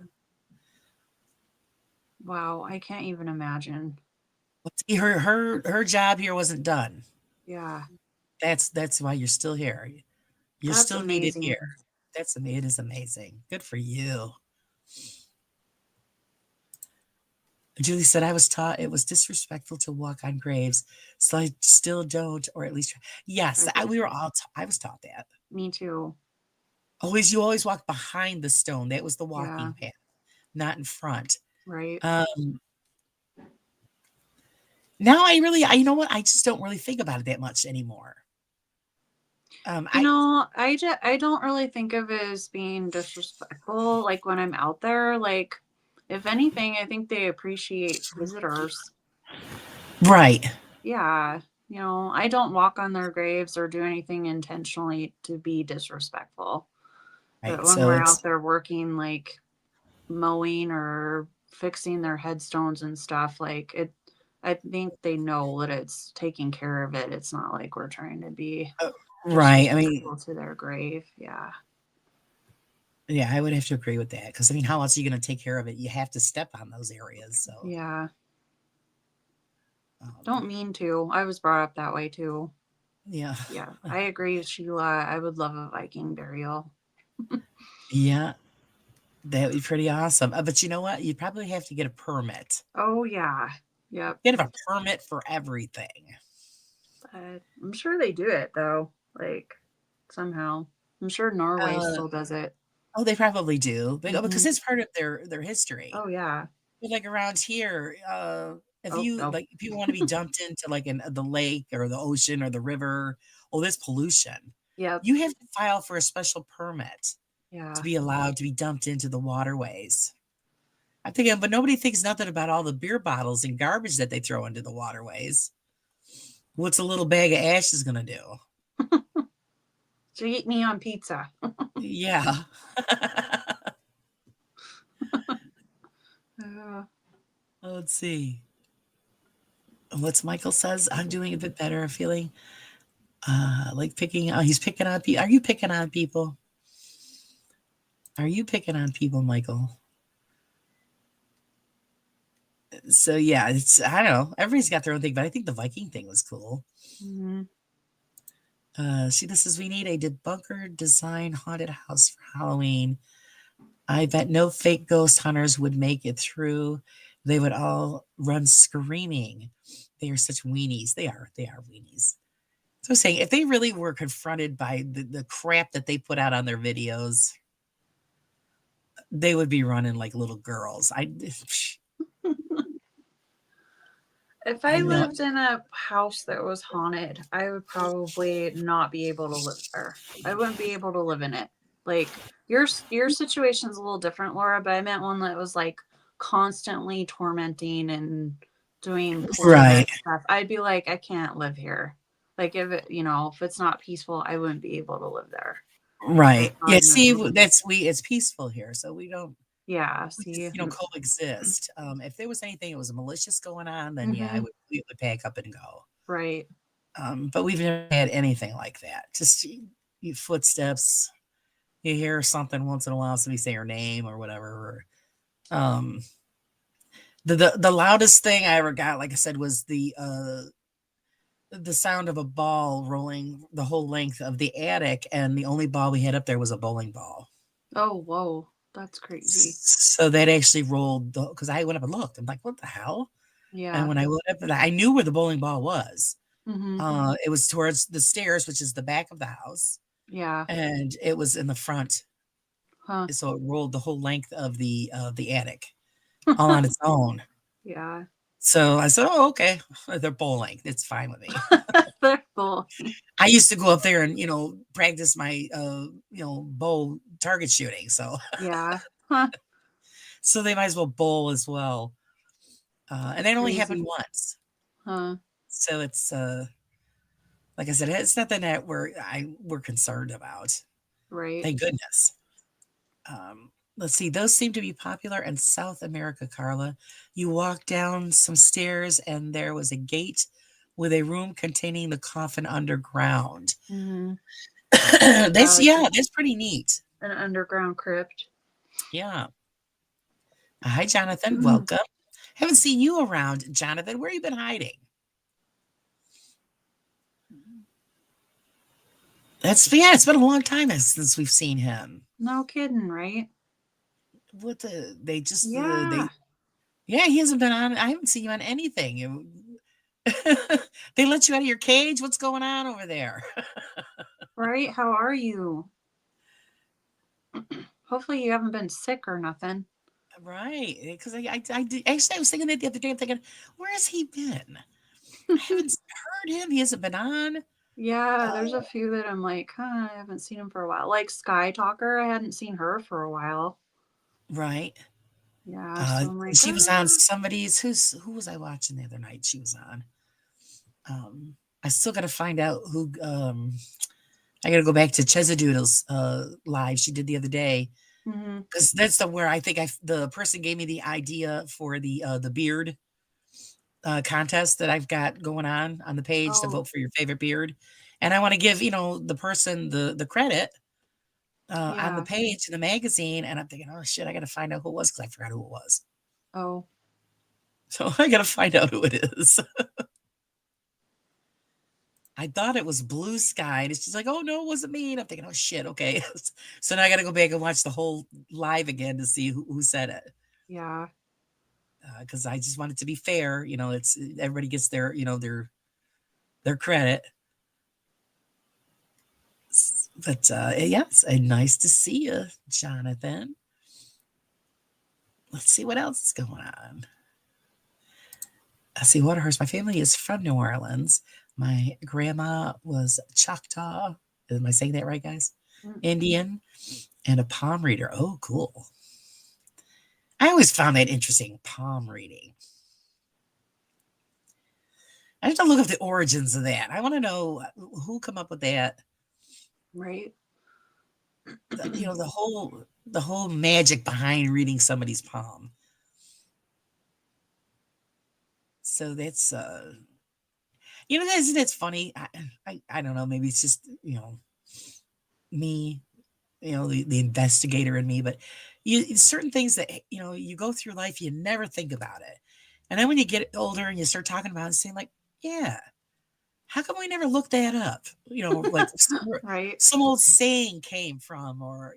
Wow. I can't even imagine. See, her job here wasn't done. Yeah. That's why you're still here. You're That's still needed amazing. here. It is amazing. Good for you. Julie said, I was taught it was disrespectful to walk on graves, so I still don't, or at least try. Yes, Okay. we were all. I was taught that. Me too. You always walk behind the stone. That was the Yeah. walking path, not in front. Right. Now you know what? I just don't really think about it that much anymore. You know, I don't really think of it as being disrespectful. Like when I'm out there, like if anything, I think they appreciate visitors. Right. Yeah. You know, I don't walk on their graves or do anything intentionally to be disrespectful. But Right. when So we're it's out there working, like mowing or fixing their headstones and stuff, like I think they know that it's taking care of it. It's not like we're trying to be right. I mean, disrespectful to their grave. Yeah. yeah, I would have to agree with that because I mean, how else are you going to take care of it? You have to step on those areas. So Yeah. um, Don't mean to. I was brought up that way too. yeah, Yeah. I agree with Sheila. I would love a Viking burial. yeah, that would be pretty awesome. But you know what? You'd probably have to get a permit. Oh yeah. Yep. Get a permit for everything. I'm sure they do it though. Like somehow. I'm sure Norway Uh, still does it. oh, they probably do because Mhm. it's part of their history. Oh yeah. But like around here, if Oh, you oh. like, if you want to be dumped into like the lake or the ocean or the river, oh, there's pollution. Yep. You have to file for a special permit Yeah. to be allowed to be dumped into the waterways. I'm thinking, but nobody thinks nothing about all the beer bottles and garbage that they throw into the waterways. What's a little bag of ashes going to do? So you eat me on pizza. Yeah. Let's see. What's Michael says? I'm doing a bit better. I'm feeling like picking. Oh, he's picking on people. Are you picking on people? Are you picking on people, Michael? So yeah, it's I don't know. Everybody's got their own thing, but I think the Viking thing was cool. Mm-hmm. This says we need a debunker design haunted house for Halloween. I bet no fake ghost hunters would make it through. They would all run screaming. They are such weenies. They are weenies. So I'm saying if they really were confronted by the crap that they put out on their videos, they would be running like little girls. If I I know. lived in a house that was haunted, I would probably not be able to live there. I wouldn't be able to live in it. Like your situation's a little different, Laura, but I meant one that was like constantly tormenting and doing Right. stuff. I'd be like, I can't live here. Like if it, if it's not peaceful, I wouldn't be able to live there. Right. Yeah. on See, the- it's peaceful here, so Yeah, we see. just coexist. If there was anything that was malicious going on, then yeah, I Hmm. would completely pack up and go. Right. But we've never had anything like that. Just you footsteps. You hear something once in a while, somebody say her name or whatever. Um, the loudest thing I ever got, like I said, was the sound of a ball rolling the whole length of the attic, and the only ball we had up there was a bowling ball. Oh, whoa. That's crazy. So that actually rolled because I went up and looked. I'm like, what the hell? And Yeah. when I went up, I knew where the bowling ball was. Hmm. It was towards the stairs, which is the back of the house, Yeah. and it was in the front. Huh. So it rolled the whole length of the attic, all on its own. Yeah. So I said, "Oh, okay, they're bowling. It's fine with me." They're cool. I used to go up there and practice my bow target shooting. So Yeah. Huh. so they might as well bowl as well. And that only happened Crazy. once. Huh. So it's like I said, it's nothing that we're concerned about. Right. Thank goodness. Let's see, those seem to be popular in South America, Carla. You walk down some stairs and there was a gate with a room containing the coffin underground. Hmm. That's like that's pretty neat. an underground crypt. Yeah. Hi, Jonathan. Mm. Welcome. Haven't seen you around, Jonathan. Where you been hiding? It's been a long time since we've seen him. No kidding, right? What they just Yeah. he hasn't been on. I haven't seen you on anything. They let you out of your cage. What's going on over there? Right? How are you? Hopefully you haven't been sick or nothing. Right, because actually I was thinking that the other day. I'm thinking, where has he been? I haven't heard him. He hasn't been on. Yeah, Uh, there's a few that I'm like, huh, I haven't seen him for a while. Like Sky Talker, I hadn't seen her for a while. right. Yeah, so I'm like, She was on somebody's. Who was I watching the other night? She was on. I still got to find out who. I got to go back to Chesadoodle's live she did the other day, mm-hmm. because that's where I think the person gave me the idea for the beard contest that I've got going on the page to Oh, vote for your favorite beard, and I want to give the person the credit on the yeah. page in the magazine, and I'm thinking, oh shit, I got to find out who it was because I forgot who it was. Oh, So I got to find out who it is. I thought it was Blue Sky, and it's just like, oh no, it wasn't me. And I'm thinking, oh shit, okay. So now I got to go back and watch the whole live again to see who said it, yeah. because I just want it to be fair. It's everybody gets their credit. But yeah, it's nice to see you, Jonathan. Let's see what else is going on. I see Waterhurst. My family is from New Orleans. My grandma was Choctaw. Am I saying that right, guys? Mm. Indian and a palm reader. Oh, cool. I always found that interesting, palm reading. I have to look up the origins of that. I want to know who come up with that. Right. The whole magic behind reading somebody's palm. So that's that's funny. I don't know, maybe it's just me, the investigator in me, but certain things that you go through life, you never think about it, and then when you get older and you start talking about it, saying like, yeah, how come we never looked that up? Like Right. some old saying came from, or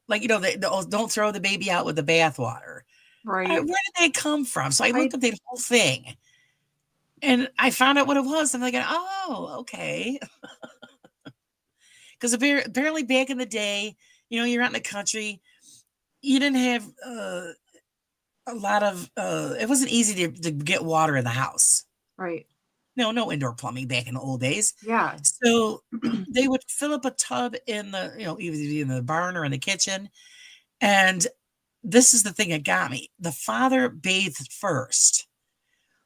like don't throw the baby out with the bathwater. Right. Where did that come from? So I looked up that whole thing, and I found out what it was. I'm like, oh, okay. Because apparently back in the day, you're out in the country, you didn't have a lot of. It wasn't easy to get water in the house. Right. No indoor plumbing back in the old days. Yeah. So they would fill up a tub in the, either in the barn or in the kitchen. And this is the thing that got me. The father bathed first,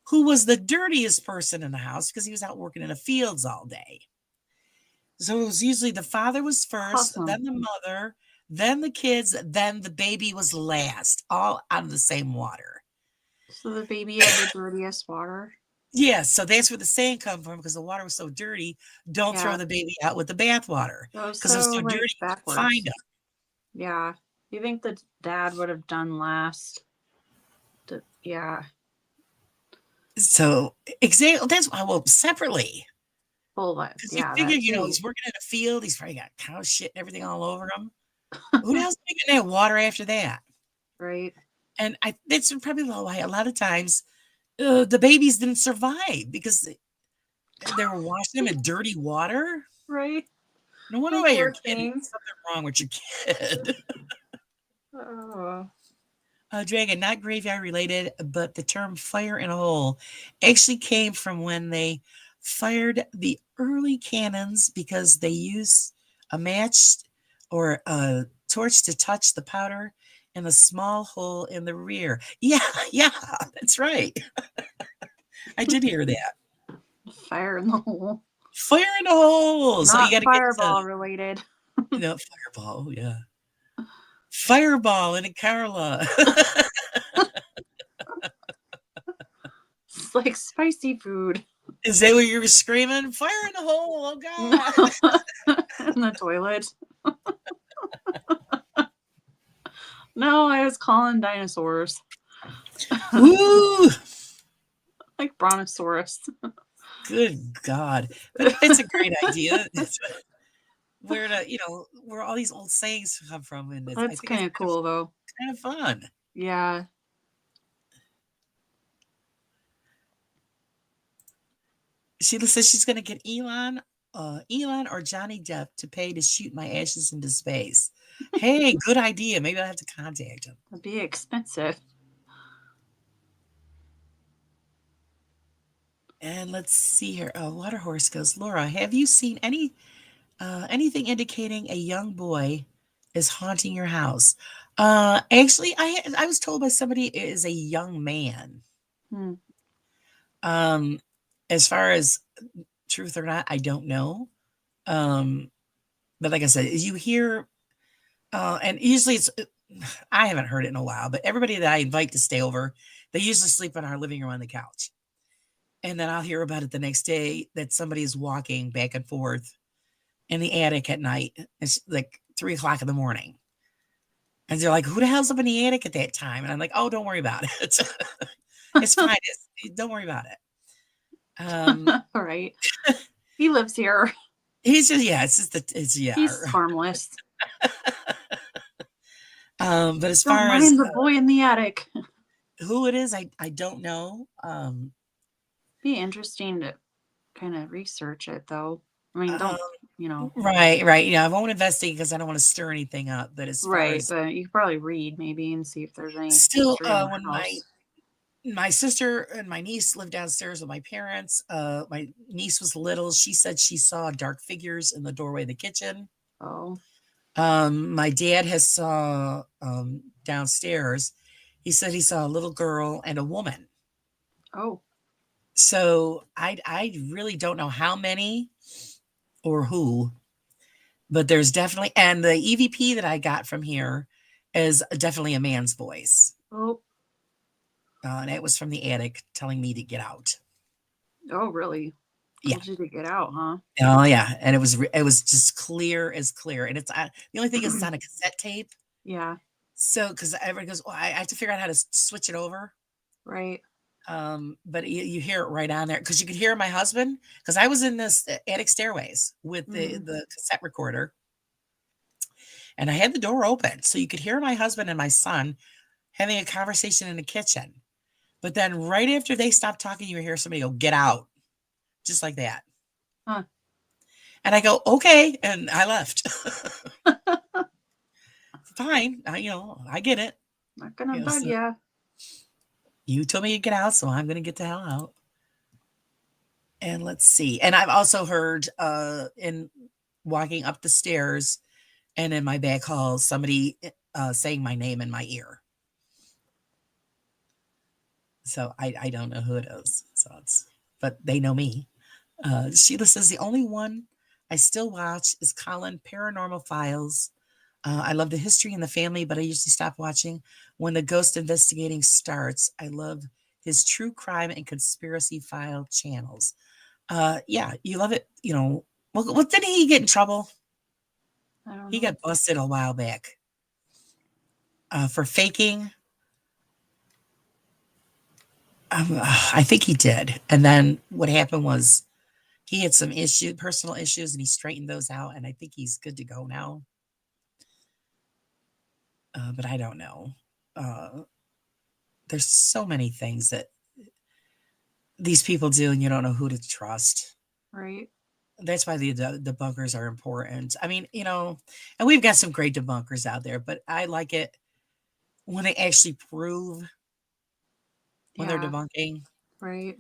who was the dirtiest person in the house because he was out working in the fields all day. So it was usually the father was first, Awesome. then the mother, then the kids, then the baby was last, all out of the same water. So the baby had the dirtiest water. Yeah, so that's where the saying come from because the water was so dirty. Don't throw Yeah. the baby out with the bathwater That was because it was so so like dirty. You couldn't backwards. find them. Yeah. You think the dad would have done last? Yeah. So exactly, that's why. Well, separately, Well, because yeah, you figure, that too. he's working in a field. He's probably got cow shit and everything all over him. Who the hell's making that water after that? Right. And that's probably why a lot of times the babies didn't survive because they were washing them in dirty water. Right. No wonder Oh, why poor your kid thing. something wrong with your kid. Oh. Dragon, not graveyard related, but the term fire in a hole actually came from when they fired the early cannons because they used a match or a torch to touch the powder in a small hole in the rear. Yeah, that's right. I did hear that. Fire in the hole. Fire in the hole. So you Not got to fireball related. fireball. Oh, yeah. Fireball in a Carla. It's like spicy food. Is that what you were screaming? Fire in the hole. Oh, God. In the toilet. No, I was calling dinosaurs. Woo! Like brontosaurus. Good God. But it's a great idea. It's where where all these old sayings come from. And I That's think kind of cool, though. kind of fun. Yeah. Sheila says she's going to get Elon or Johnny Depp to pay to shoot my ashes into space. Hey, good idea. Maybe I'll have to contact him. It'd be expensive. And let's see here. Water Horse goes, Laura, have you seen anything indicating a young boy is haunting your house? Actually, I was told by somebody it is a young man. As far as truth or not, I don't know. But like I said, you hear, and usually I haven't heard it in a while, but everybody that I invite to stay over, they usually sleep in our living room on the couch. And then I'll hear about it the next day that somebody is walking back and forth in the attic at night. It's like 3 o'clock in the morning. And they're like, who the hell's up in the attic at that time? And I'm like, oh, don't worry about it. It's fine. Don't worry about it. All right. He lives here. He's just, yeah. He's harmless. But as Don't far as mind the boy in the attic. who it is, I don't know. Be interesting to kind of research it, though. I mean, don't Right. Yeah, I won't investigate because I don't want to stir anything up. But as far as but you could probably read maybe and see if there's any still, history in the when house. my sister and my niece lived downstairs with my parents, my niece was little. She said she saw dark figures in the doorway of the kitchen. Oh. My dad has saw downstairs. He said he saw a little girl and a woman. Oh. So I really don't know how many or who, but there's definitely, and the EVP that I got from here is definitely a man's voice. Oh. And it was from the attic telling me to get out. Oh, really? Yeah. Told you to get out, huh? Oh yeah, and it was just clear as clear. And it's the only thing is it's on a cassette tape. Yeah. So because everybody goes, well, I have to figure out how to switch it over. Right. But you hear it right on there because you could hear my husband because I was in this attic stairways with the cassette recorder, and I had the door open so you could hear my husband and my son having a conversation in the kitchen. But then right after they stopped talking, you hear somebody go, "Get out," just like that. Huh. And I go, "Okay," and I left. Fine, I get it. Not gonna bug ya. You told me to get out, so I'm going to get the hell out. And let's see. And I've also heard in walking up the stairs and in my back hall, somebody saying my name in my ear. So I don't know who it is. But they know me. Sheila says the only one I still watch is Colin Paranormal Files. I love the history and the family, but I usually stop watching when the ghost investigating starts. I love his true crime and conspiracy file channels. Yeah, you love it. You know, well, didn't he get in trouble? I don't He know. got busted a while back for faking. I think he did. And then what happened was he had some personal issues, and he straightened those out. And I think he's good to go now. But I don't know. There's so many things that these people do, and you don't know who to trust. Right. That's why the debunkers are important. I mean, and we've got some great debunkers out there, but I like it when they actually prove when they're Yeah. debunking. Right.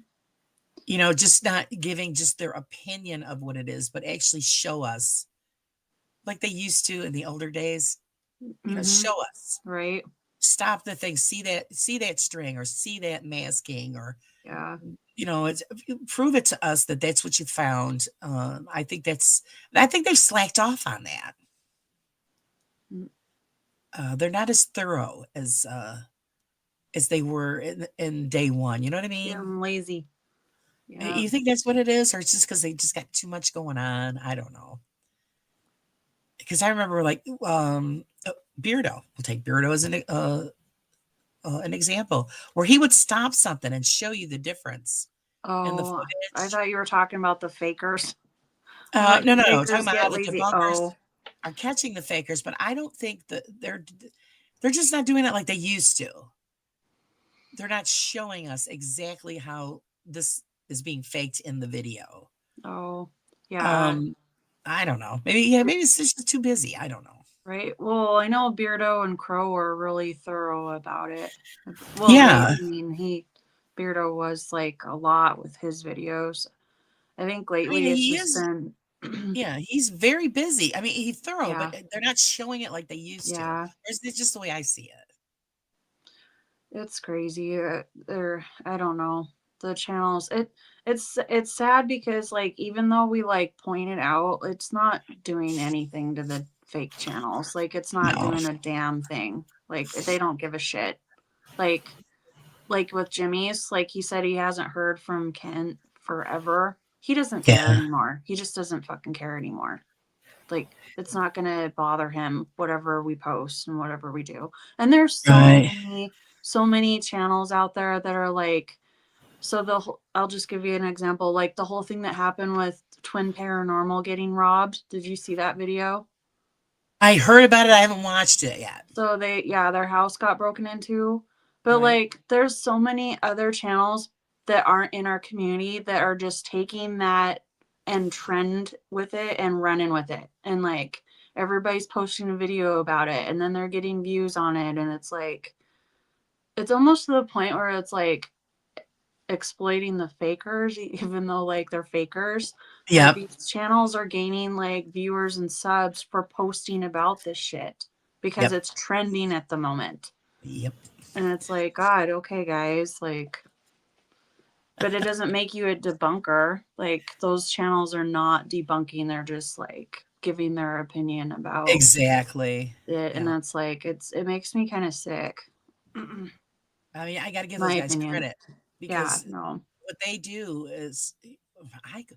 Just not giving just their opinion of what it is, but actually show us like they used to in the older days. Show us. Right. Stop the thing. See that string, or see that masking, or Yeah. it's prove it to us that that's what you found. I think they've slacked off on that. They're not as thorough as they were in day one. You know what I mean? Yeah, I'm lazy. Yeah. You think that's what it is, or it's just because they just got too much going on? I don't know. Because I remember, like, Beardo. We'll take Beardo as an example, where he would stop something and show you the difference in the Oh, footage. I thought you were talking about the fakers. No. The Talking fakers about get how the lazy. debunkers Oh, are catching the fakers, but I don't think that they're just not doing it like they used to. They're not showing us exactly how this is being faked in the video. oh, yeah. I don't know. Maybe it's just too busy. I don't know. Right. Well, I know Beardo and Crow were really thorough about it. Well, Yeah. Beardo was like a lot with his videos. I think lately it's he just is. been. Yeah, he's very busy. I mean, he's thorough, Yeah. but they're not showing it like they used to. Yeah. It's just the way I see it. It's crazy. I don't know. The channels. It's sad because, like, even though we like point it out, it's not doing anything to the fake channels. Like, it's not No. doing a damn thing. Like, they don't give a shit. Like with Jimmy's, like, he said he hasn't heard from Ken forever. He doesn't care Yeah. anymore. He just doesn't fucking care anymore. Like, it's not gonna bother him whatever we post and whatever we do. And there's so many channels out there that are like, I'll just give you an example. Like, the whole thing that happened with Twin Paranormal getting robbed. Did you see that video? I heard about it. I haven't watched it yet. So their house got broken into. But Right. like, there's so many other channels that aren't in our community that are just taking that and trend with it and running with it. And like, everybody's posting a video about it, and then they're getting views on it. And it's like, it's almost to the point where it's like exploiting the fakers, even though like they're fakers. Yeah. These channels are gaining like viewers and subs for posting about this shit because it's trending at the moment. Yep. And it's like, God, okay, guys, like, but it doesn't make you a debunker. Like, those channels are not debunking; they're just like giving their opinion about Exactly it, and that's like, it makes me kind of sick. I mean, I got to give My those guys opinion. credit, because No. what they do is, like,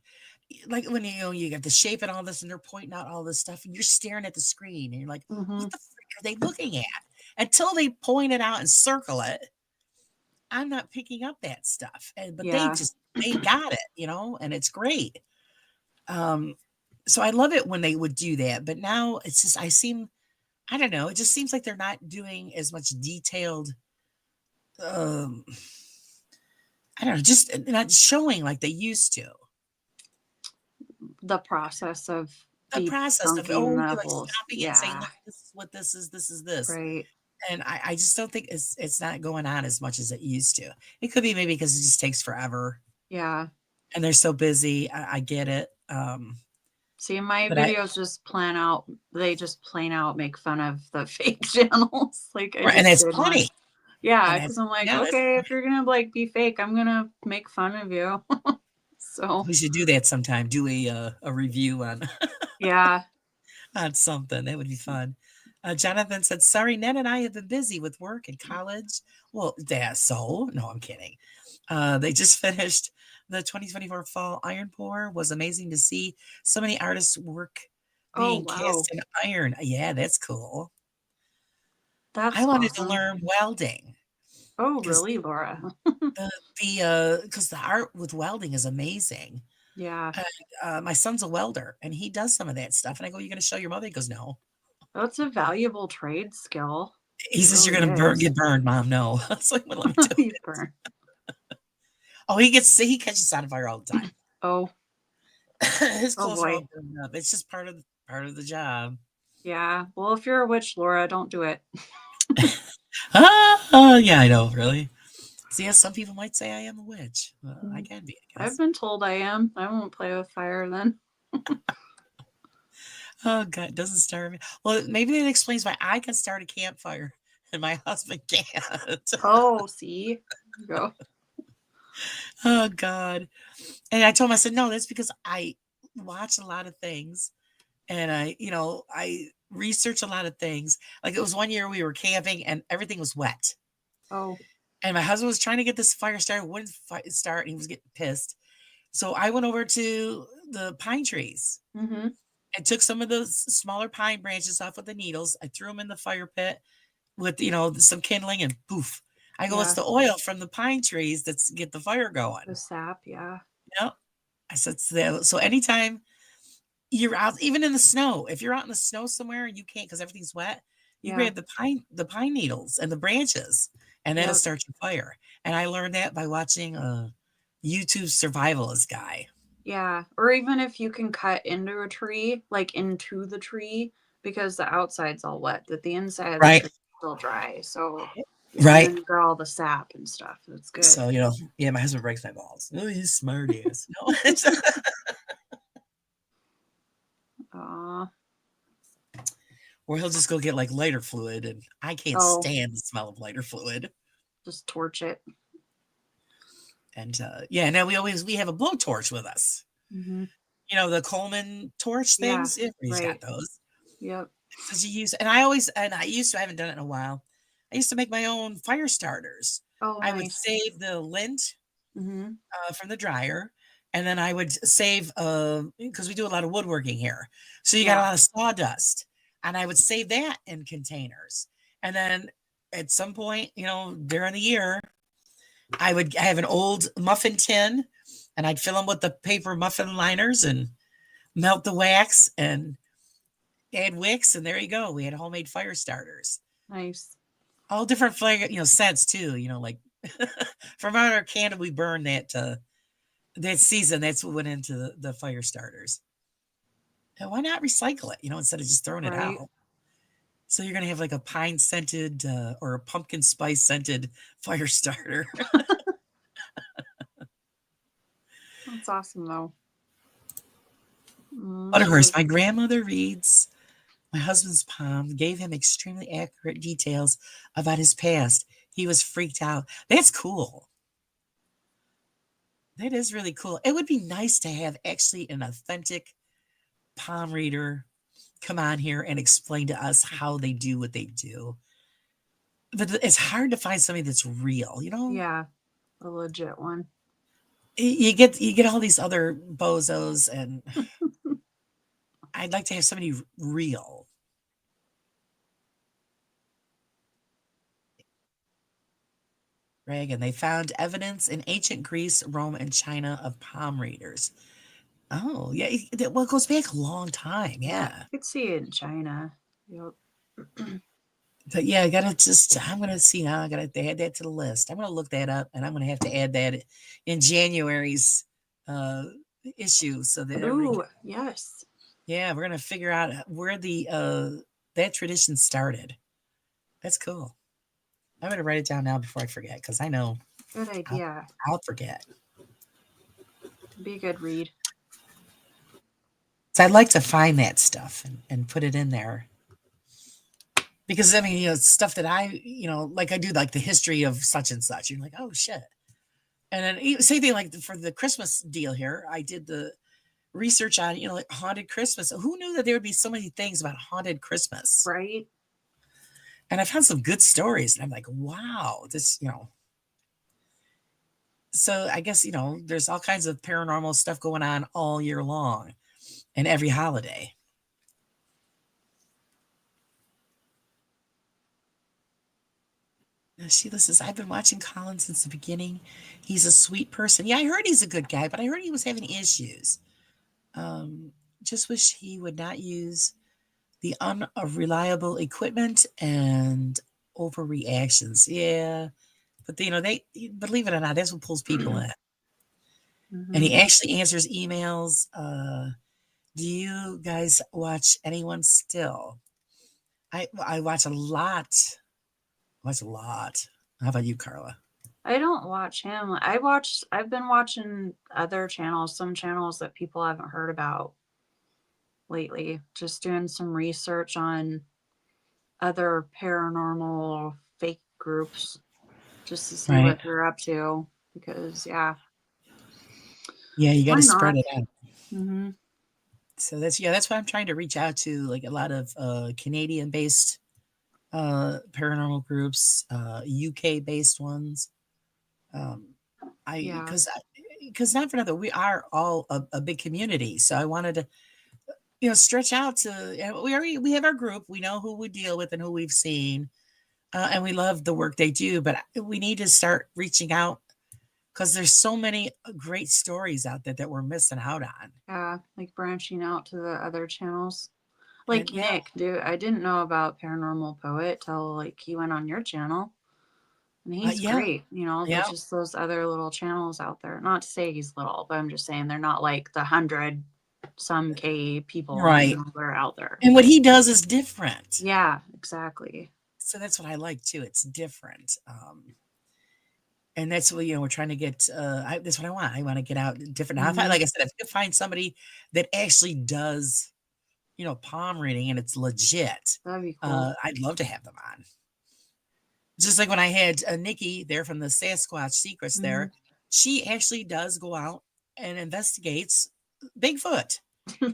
when you got the shape and all this, and they're pointing out all this stuff, and you're staring at the screen, and you're like, what the frick are they looking at? Until they point it out and circle it, I'm not picking up that stuff. But they got it, and it's great. So I love it when they would do that. But now it's just, I don't know, it just seems like they're not doing as much detailed, I don't know, just not showing like they used to. The process of Like levels. stopping it and saying, look, this is what this is this. Right. And I just don't think it's not going on as much as it used to. It could be maybe because it just takes forever. Yeah. And they're so busy. I get it. See, my videos just plain out make fun of the fake channels. Like, and it's funny. Yeah, because I'm like, okay, if you're gonna like be fake, I'm gonna make fun of you. So We should do that sometime. Do a review on yeah. on something. That would be fun. Jonathan said, "Sorry, Ned and I have been busy with work and college." Well, that's so. No, I'm kidding. They just finished the 2024 Fall Iron Pour. Was amazing to see so many artists' work Oh being wow. cast in iron. Yeah, that's cool. I That's wanted to awesome. learn welding Oh because really, Laura? the art with welding is amazing. Yeah. My son's a welder and he does some of that stuff. And I go, "You're going to show your mother?" He goes, "No." That's a valuable trade skill. He It says, "You're really going to is. get burned, Mom." No. It's like, "Well, let me do He's it." burned. Oh, he catches on fire all the time. Oh, His oh clothes are all boy. burned up. It's just part of the job. Yeah. Well, if you're a witch, Laura, don't do it. Yeah, I know, really. So, yeah, some people might say I am a witch. Well, I can be, I I've guess. been told I am. I won't play with fire then. Oh, God, it doesn't start me. Well, maybe that explains why I can start a campfire and my husband can't. Oh, see? There you go. Oh, God. And I told him, I said, "No, that's because I watch a lot of things and I research a lot of things." Like it was one year we were camping and everything was wet. Oh, And my husband was trying to get this fire started, wouldn't start, and he was getting pissed. So I went over to the pine trees mm-hmm. and took some of those smaller pine branches off with the needles. I threw them in the fire pit with, some kindling and poof. I go, "It's Yeah. the oil from the pine trees that's get the fire going." The sap, yeah. Yep. I said, "So anytime you're out, even in the snow, if you're out in the snow somewhere and you can't because everything's wet, you Yeah. grab the pine needles and the branches, and that'll Yep. start your fire." And I learned that by watching a YouTube survivalist guy. Yeah. Or even if you can cut into a tree, like into the tree, because the outside's all wet, that the inside of the Right. tree is still dry. So and Right. then you got all the sap and stuff. That's good. So, yeah, my husband breaks my balls. Oh, he's smart ass. No, Aw. or he'll just go get like lighter fluid, and I can't Oh, stand the smell of lighter fluid. just torch it. And yeah, now we have a blowtorch with us. Mm-hmm. The Coleman torch Yeah. things. Everybody's got Right. those. Yep. Because I haven't done it in a while. I used to make my own fire starters. Oh, I would nice. save the lint Mm-hmm. from the dryer, and then I would save because we do a lot of woodworking here, so you got a Yeah. lot of sawdust, and I would save that in containers. And then at some point, during the year, I have an old muffin tin, and I'd fill them with the paper muffin liners and melt the wax and add wicks, and there you go. We had homemade fire starters. Nice. All different flavor, scents too. Like from our candle, we burned that season. That's what went into the fire starters. And why not recycle it? Instead of just throwing it Right. out. So you're gonna have like a pine scented or a pumpkin spice scented fire starter. That's awesome, though. Butterhurst. My grandmother reads my husband's palm, gave him extremely accurate details about his past. He was freaked out. That's cool. That is really cool. It would be nice to have actually an authentic palm reader come on here and explain to us how they do what they do. But it's hard to find somebody that's real, Yeah. A legit one. You get all these other bozos, and I'd like to have somebody real. Reagan, they found evidence in ancient Greece, Rome, and China of palm readers. Oh, yeah. It goes back a long time. Yeah. I could see it in China. Yep. But yeah, I'm going to see now. I got to add that to the list. I'm going to look that up, and I'm going to have to add that in January's issue so that Ooh, yes. yeah, we're going to figure out where that tradition started. That's cool. I'm going to write it down now before I forget, because I know Good idea. I'll forget. Be a good read. So I'd like to find that stuff and put it in there. Because stuff that I do like the history of such and such. You're like, oh shit. And then same thing like for the Christmas deal here. I did the research on, like haunted Christmas. Who knew that there would be so many things about haunted Christmas? Right. And I found some good stories. And I'm like, wow, So I guess, there's all kinds of paranormal stuff going on all year long and every holiday. Sheila says, I've been watching Colin since the beginning. He's a sweet person. Yeah, I heard he's a good guy, but I heard he was having issues. Just wish he would not use the unreliable equipment and overreactions. Yeah. But, they believe it or not, that's what pulls people in. Mm-hmm. And he actually answers emails. Do you guys watch anyone still? I watch a lot. How about you, Carla? I don't watch him. I've been watching other channels, some channels that people haven't heard about lately. Just doing some research on other paranormal fake groups just to see what they're up to. Because yeah, you got to spread it out. Mm-hmm. So that's why I'm trying to reach out to like a lot of Canadian-based paranormal groups, UK-based ones. Because not for nothing, we are all a big community. So I wanted to, stretch out to. We have our group. We know who we deal with and who we've seen, and we love the work they do. But we need to start reaching out because there's so many great stories out there that we're missing out on. Yeah, like branching out to the other channels. Like Nick, dude, I didn't know about Paranormal Poet till like he went on your channel. And he's great, there's just those other little channels out there. Not to say he's little, but I'm just saying they're not like the 100 some K people that are out there. And what he does is different. Yeah, exactly. So that's what I like too. It's different. And that's what, we're trying to get, that's what I want. I want to get out different. Now, like I said, if you find somebody that actually does, palm reading and it's legit, that'd be cool. I'd love to have them on. Just like when I had Nikki there from the Sasquatch Secrets there, she actually does go out and investigates Bigfoot.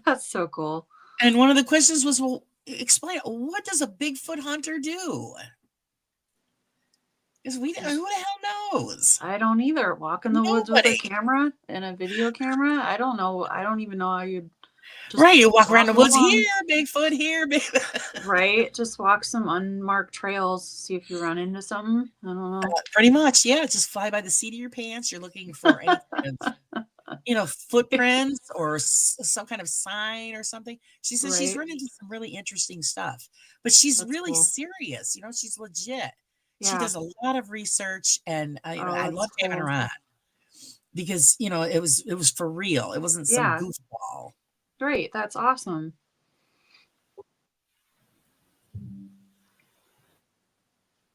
That's so cool. And one of the questions was, well, explain, what does a Bigfoot hunter do? Because who the hell knows? I don't either. Walk in the woods with a camera and a video camera. I don't know. I don't even know how you'd. You walk around the woods here, Bigfoot here, Bigfoot. Right, just walk some unmarked trails, see if you run into something. I don't know. Pretty much, yeah. Just fly by the seat of your pants. You're looking for any kind of, footprints or some kind of sign or something. She says she's run into some really interesting stuff, but she's really serious. She's legit. Yeah. She does a lot of research, and I love having her on because it was for real. It wasn't some goofball. Great, that's awesome.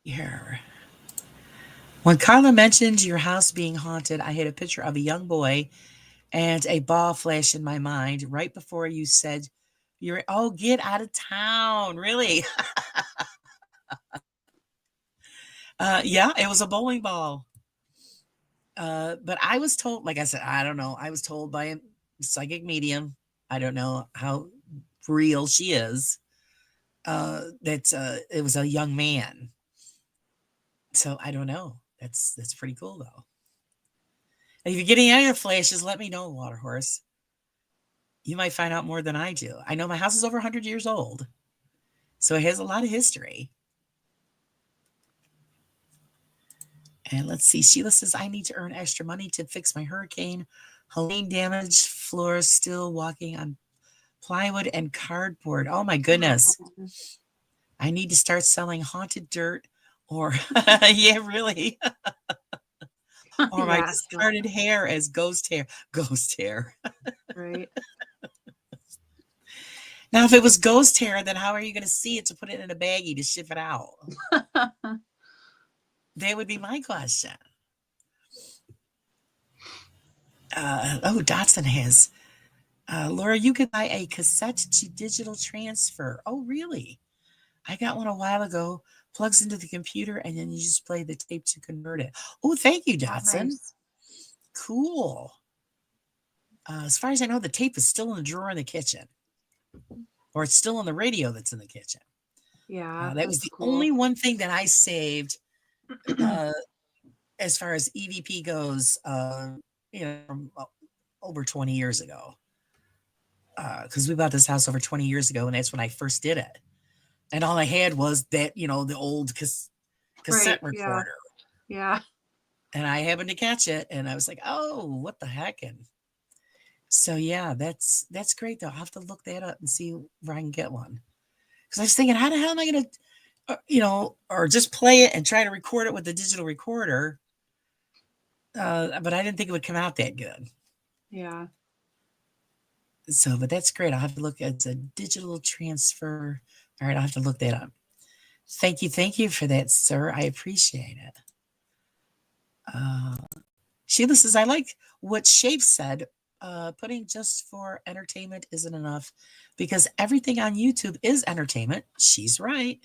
Here. When Carla mentioned your house being haunted, I had a picture of a young boy and a ball flash in my mind right before you said get out of town. Really? Yeah, it was a bowling ball. But I was told, like I said, I don't know. I was told by a psychic medium, I don't know how real she is, that it was a young man. So I don't know. That's pretty cool though. And if you're getting any other flashes, let me know, Water Horse. You might find out more than I do. I know my house is over 100 years old, so it has a lot of history. And let's see. Sheila says, I need to earn extra money to fix my Hurricane Helene damaged floors, still walking on plywood and cardboard. Oh my goodness. I need to start selling haunted dirt or, yeah, really. Or my discarded hair as ghost hair. Ghost hair. Right. Now, if it was ghost hair, then how are you going to see it to put it in a baggie to ship it out? That would be my question. Dotson has. Laura, you could buy a cassette to digital transfer. Oh, really? I got one a while ago. Plugs into the computer, and then you just play the tape to convert it. Oh, thank you, Dotson. Nice. Cool. As far as I know, the tape is still in the drawer in the kitchen, or it's still on the radio that's in the kitchen. Yeah, That was that's the cool. only one thing that I saved as far as EVP goes, from over 20 years ago. Because we bought this house over 20 years ago, and that's when I first did it. And all I had was that, the old cassette Right. Yeah. recorder. Yeah. And I happened to catch it, and I was like, oh, what the heck? And so, yeah, that's great, though. I'll have to look that up and see where I can get one. Because I was thinking, how the hell am I going to, or just play it and try to record it with the digital recorder? But I didn't think it would come out that good. Yeah. So, but that's great. I'll have to look at a digital transfer. All right, I'll have to look that up. Thank you for that, sir. I appreciate it. Sheila says, I like what Shape said. Putting just for entertainment isn't enough because everything on YouTube is entertainment. She's right.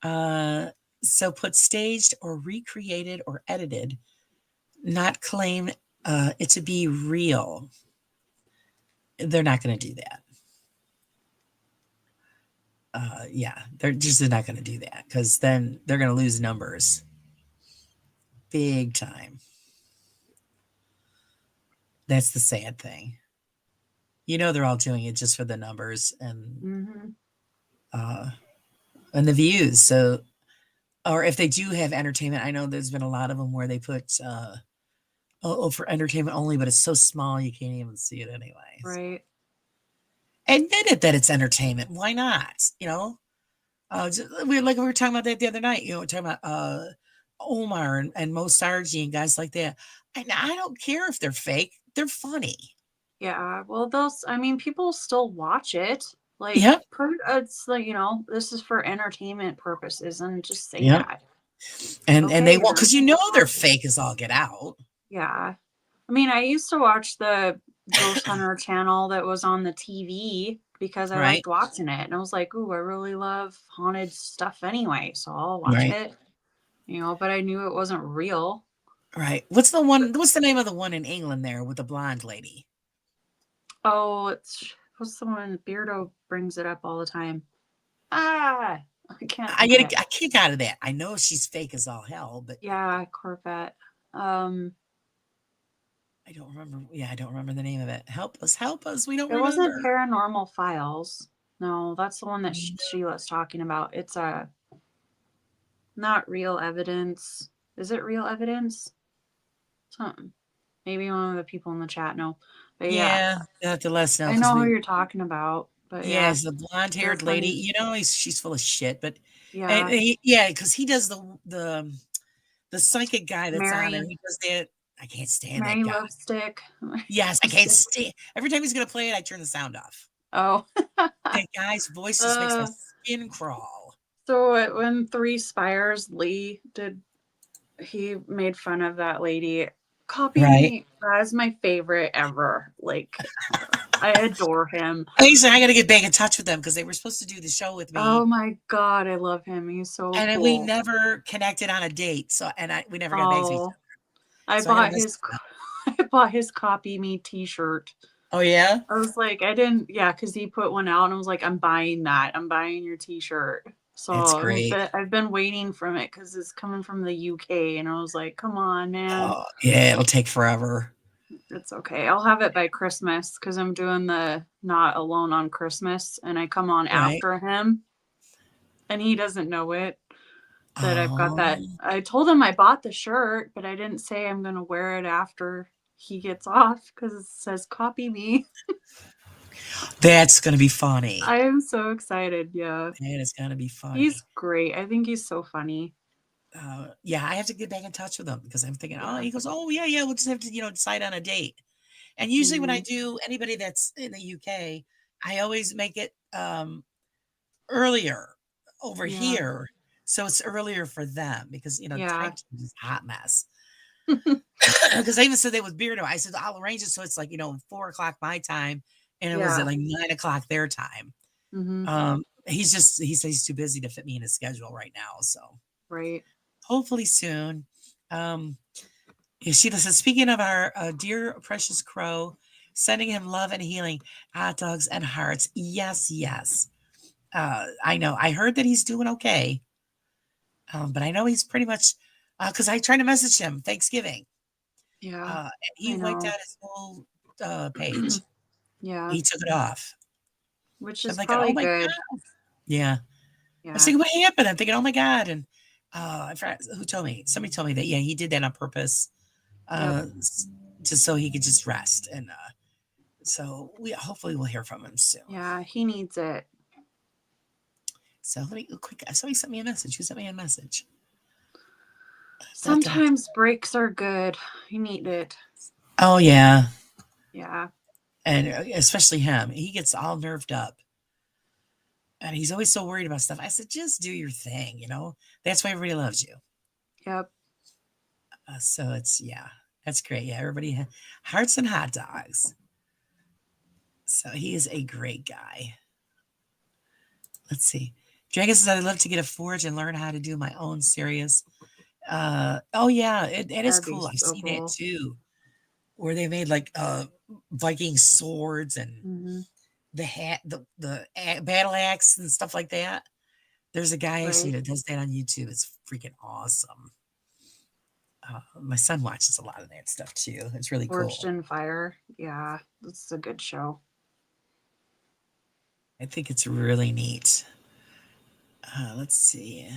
So put staged or recreated or edited, not claim it to be real. They're not going to do that. Yeah, they're just not going to do that because then they're going to lose numbers big time. That's the sad thing. They're all doing it just for the numbers and the views. So, or if they do have entertainment, I know there's been a lot of them where they put for entertainment only, but it's so small you can't even see it anyway. Right. Admit it that it's entertainment. Why not? We were talking about that the other night. Talking about Omar and Mo Sargi and guys like that. And I don't care if they're fake. They're funny. Yeah. Well, people still watch it. Like, Yep. It's like, this is for entertainment purposes, and just say Yep. that. And Okay, they won't, you're- because they're fake as all get out. Yeah. I used to watch the Ghost Hunter channel that was on the TV because I Right. liked watching it. And I was like, ooh, I really love haunted stuff anyway, so I'll watch Right. it. But I knew it wasn't real. Right. What's the name of the one in England there with the blonde lady? Oh, what's the one? Beardo brings it up all the time. I can't. I get a kick out of that. I know she's fake as all hell, but yeah, Corvette. I don't remember. Yeah, I don't remember the name of it. Help us. We don't It remember. wasn't Paranormal Files. No, that's the one that Sheila's talking about. It's not Real Evidence. Is it Real Evidence? Something. Maybe one of the people in the chat know. But yeah, you have to let us know. I know who you're talking about. But yeah, it's the blonde-haired lady. funny. She's full of shit. But yeah, because he does the psychic guy that's Mary, on, and he does that. I can't stand Mary that guy. Lipstick. Yes, I can't stand. Every time he's gonna play it, I turn the sound off. Oh, That guy's voice just makes my skin crawl. So when Three Spires, Lee he made fun of that lady. Copy me. That's my favorite ever. Like, I adore him. I got to get back in touch with them because they were supposed to do the show with me. Oh my God, I love him. He's so and cool. we never connected on a date. So, we never got back to each other. I bought his Copy Me t-shirt. Oh yeah? I was like, because he put one out and I was like, I'm buying that. I'm buying your t-shirt. So that's great. I've been waiting from it because it's coming from the UK, and I was like, come on, man. Oh, yeah, it'll take forever. It's okay. I'll have it by Christmas because I'm doing the Not Alone on Christmas, and I come on after him, and he doesn't know it. That I've got that. I told him I bought the shirt, but I didn't say I'm going to wear it after he gets off because it says Copy Me. That's going to be funny. I am so excited. Yeah. Man, it's going to be funny. He's great. I think he's so funny. Yeah, I have to get back in touch with him because I'm thinking, he goes, oh, yeah, we'll just have to, decide on a date. And usually when I do anybody that's in the UK, I always make it earlier over here. So it's earlier for them because, time is a hot mess. Because I even said that with Beardo. I said, I'll arrange it so it's like, 4:00 my time. And it was at like 9:00 their time. He says he's too busy to fit me in his schedule right now. So right. Hopefully soon. She says, speaking of our dear precious Crow, sending him love and healing, hot dogs and hearts. Yes, yes. I know. I heard that he's doing okay. But I know he's pretty much, because I tried to message him Thanksgiving. Yeah, And he I wiped know. out his whole page. Yeah, He took it off. which So I'm is like, oh probably my good. God. Yeah. I was Yeah. thinking, what happened? I'm thinking, oh my God. And I forgot who told me. Somebody told me that, yeah, he did that on purpose, Yep. just so he could just rest. And so we hopefully we'll hear from him soon. Yeah, he needs it. So let me quick. Somebody sent me a message. Who sent me a message? Sometimes breaks are good. You need it. Oh yeah, Yeah. and especially him. He gets all nerved up, and he's always so worried about stuff. I said, just do your thing. That's why everybody loves you. Yep. So that's great. Yeah, everybody hearts and hot dogs. So he is a great guy. Let's see. Dragon says, I'd love to get a forge and learn how to do my own serious. Oh yeah, it is That'd be cool. I've so seen that cool. too, where they made like Viking swords and Hmm. the hat, the battle axe and stuff like that. There's a guy actually Right. that does that on YouTube. It's freaking awesome. My son watches a lot of that stuff too. It's really Forged cool. in Fire. Yeah, that's a good show. I think it's really neat. Let's see.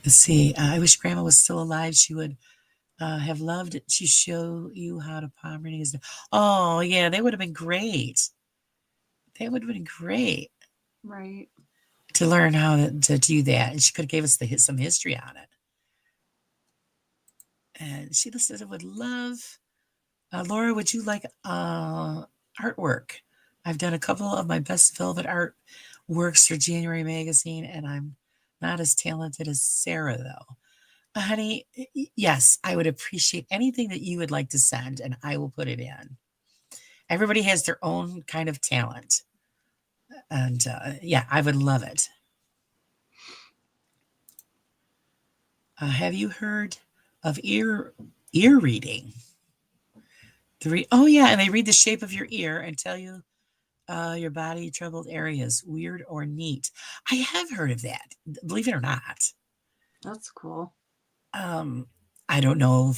Let's see. I wish Grandma was still alive. She would have loved it to show you how to poverty is. Oh yeah, that would have been great. That would have been great Right. to learn how to do that. And she could have gave us some history on it. And she said, I would love. Laura, would you like artwork? I've done a couple of my best velvet art works for January magazine, and I'm not as talented as Sarah, though. Honey, yes, I would appreciate anything that you would like to send, and I will put it in. Everybody has their own kind of talent. And yeah, I would love it. Have you heard of ear reading? Oh yeah, and they read the shape of your ear and tell you your body troubled areas, weird or neat. I have heard of that, believe it or not. That's cool. I don't know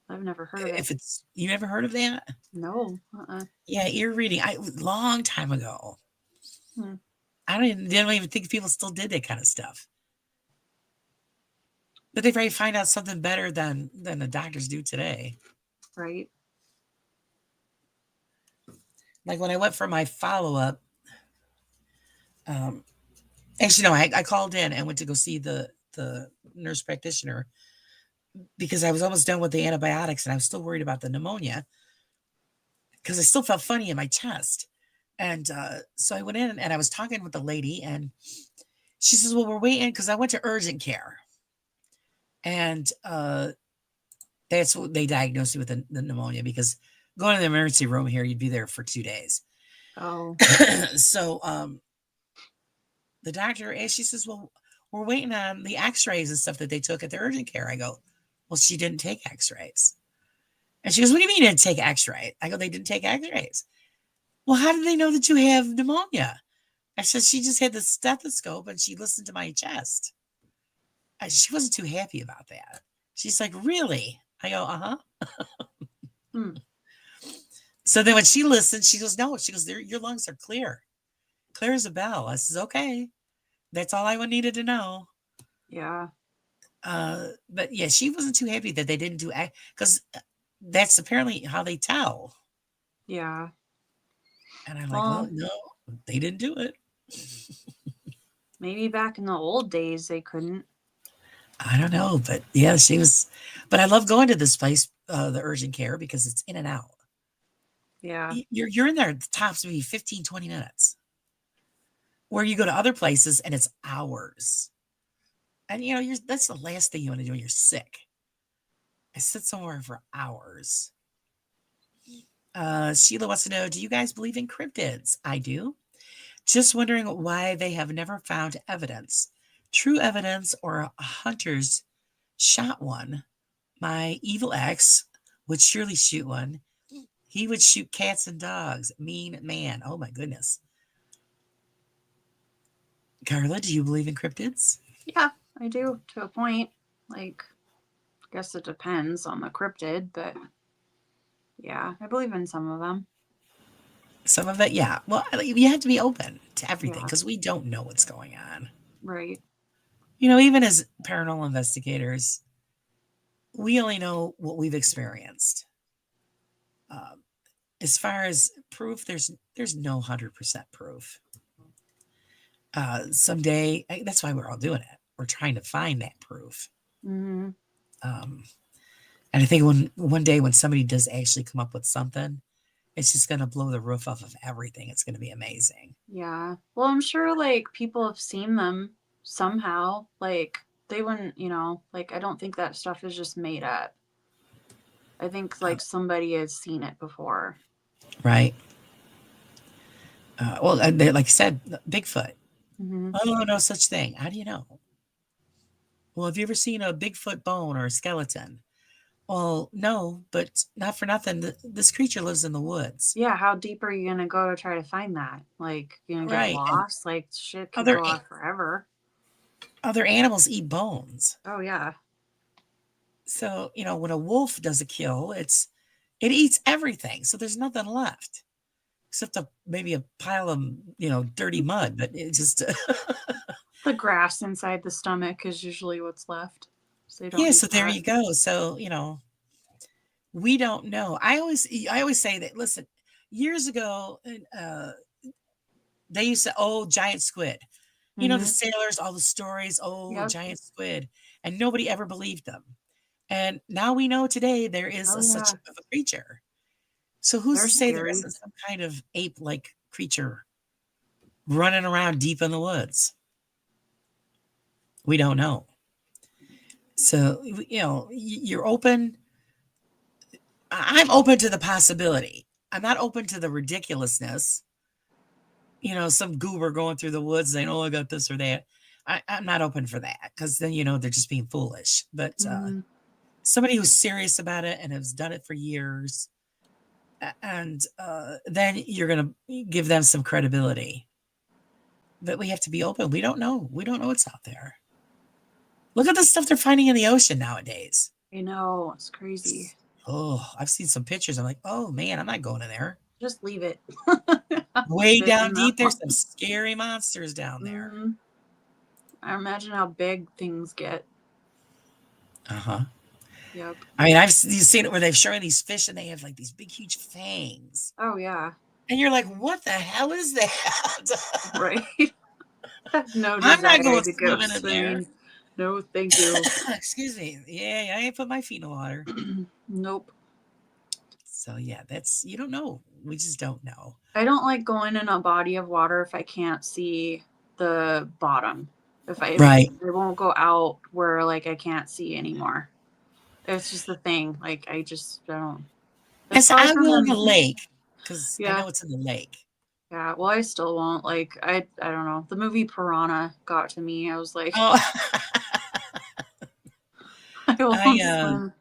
I've never heard of it. if it's you never heard of that. No. Yeah, ear reading. Long time ago. Hmm. I don't even think people still did that kind of stuff. But they probably find out something better than the doctors do today. Right. Like when I went for my follow up, actually no, I called in and went to go see the nurse practitioner because I was almost done with the antibiotics and I was still worried about the pneumonia because I still felt funny in my chest. And so I went in and I was talking with the lady and she says, well, we're waiting because I went to urgent care. And that's what they diagnosed me with the pneumonia because going to the emergency room here, you'd be there for 2 days. Oh. So the doctor, and she says, well, we're waiting on the x-rays and stuff that they took at the urgent care. I go, well, she didn't take x-rays. And she goes, what do you mean you didn't take x-ray? I go, they didn't take x-rays. Well, how did they know that you have pneumonia? I said, she just had the stethoscope and she listened to my chest. She wasn't too happy about that. She's like, really? I go, Hmm. So then when she listened, she goes, no. She goes, your lungs are clear. Clear as a bell. I says, okay. That's all I needed to know. Yeah. But yeah, she wasn't too happy that they didn't do because that's apparently how they tell. Yeah. And I'm like, well, no, they didn't do it. Maybe back in the old days they couldn't. I don't know, but yeah, she was. But I love going to this place, the urgent care, because it's in and out. Yeah. You're in there, the tops maybe 15, 20 minutes. Where you go to other places and it's hours. And that's the last thing you want to do when you're sick. I sit somewhere for hours. Sheila wants to know, do you guys believe in cryptids? I do. Just wondering why they have never found evidence, true evidence, or hunters shot one, my evil ex would surely shoot one. He would shoot cats and dogs. Mean man. Oh my goodness. Carla, do you believe in cryptids? Yeah, I do to a point. Like, I guess it depends on the cryptid, but yeah, I believe in some of them. Some of it, yeah. Well, you have to be open to everything Yeah. because we don't know what's going on. Right. Even as paranormal investigators, we only know what we've experienced. As far as proof, there's no 100% proof. Someday, that's why we're all doing it. We're trying to find that proof. Mm-hmm. And I think one day when somebody does actually come up with something, it's just going to blow the roof off of everything. It's going to be amazing. Yeah. Well, I'm sure like people have seen them somehow. Like they wouldn't, like I don't think that stuff is just made up. I think like somebody has seen it before. Right. Well, like I said, Bigfoot. Mm-hmm. Oh, no such thing. How do you know? Well, have you ever seen a Bigfoot bone or a skeleton? Well, no, but not for nothing. This creature lives in the woods. Yeah. How deep are you going to go to try to find that? Like, you're going to get Right. And lost? Like, shit could other go on forever. other animals eat bones. Oh, yeah. So, when a wolf does a kill, it eats everything. So there's nothing left except maybe a pile of, dirty mud, but it just, The grass inside the stomach is usually what's left. So they don't yeah. eat So there that. you go. So, we don't know. I always say that, listen, years ago, they used to, giant squid, the Mhm. sailors, all the stories, Yep. giant squid, and nobody ever believed them. And now we know today there is Oh, such yeah. a creature. So who's They're to say there scary. isn't some kind of ape-like creature running around deep in the woods? We don't know. So, you're open. I'm open to the possibility. I'm not open to the ridiculousness. Some goober going through the woods saying, "Oh, I got this or that." I'm not open for that because then, they're just being foolish. But Mhm. somebody who's serious about it and has done it for years, and then you're going to give them some credibility. But we have to be open. We don't know. We don't know what's out there. Look at the stuff they're finding in the ocean nowadays. I know. It's crazy. Oh, I've seen some pictures. I'm like, oh man, I'm not going in there. Just leave it. Way Leave it down in deep, the- there's some scary monsters down there. Mhm. I imagine how big things get. Uh-huh. Yep. I mean, you've seen it where they've shown these fish and they have like these big, huge fangs. Oh, yeah. And you're like, what the hell is that? Right. No I'm not desire going to go swimming in there. swimming. No, thank you. Excuse me. Yeah, I ain't put my feet in the water. Nope. So yeah, you don't know. We just don't know. I don't like going in a body of water if I can't see the bottom. Right. I won't go out where like I can't see anymore. It's just the thing. Like I don't. Yes, I will in the lake because I Yeah. know it's in the lake. Yeah, well, I still won't. Like, I don't know. The movie Piranha got to me. I was like, Oh, I won't swim.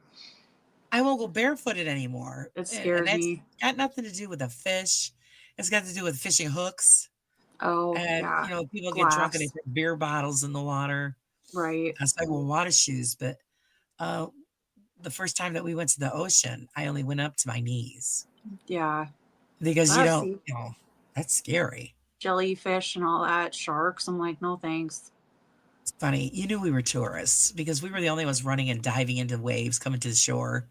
I won't go barefooted anymore. It scared that's me. got nothing to do with the fish. It's got to do with fishing hooks. Oh, And, yeah. people get drunk and they Glass. put beer bottles in the water. Right. That's like with water shoes. But the first time that we went to the ocean, I only went up to my knees Yeah. because I you don't, see. that's scary. Jellyfish and all that, sharks. I'm like, no thanks. It's funny. You knew we were tourists because we were the only ones running and diving into waves coming to the shore.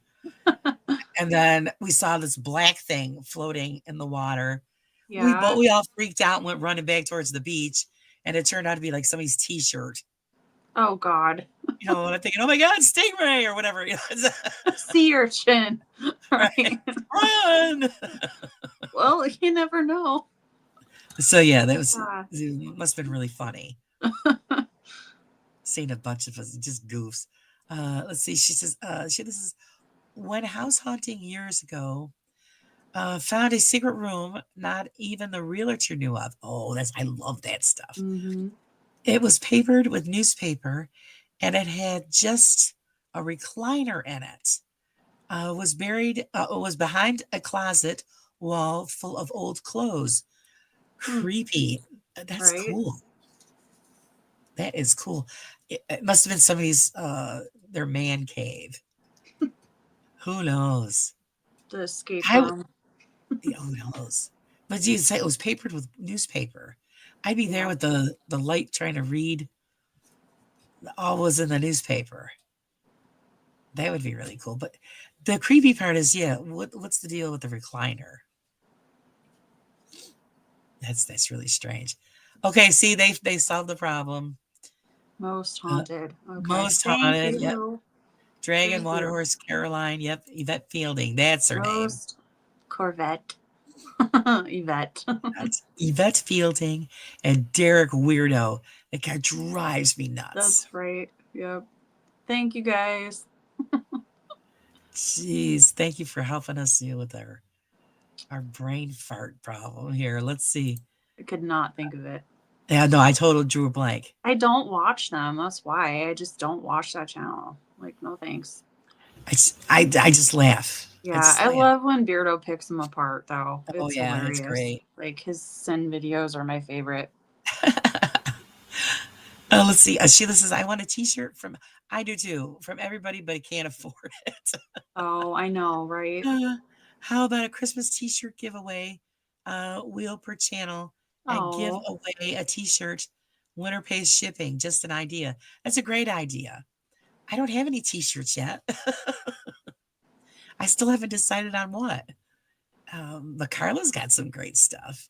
And then we saw this black thing floating in the water. Yeah. We all freaked out and went running back towards the beach. And it turned out to be like somebody's t-shirt. Oh, God. And I'm thinking, oh my God, stingray or whatever. Sea urchin. Right. Run! Well, you never know. So yeah, that must have been really funny. Seeing a bunch of us just goofs. Let's see. She says, this is when house hunting years ago, found a secret room not even the realtor knew of. Oh, I love that stuff. Mm-hmm. It was papered with newspaper and it had just a recliner in it. Was behind a closet wall full of old clothes. Hmm. Creepy. That's Right? cool. That is cool. It must have been somebody's their man cave. Who knows? The escape I room. who knows? But you say it was papered with newspaper. I'd be there Yeah. with the light trying to read all was in the newspaper. That would be really cool. But the creepy part is, yeah, what's the deal with the recliner? That's really strange. Okay, see, they solved the problem. Most Uh, haunted. Okay. most Thank haunted. Yep. you. Dragon, Thank you. Waterhorse, Caroline. Yep. Yvette Fielding. That's her name. Most Corvette. Yvette. That's Yvette Fielding and Derek Weirdo. That guy drives me nuts. That's right. Yep. Thank you guys. Jeez, thank you for helping us deal with our brain fart problem here. Let's see. I could not think of it. Yeah, no, I totally drew a blank. I don't watch them. That's why. I just don't watch that channel. Like, no thanks. I just laugh. Yeah, I love when Beardo picks them apart, though. Oh It's yeah, hilarious. that's great. Like, his sin videos are my favorite. Let's see. Sheila says, "I want a T-shirt from." I do too. From everybody, but I can't afford it. Oh, I know, right? How about a Christmas T-shirt giveaway? Wheel per channel and give Oh, away a T-shirt. Winner pays shipping. Just an idea. That's a great idea. I don't have any T-shirts yet. I still haven't decided on what. But Carla's got some great stuff.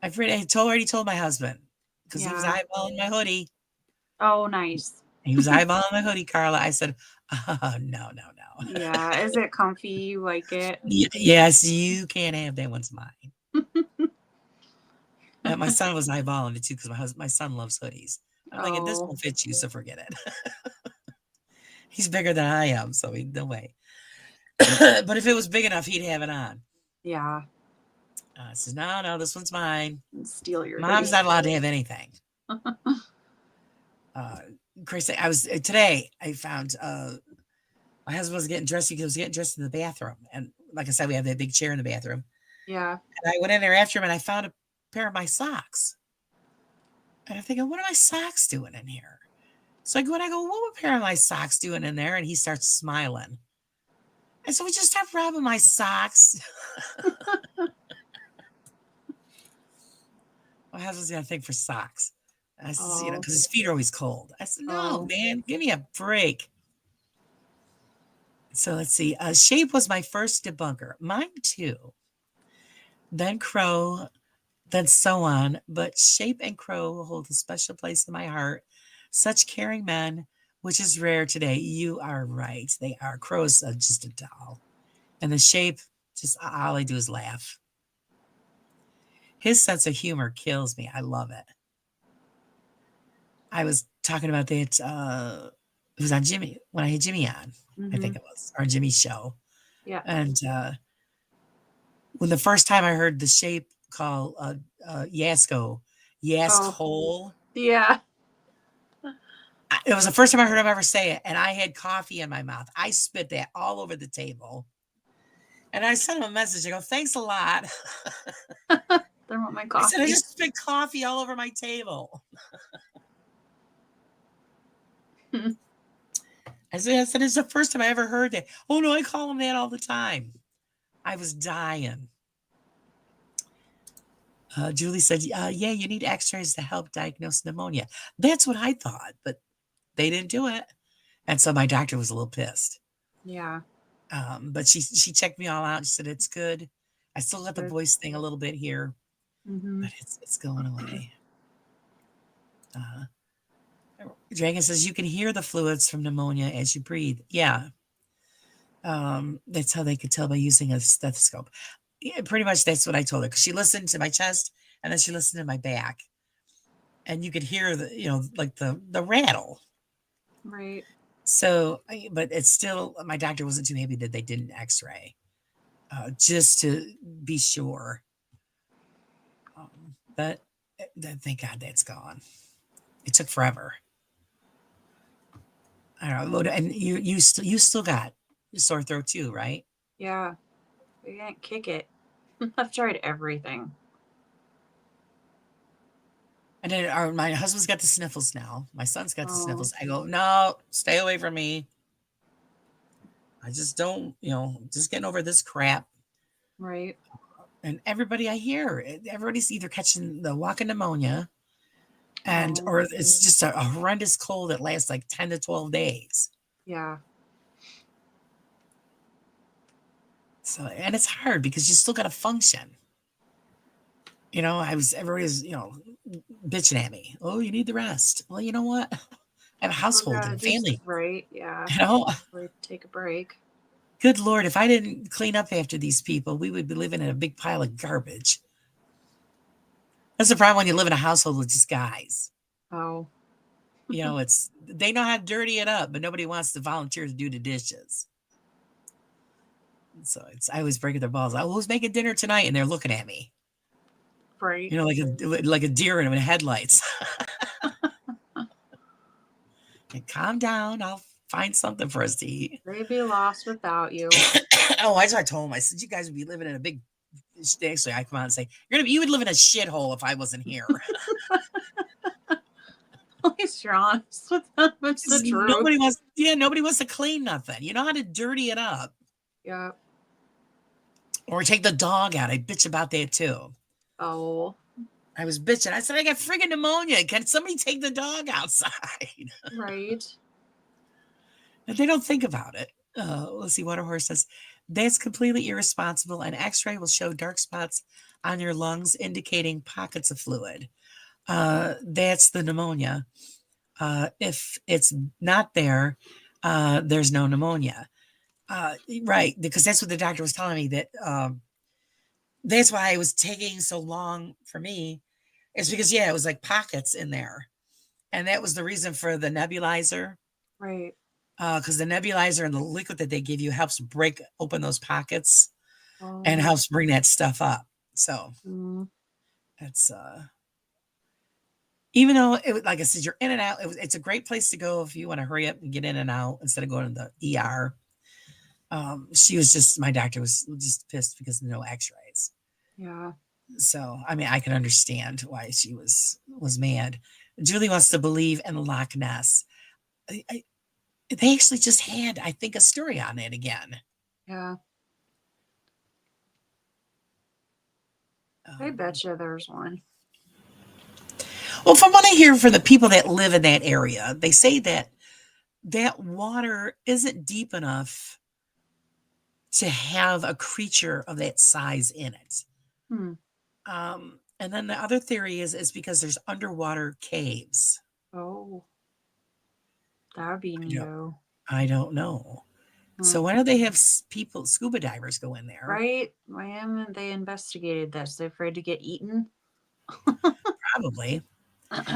Already told my husband because he was yeah. eyeballing my hoodie. Oh, nice. He was eyeballing my hoodie, Carla. I said, oh, no, no, no. Yeah. Is it comfy? You like it? Yes, you can't have that one's mine. My son was eyeballing it too because my son loves hoodies. I'm like, this Oh, won't fit you, so forget it. He's bigger than I am, so no way. But if it was big enough, he'd have it on. yeah. I says, no, this one's mine. Steal your Mom's hoodie. not allowed to have anything. Crazy. Today I found my husband was getting dressed. He was getting dressed in the bathroom. And like I said, we have that big chair in the bathroom. Yeah. And I went in there after him and I found a pair of my socks. And I'm thinking, what are my socks doing in here? So I go, what were a pair of my socks doing in there? And he starts smiling. And so we just start rubbing my socks. My husband's got a thing for socks. I said, because his feet are always cold. I said, no, man, give me a break. So let's see. Shape was my first debunker. Mine too. Then Crow, then so on. But Shape and Crow hold a special place in my heart. Such caring men, which is rare today. You are right. They are. Crow's just a doll. And the Shape, just all I do is laugh. His sense of humor kills me. I love it. I was talking about that. It was on Jimmy when I had Jimmy on. I think it was our Jimmy show. Yeah. And when the first time I heard the Shape call Yasko, hole, Yeah. it was the first time I heard him ever say it. And I had coffee in my mouth. I spit that all over the table. And I sent him a message. I go, thanks a lot. They want my coffee. I said, I just spit coffee all over my table. I said, it's the first time I ever heard that. Oh, no, I call him that all the time. I was dying. Julie said, yeah, you need x-rays to help diagnose pneumonia. That's what I thought, but they didn't do it. And so my doctor was a little pissed. Yeah. But she checked me all out. She said, it's good. I still got the voice thing a little bit here, but it's going away. Dragon says, you can hear the fluids from pneumonia as you breathe. Yeah. That's how they could tell by using a stethoscope. Yeah, pretty much that's what I told her, because she listened to my chest and then she listened to my back. And you could hear like the rattle. Right. So, but it's still, my doctor wasn't too happy that they didn't x-ray, just to be sure. But thank God that's gone. It took forever. I don't know. And you still got sore throat too, right? Yeah, I can't kick it. I've tried everything. And then my husband's got the sniffles now. My son's got the Oh, sniffles. I go, no, stay away from me. I just don't, just getting over this crap. right. And everybody I hear, everybody's either catching the walking pneumonia Oh, or it's just a horrendous cold that lasts like 10 to 12 days. yeah. So, and it's hard because you still got to function. Everybody's, bitching at me. Oh, you need the rest. Well, you know what? I have a Still household gotta and a do family. right. Yeah. You know, Like, take a break. good Lord, if I didn't clean up after these people, we would be living in a big pile of garbage. That's the problem when you live in a household with just guys. Oh, They know how to dirty it up, but nobody wants to volunteer to do the dishes. So I always break their balls. Oh, who's making dinner tonight? And they're looking at me, right. like a deer in headlights. And calm down. I'll find something for us to eat. They'd be lost without you. Oh, I told them. I said, you guys would be living in a big. Actually, I come out and say, you would live in a shithole if I wasn't here. At least you're honest with them. It's the truth. Nobody wants to clean nothing. You know how to dirty it up. Yeah. Or take the dog out. I bitch about that too. Oh, I was bitching. I said, I got friggin' pneumonia. Can somebody take the dog outside? right. And they don't think about it. Let's see. Waterhorse says, that's completely irresponsible. An x-ray will show dark spots on your lungs, indicating pockets of fluid. That's the pneumonia. If it's not there, there's no pneumonia. Right. Because that's what the doctor was telling me that's why it was taking so long for me. It's because, it was like pockets in there. And that was the reason for the nebulizer. Right. Because the nebulizer and the liquid that they give you helps break open those pockets and Oh. helps bring that stuff up. So Mm. that's even though like I said, you're in and out. It's a great place to go if you want to hurry up and get in and out instead of going to the ER. My doctor was just pissed because of no x-rays. Yeah. So, I mean, I can understand why she was mad. Julie wants to believe in Loch Ness. They actually just had, I think, a story on it again. Yeah. I bet you there's one. Well, from what I hear from the people that live in that area, they say that water isn't deep enough to have a creature of that size in it. Hmm. And then the other theory is because there's underwater caves. Oh, that would be new. I don't know. So why don't they have people, scuba divers, go in there? Right? Why haven't they investigated this? They're afraid to get eaten? Probably.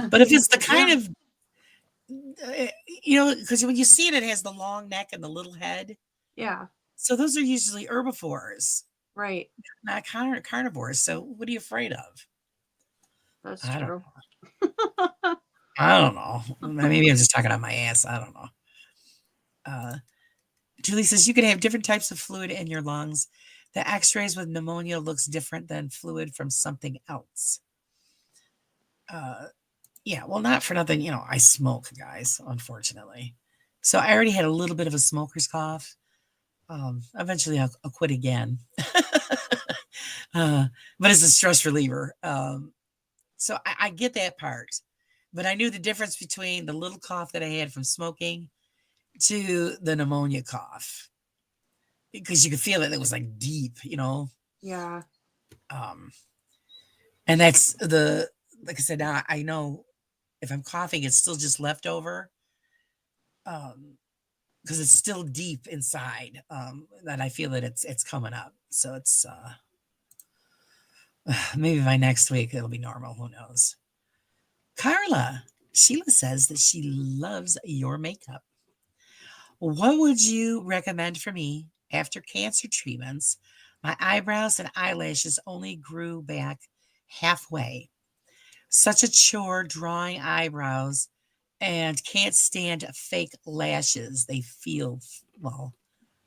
But if it's the kind of, because when you see it, it has the long neck and the little head. Yeah. So those are usually herbivores, Right. not carnivores. So what are you afraid of? That's I true. I don't know. Maybe I'm just talking on my ass. I don't know. Julie says you can have different types of fluid in your lungs. The x-rays with pneumonia looks different than fluid from something else. Yeah, well, not for nothing. I smoke, guys, unfortunately. So I already had a little bit of a smoker's cough. Eventually I'll quit again. But it's a stress reliever. So I get that part. But I knew the difference between the little cough that I had from smoking to the pneumonia cough. Because you could feel it. It was like deep, Yeah. And that's like I said, now I know if I'm coughing, it's still just leftover. Because it's still deep inside. That I feel that it's coming up. So it's maybe by next week it'll be normal. Who knows? Carla, Sheila says that she loves your makeup. What would you recommend for me after cancer treatments? My eyebrows and eyelashes only grew back halfway. Such a chore drawing eyebrows and can't stand fake lashes. They feel, well,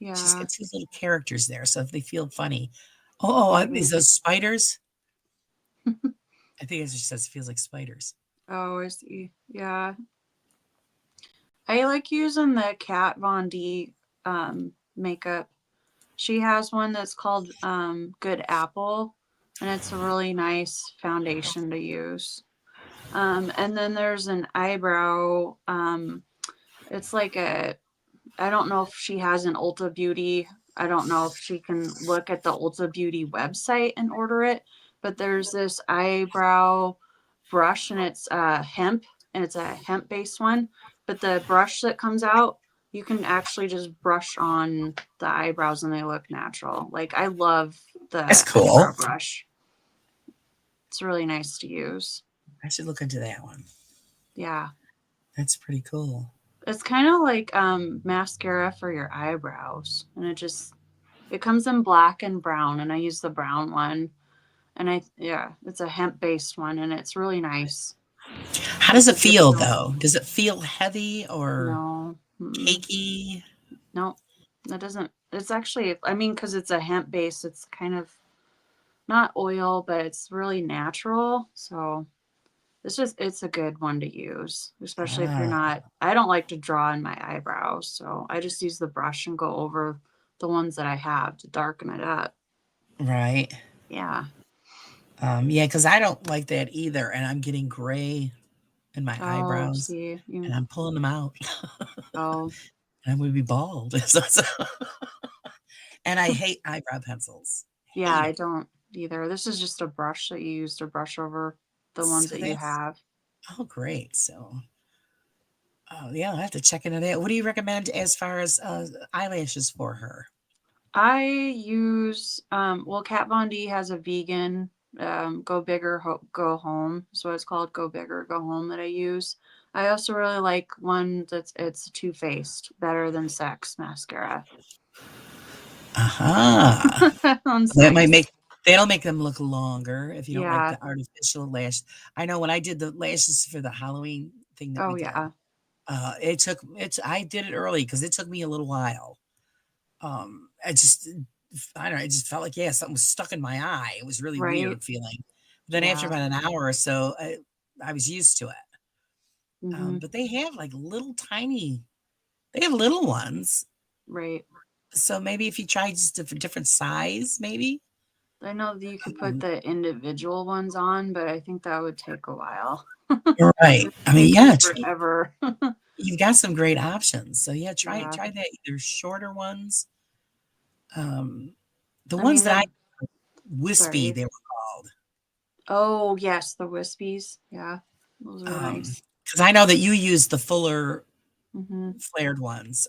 she's Yeah. got two little characters there, so if they feel funny. Oh, is those spiders? I think it just says feels like spiders. Oh, I see. Yeah. I like using the Kat Von D makeup. She has one that's called Good Apple, and it's a really nice foundation to use. And then there's an eyebrow. It's like I don't know if she has an Ulta Beauty. I don't know if she can look at the Ulta Beauty website and order it, but there's this eyebrow brush and it's hemp and it's a hemp based one. But the brush that comes out, you can actually just brush on the eyebrows and they look natural. Like I love the That's cool. eyebrow brush. It's really nice to use. I should look into that one. Yeah. That's pretty cool. It's kind of like mascara for your eyebrows. And it comes in black and brown. And I use the brown one. And it's a hemp based one. And it's really nice. How does it feel though? Does it feel heavy or No. cakey? No, that doesn't. It's actually, I mean, because it's a hemp base, it's kind of not oil, but it's really natural. So it's a good one to use, especially if you're not, I don't like to draw in my eyebrows. So I just use the brush and go over the ones that I have to darken it up. Right. Yeah. Yeah, because I don't like that either. And I'm getting gray in my eyebrows See, and I'm pulling them out. oh, And I'm going to be bald. And I hate eyebrow pencils. yeah, I don't either. This is just a brush that you use to brush over the ones that you have. Oh, great. So, yeah, I'll have to check into that. What do you recommend as far as eyelashes for her? I use, well, Kat Von D has a vegan Go Big or Go Home. So it's called Go Big or Go Home that I use. I also really like one it's Too Faced, Better Than Sex mascara. Uh-huh. That that'll make them look longer if you don't Yeah. like the artificial lash. I know when I did the lashes for the Halloween thing that Oh, we yeah. did, I did it early because it took me a little while. I don't know, I just felt like, yeah, something was stuck in my eye. It was really Right. weird feeling. But then after Yeah. about an hour or so, I was used to it. Mhm. But they have like they have little ones. Right. So maybe if you try just a different size, maybe. I know that you could put the individual ones on, but I think that would take a while. Right. I mean, It'd yeah, take forever. you've got some great options. So yeah, try Yeah. that. Either shorter ones. The I ones mean, that wispy, sorry. they were called. Oh, yes, the wispies. Yeah. Those are nice. Because I know that you use the fuller Hmm. flared ones.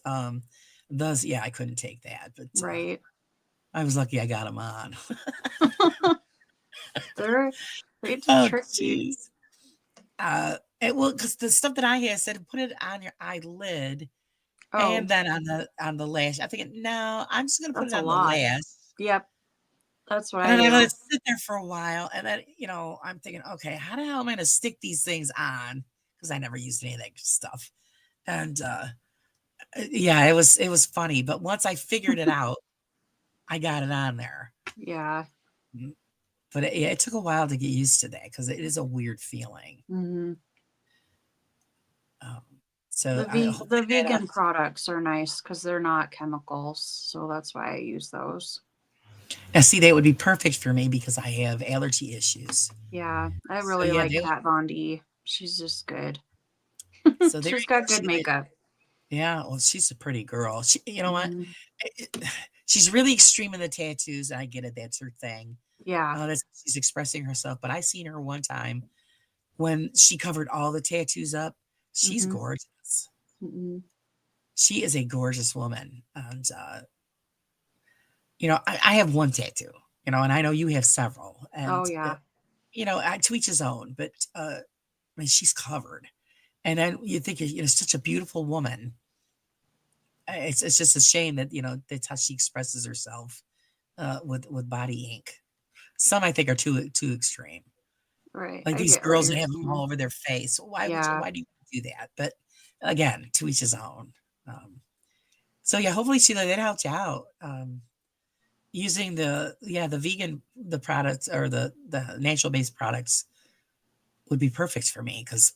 Those, yeah, I couldn't take that, but Right. I was lucky I got them on. They're pretty Oh, tricky. jeez. Because the stuff that I had said put it on your eyelid Oh, and then on the lash. I think no, I'm just gonna put that's it a on the lot. lash. Yep. That's what And I then I let do. it sit there for a while, and then I'm thinking, okay, how the hell am I gonna stick these things on? Because I never used any of that stuff. And yeah, it was funny. But once I figured it out, I got it on there. Yeah. But it took a while to get used to that because it is a weird feeling. Hmm. So The vegan products are nice because they're not chemicals. So that's why I use those. now see, that would be perfect for me because I have allergy issues. Yeah. I really yeah, like Kat Von D. She's just good. So there She's you go. got good makeup. Yeah, well, she's a pretty girl. You know what? Mhm. She's really extreme in the tattoos. I get it. That's her thing. Yeah. She's expressing herself. But I seen her one time when she covered all the tattoos up. She's Mhm. gorgeous. Mhm. She is a gorgeous woman. And, I have one tattoo, and I know you have several. And, Oh, yeah. to each his own. But, I mean, she's covered. And then you think, such a beautiful woman. It's just a shame that, that's how she expresses herself with body ink. Some I think are too extreme. Right. Like I these get what girls that you're have them saying. all over their face. Why Yeah. why do you do that. But again, to each his own. So yeah, hopefully Sheila, that helped you out. Using the vegan products or the natural based products would be perfect for me because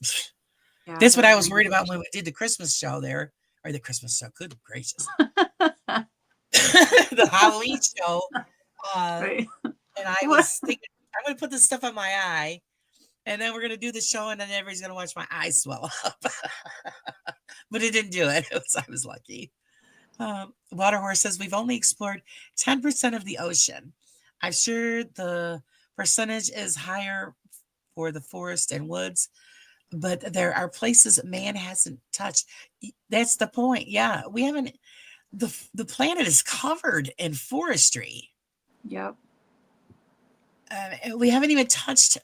Yeah, that's what I that'd was be worried about good. when we did the Christmas show there, or the Christmas show. Good gracious, Right. the Halloween show. And I What? was thinking, I'm going to put this stuff on my eye, and then we're going to do the show, and then everybody's going to watch my eyes swell up. But it didn't do it. I was lucky. Waterhorse says, we've only explored 10% of the ocean. I'm sure the percentage is higher for the forest and woods, but there are places man hasn't touched. That's the point. Yeah, we haven't. The planet is covered in forestry. Yep. And we haven't even touched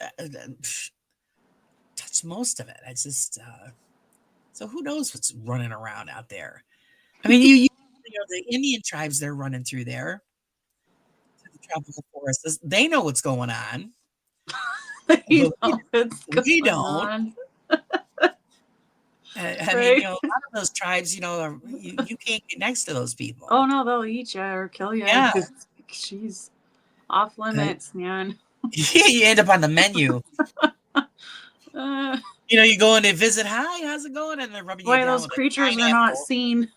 most of it. It's just so who knows what's running around out there. I mean, you know the Indian tribes, they're running through there, through the tropical forests. They know what's going on. You But know what's we going don't. on. I mean, Right. you know, a lot of those tribes, you know, you can't get next to those people. Oh no, they'll eat you or kill you. Yeah. She's off limits, man. You end up on the menu. Uh, You know, you go in to visit. Hi, how's it going? And they're rubbing you Why down those with creatures a are not pineapple. seen.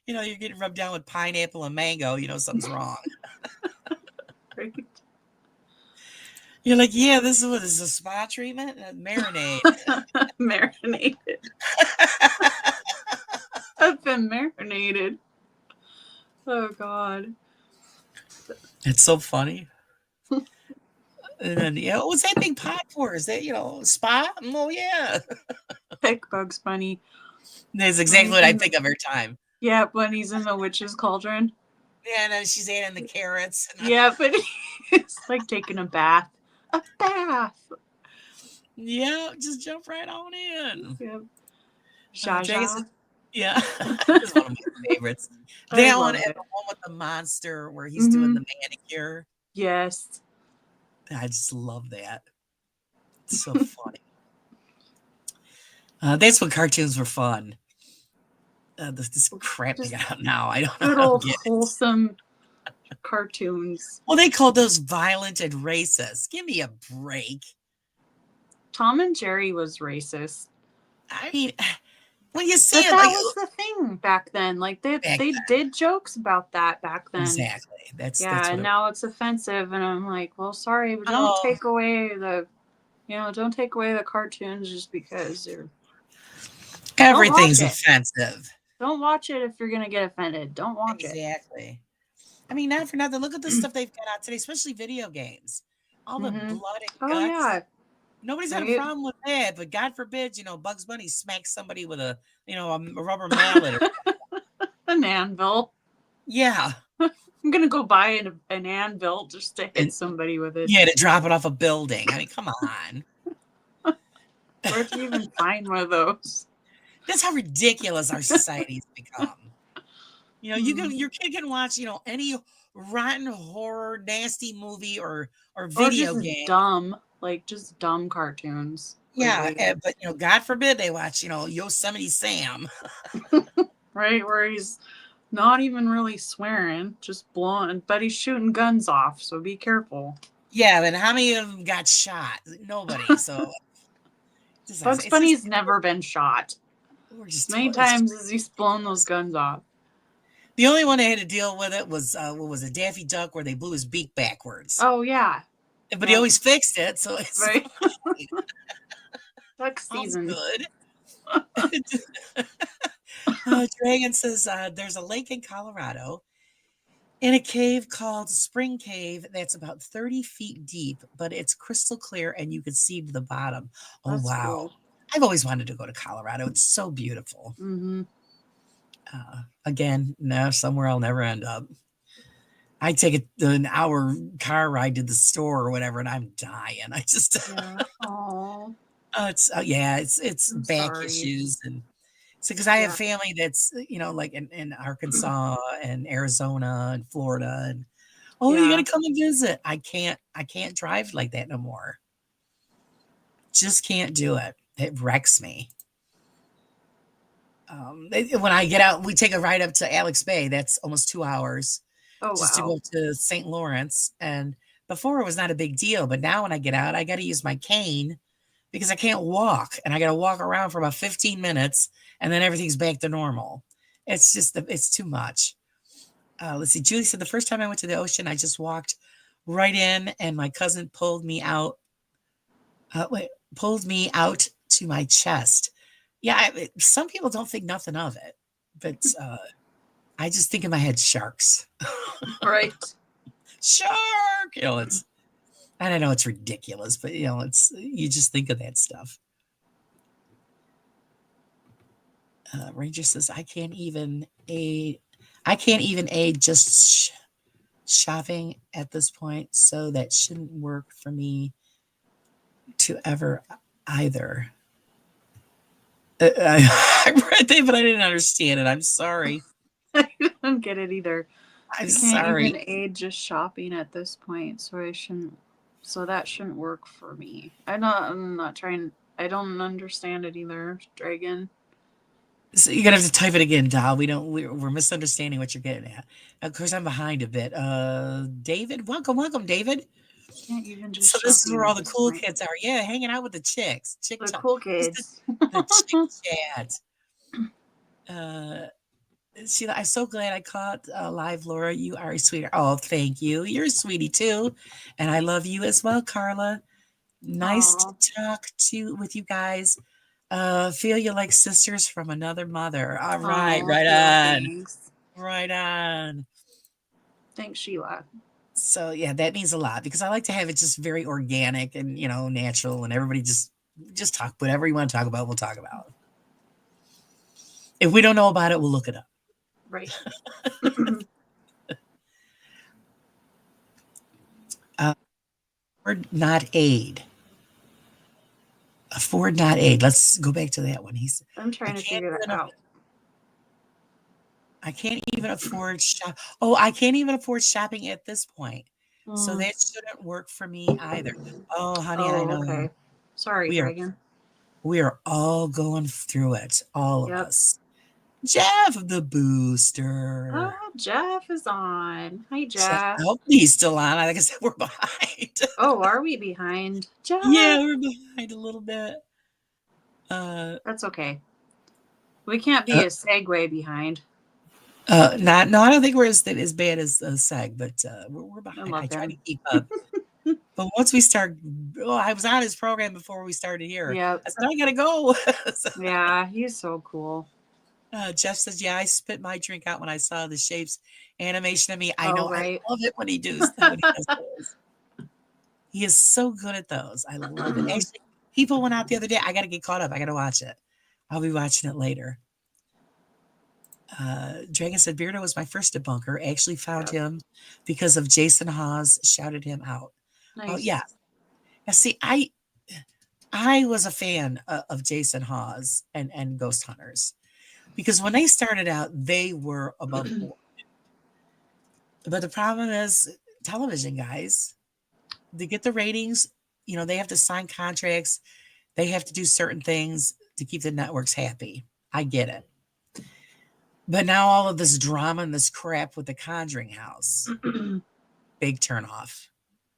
You know, you're getting rubbed down with pineapple and mango. You know, something's wrong. Right? You're like, yeah, this is a spa treatment? Marinade. Marinated. I've been marinated. Oh God. It's so funny. And then, yeah, what's that big pot for? Is that, you know, spa? Oh, yeah. Pick Bugs Bunny. That's exactly what I think of every time. Yeah, when he's in the witch's cauldron. Yeah, and then she's eating the carrots. And Yeah, but it's like taking a bath. A bath. yeah, just jump right on in. Yeah. Dragon Zsa says, yeah, it's one of my favorites. I That love one and it. the one with the monster where he's doing the manicure. Yes. I just love that. It's so funny. That's when cartoons were fun. This crap they got out now. I don't know. Good I don't old get it. wholesome cartoons. Well, they called those violent and racist. Give me a break. Tom and Jerry was racist. I mean, when you see But it, that like, was the thing back then. Like they Back they then. did jokes about that back then. exactly. That's Yeah, what and it- now it's offensive, and I'm like, well, sorry, but don't Oh. take away the, don't take away the cartoons just because you're. everything's watch it. offensive. Don't watch it if you're gonna get offended. Don't watch it. Exactly. I mean, not for nothing. Look at the stuff they've got out today, especially video games. All the Mhm. blood and Oh guts. yeah, Nobody's got a Right. problem with that, but God forbid, you know, Bugs Bunny smacks somebody with a rubber mallet. an anvil. Yeah. I'm gonna go buy an anvil just to hit And- somebody with it. Yeah, to drop it off a building. I mean, come on. Where'd you even find one of those? That's how ridiculous our society's become. You know, Mhm. your kid can watch, you know, any rotten horror, nasty movie or Or video just game. dumb, like just dumb cartoons. Yeah, lately. but you know, God forbid they watch, you know, Yosemite Sam. Right, where he's not even really swearing, just blowing, but he's shooting guns off, so be careful. Yeah, and how many of them got shot? Nobody. So Bugs Bunny's never been shot. we're just Many tourists. times as he's blown those guns off. The only one that had to deal with it was what was it, Daffy Duck, where they blew his beak backwards. Oh yeah, But he always fixed it, so it's right. Duck all season. good. Dragon says there's a lake in Colorado in a cave called Spring Cave that's about 30 feet deep, but it's crystal clear and you can see to the bottom. Oh, That's wow. cool. I've always wanted to go to Colorado. It's so beautiful. Mm-hmm. Again, no, somewhere I'll never end up. I take an hour car ride to the store or whatever, and I'm dying. I just, Yeah. Oh. it's I'm back sorry. issues, and so because I have Yeah. family that's like in Arkansas and Arizona and Florida, and you Yeah. got to come and visit. I can't drive like that no more. Just can't do it. It wrecks me. When I get out, we take a ride up to Alex Bay. That's almost 2 hours Oh just to wow. go to St. Lawrence. And before it was not a big deal, but now when I get out, I got to use my cane because I can't walk, and I got to walk around for about 15 minutes, and then everything's back to normal. It's just it's too much. Let's see. Julie said the first time I went to the ocean, I just walked right in, and my cousin pulled me out. Pulled me out to my chest. Yeah, some people don't think nothing of it, but I just think in my head sharks. Right. Shark. It's. And I know it's ridiculous, but it's you just think of that stuff. Ranger says I can't even aid. I can't even aid just shopping at this point, so that shouldn't work for me to ever either. I read that, but I didn't understand it. I'm sorry. I don't get it either. I'm I can't sorry. even aid just shopping at this point, so that shouldn't work for me. I'm not trying. I don't understand it either, Dragon. So you're gonna have to type it again, Doll. We're misunderstanding what you're getting at. Of course, I'm behind a bit. David, welcome, David. Can't even just So this is shopping where at all the this cool point. kids are. Yeah, hanging out with the chicks. Chick The talk. cool Just kids. the chick chat. Sheila, I'm so glad I caught live, Laura. You are a sweetheart. Oh, thank you. You're a sweetie too, and I love you as well, Carla. Nice Aw. to talk with you guys. Feel you like sisters from another mother. All right, Aw, right yeah, on, thanks. right on. Thanks, Sheila. So yeah, that means a lot because I like to have it just very organic and natural, and everybody just talk whatever you want to talk about. We'll talk about. If we don't know about it, we'll look it up. Right. Afford not aid. Afford not aid. Let's go back to that one. I'm trying to figure that out. I can't even afford shop. Oh, I can't even afford shopping at this point. So that shouldn't work for me either. Oh, honey, I know. Okay. Sorry, Dragon. We are all going through it. All of Yep. us. Jeff the Booster. Oh, Jeff is on. Hi, Jeff. Hopefully he's still on. Like I said, we're behind. Oh, are we behind? Jeff? Yeah, we're behind a little bit. That's okay. We can't be a segue behind. No, I don't think we're as bad as Seg, but we're behind. I try to keep up. But once we start, I was on his program before we started here. Yep. I said, I gotta go. Yeah, he's so cool. Jeff says, yeah, I spit my drink out when I saw the Shapes animation of me. I know, Right. I love it when he does those. He is so good at those. I love it. Actually, people went out the other day. I got to get caught up. I got to watch it. I'll be watching it later. Dragon said, Beardo was my first debunker. I actually found him because of Jason Hawes shouted him out. Nice. Oh, yeah. Now, see, I was a fan of Jason Hawes and Ghost Hunters because when they started out, they were above board. But the problem is television, guys. To get the ratings, they have to sign contracts. They have to do certain things to keep the networks happy. I get it. But now all of this drama and this crap with the Conjuring House, big turnoff.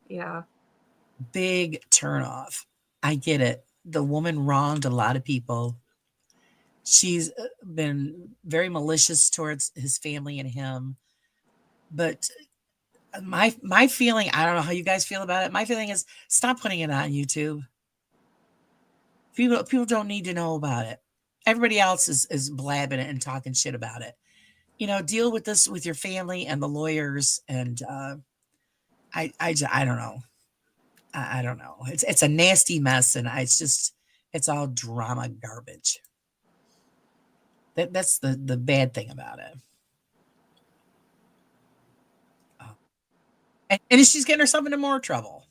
Yeah. Big turnoff. I get it. The woman wronged a lot of people. She's been very malicious towards his family and him. But my feeling, I don't know how you guys feel about it. My feeling is stop putting it on YouTube. People don't need to know about it. Everybody else is blabbing it and talking shit about it. Deal with this with your family and the lawyers. And I don't know. I don't know. It's a nasty mess, and it's all drama garbage. That's the bad thing about it. And she's getting herself into more trouble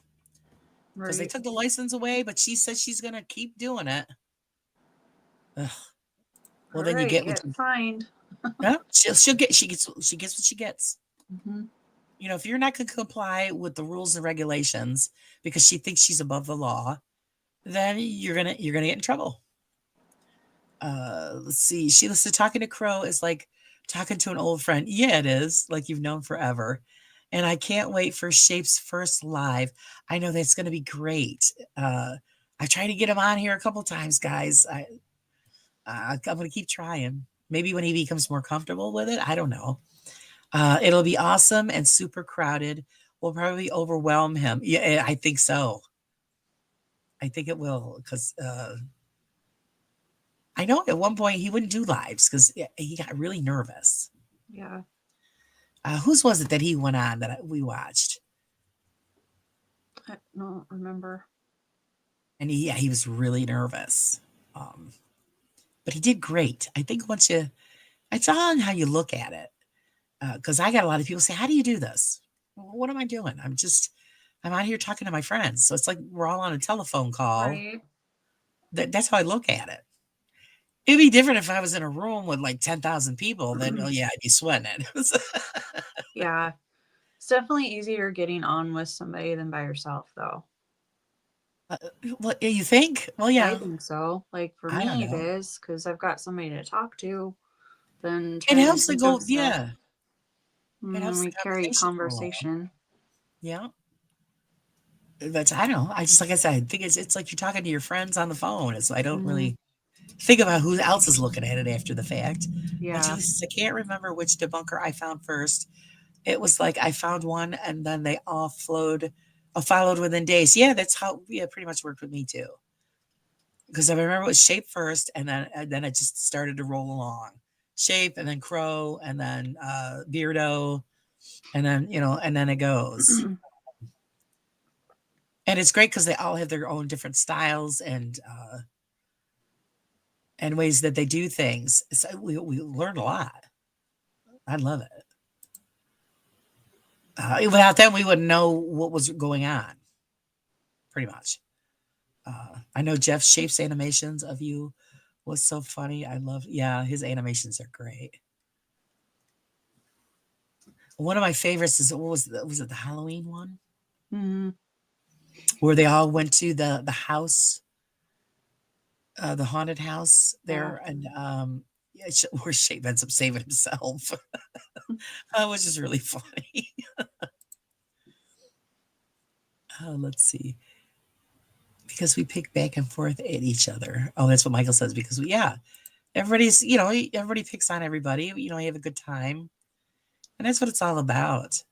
because they took the license away, but she says she's gonna keep doing it. Ugh. Well, then you get what you fined. Yeah, she gets what she gets. Mm-hmm. If you're not going to comply with the rules and regulations because she thinks she's above the law, then you're gonna get in trouble. Let's see. Sheila said talking to Crow is like talking to an old friend. Yeah, it is like you've known forever. And I can't wait for Shape's first live. I know that's going to be great. I tried to get him on here a couple times, guys. I'm going to keep trying. Maybe when he becomes more comfortable with it. I don't know. It'll be awesome and super crowded. We'll probably overwhelm him. Yeah, I think so. I think it will because I know at one point he wouldn't do lives because he got really nervous. Yeah. Whose was it that he went on that we watched? I don't remember. And he was really nervous. But he did great. I think it's all on how you look at it. Because I got a lot of people say, how do you do this? Well, what am I doing? I'm out here talking to my friends. So it's like we're all on a telephone call. Right. That's how I look at it. It'd be different if I was in a room with like 10,000 people. Then, oh yeah, I'd be sweating it. Yeah. It's definitely easier getting on with somebody than by yourself, though. Well, you think? Well, I yeah. think so. Like for I don't me, it know. is because I've got somebody to talk to. Then It trying to helps to think go, of stuff. yeah. It helps We the carry conversation go along. conversation. Yeah. That's I don't know. I just like I said, I think it's like you're talking to your friends on the phone. I don't really think about who else is looking at it after the fact. Yeah. Julie says, I can't remember which debunker I found first. It was like I found one and then they all followed within days. Yeah, that's how it pretty much worked with me too. Because I remember it was Shape first, and then it just started to roll along. Shape, and then Crow, and then Beardo, and then and then it goes. And it's great because they all have their own different styles and ways that they do things. So we learned a lot. I love it. Without them, we wouldn't know what was going on. Pretty much. I know Jeff Shape's animations of you was so funny. Yeah, his animations are great. One of my favorites is was it the Halloween one? Mm-hmm. Where they all went to the house, the haunted house there, and where Shape ends up saving himself. Which is really funny. Let's see. Because we pick back and forth at each other. Oh, that's what Michael says. Because everybody's, everybody picks on everybody. You have a good time. And that's what it's all about.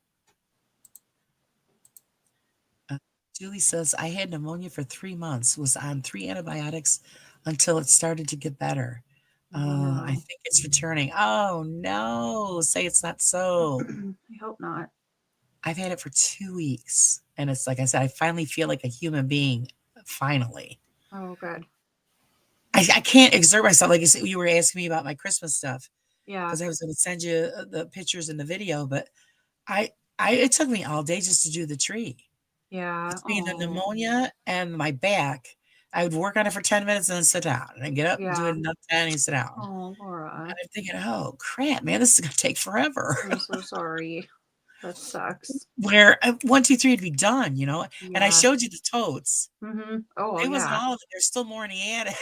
Julie says, I had pneumonia for 3 months, was on 3 antibiotics until it started to get better. I think it's returning. Oh, no. Say it's not so. I hope not. I've had it for 2 weeks. And it's like I said, I finally feel like a human being. Finally. Oh, good. I can't exert myself. Like you were asking me about my Christmas stuff. Yeah. Because I was going to send you the pictures and the video, but it took me all day just to do the tree. Yeah. Between the pneumonia and my back, I would work on it for 10 minutes and then sit down. And then get up and do it another 10 and sit down. Oh, Laura. And I'm thinking, oh, crap, man, this is going to take forever. I'm so sorry. That sucks. Where 1, 2, 3 would be done, And I showed you the totes. Mm-hmm. Oh, it wasn't all of it. There's still more in the attic.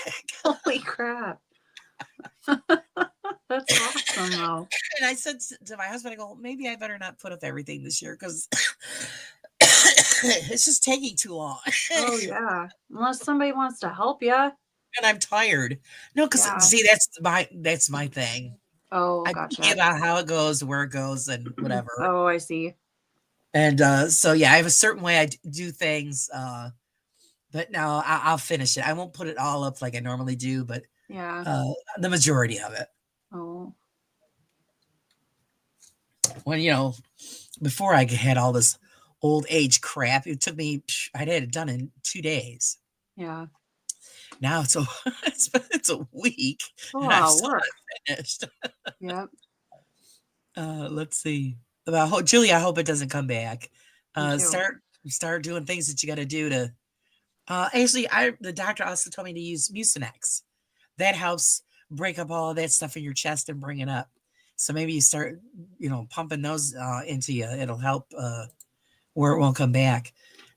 Holy crap. That's awesome, though. And I said to my husband, I go, maybe I better not put up everything this year because it's just taking too long. Oh, yeah. Unless somebody wants to help you. And I'm tired. No, because see, that's my thing. Oh, I gotcha. think about how it goes, where it goes, and whatever. Oh, I see. And so, yeah, I have a certain way I do things. But no, I'll finish it. I won't put it all up like I normally do, but the majority of it. Oh. When, before I had all this old age crap, it took me, I'd had it done in 2 days. Yeah. Now it's a week. Oh, and I'm still work. not finished. Yep. Let's see. Julie, I hope it doesn't come back. Start doing things that you got to do to. Actually, the doctor also told me to use Mucinex. That helps break up all of that stuff in your chest and bring it up. So maybe you start, pumping those into you. It'll help where it won't come back.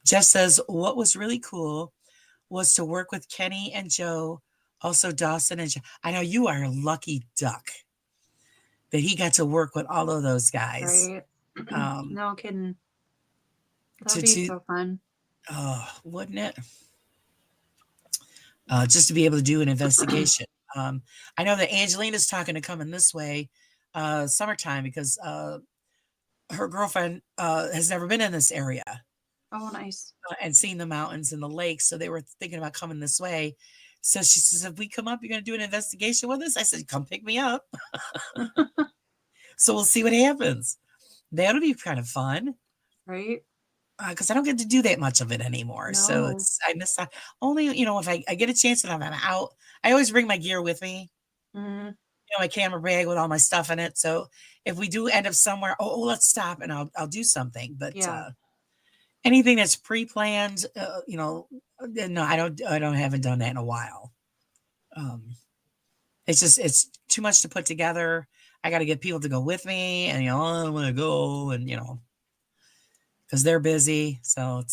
Jess says, what was really cool was to work with Kenny and Joe, also Dawson and Joe. I know you are a lucky duck that he got to work with all of those guys. Right. Um, No kidding. to That'd be to so fun. oh, wouldn't it? Just to be able to do an investigation. I know that Angelina's talking to coming this way, summertime, because her girlfriend has never been in this area Oh, nice. and seen the mountains and the lakes, so they were thinking about coming this way. So she says, "If we come up, you're going to do an investigation with us." I said, "Come pick me up." So we'll see what happens. That'll be kind of fun Right? because I don't get to do that much of it anymore. So No. I miss that. Only if I get a chance and I'm out. I always bring my gear with me. Mm, My camera bag with all my stuff in it. So if we do end up somewhere, let's stop and I'll do something. But yeah. anything that's pre-planned, no, I haven't done that in a while. It's too much to put together. I got to get people to go with me, and I want to go, and because they're busy. So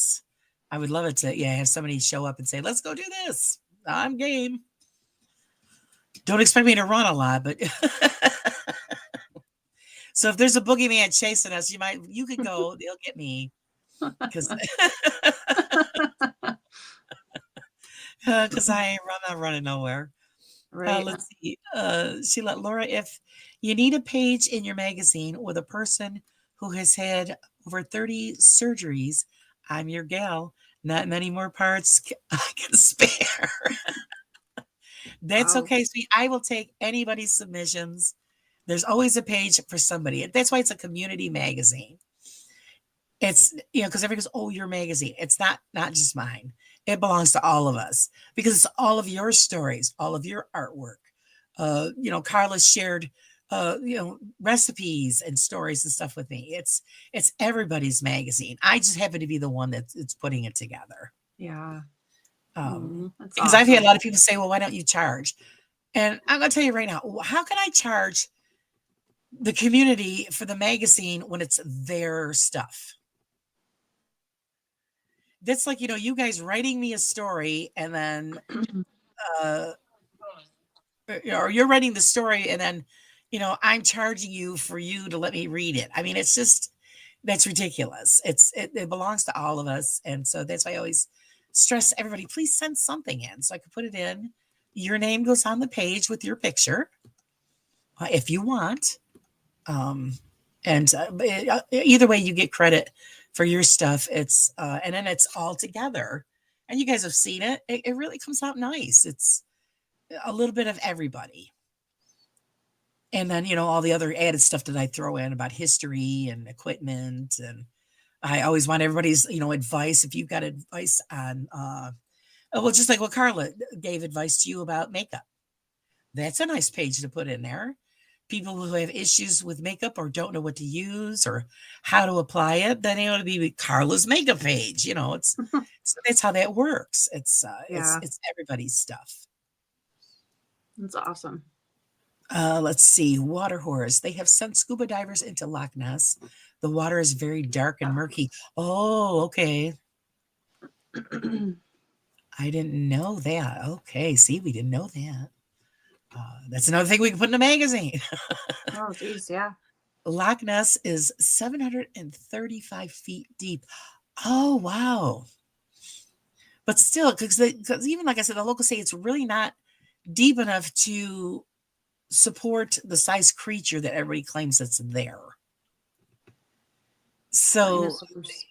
I would love it to have somebody show up and say, "Let's go do this." I'm game. Don't expect me to run a lot, but so if there's a boogeyman chasing us, you could go. They'll get me because I'm not running nowhere. Right. Let's see. Sheila, Laura, if you need a page in your magazine with a person who has had over 30 surgeries, I'm your gal. Not many more parts I can spare. That's Wow. okay, sweet. I will take anybody's submissions. There's always a page for somebody. That's why it's a community magazine. It's because everybody goes, "Oh, your magazine." It's not just mine. It belongs to all of us because it's all of your stories, all of your artwork. Carla shared recipes and stories and stuff with me. It's everybody's magazine. I just happen to be the one that's putting it together. Yeah. That's Because I've had a awesome. lot of people say, "Well, why don't you charge?" And I'm going to tell you right now, how can I charge the community for the magazine when it's their stuff? That's like, you guys writing me a story and then, or you're writing the story and then, I'm charging you for you to let me read it. I mean, it's just, that's ridiculous. It belongs to all of us. And so that's why I always stress everybody, please send something in so I can put it in. Your name goes on the page with your picture if you want. Either way, you get credit for your stuff. It's and then it's all together. And you guys have seen it. It really comes out nice. It's a little bit of everybody. And then, all the other added stuff that I throw in about history and equipment. And I always want everybody's, advice. If you've got advice on, just like what Carla gave advice to you about makeup. That's a nice page to put in there. People who have issues with makeup or don't know what to use or how to apply it, then it ought to be Carla's makeup page. It's so that's how that works. It's everybody's stuff. That's awesome. Let's see. Water horrors. They have sent scuba divers into Loch Ness. The water is very dark and murky. Oh, okay. I didn't know that. Okay. See, we didn't know that. That's another thing we can put in a magazine. Oh, geez, yeah. Loch Ness is 735 feet deep. Oh, wow. But still, because even like I said, the locals say it's really not deep enough to support the size creature that everybody claims that's there. So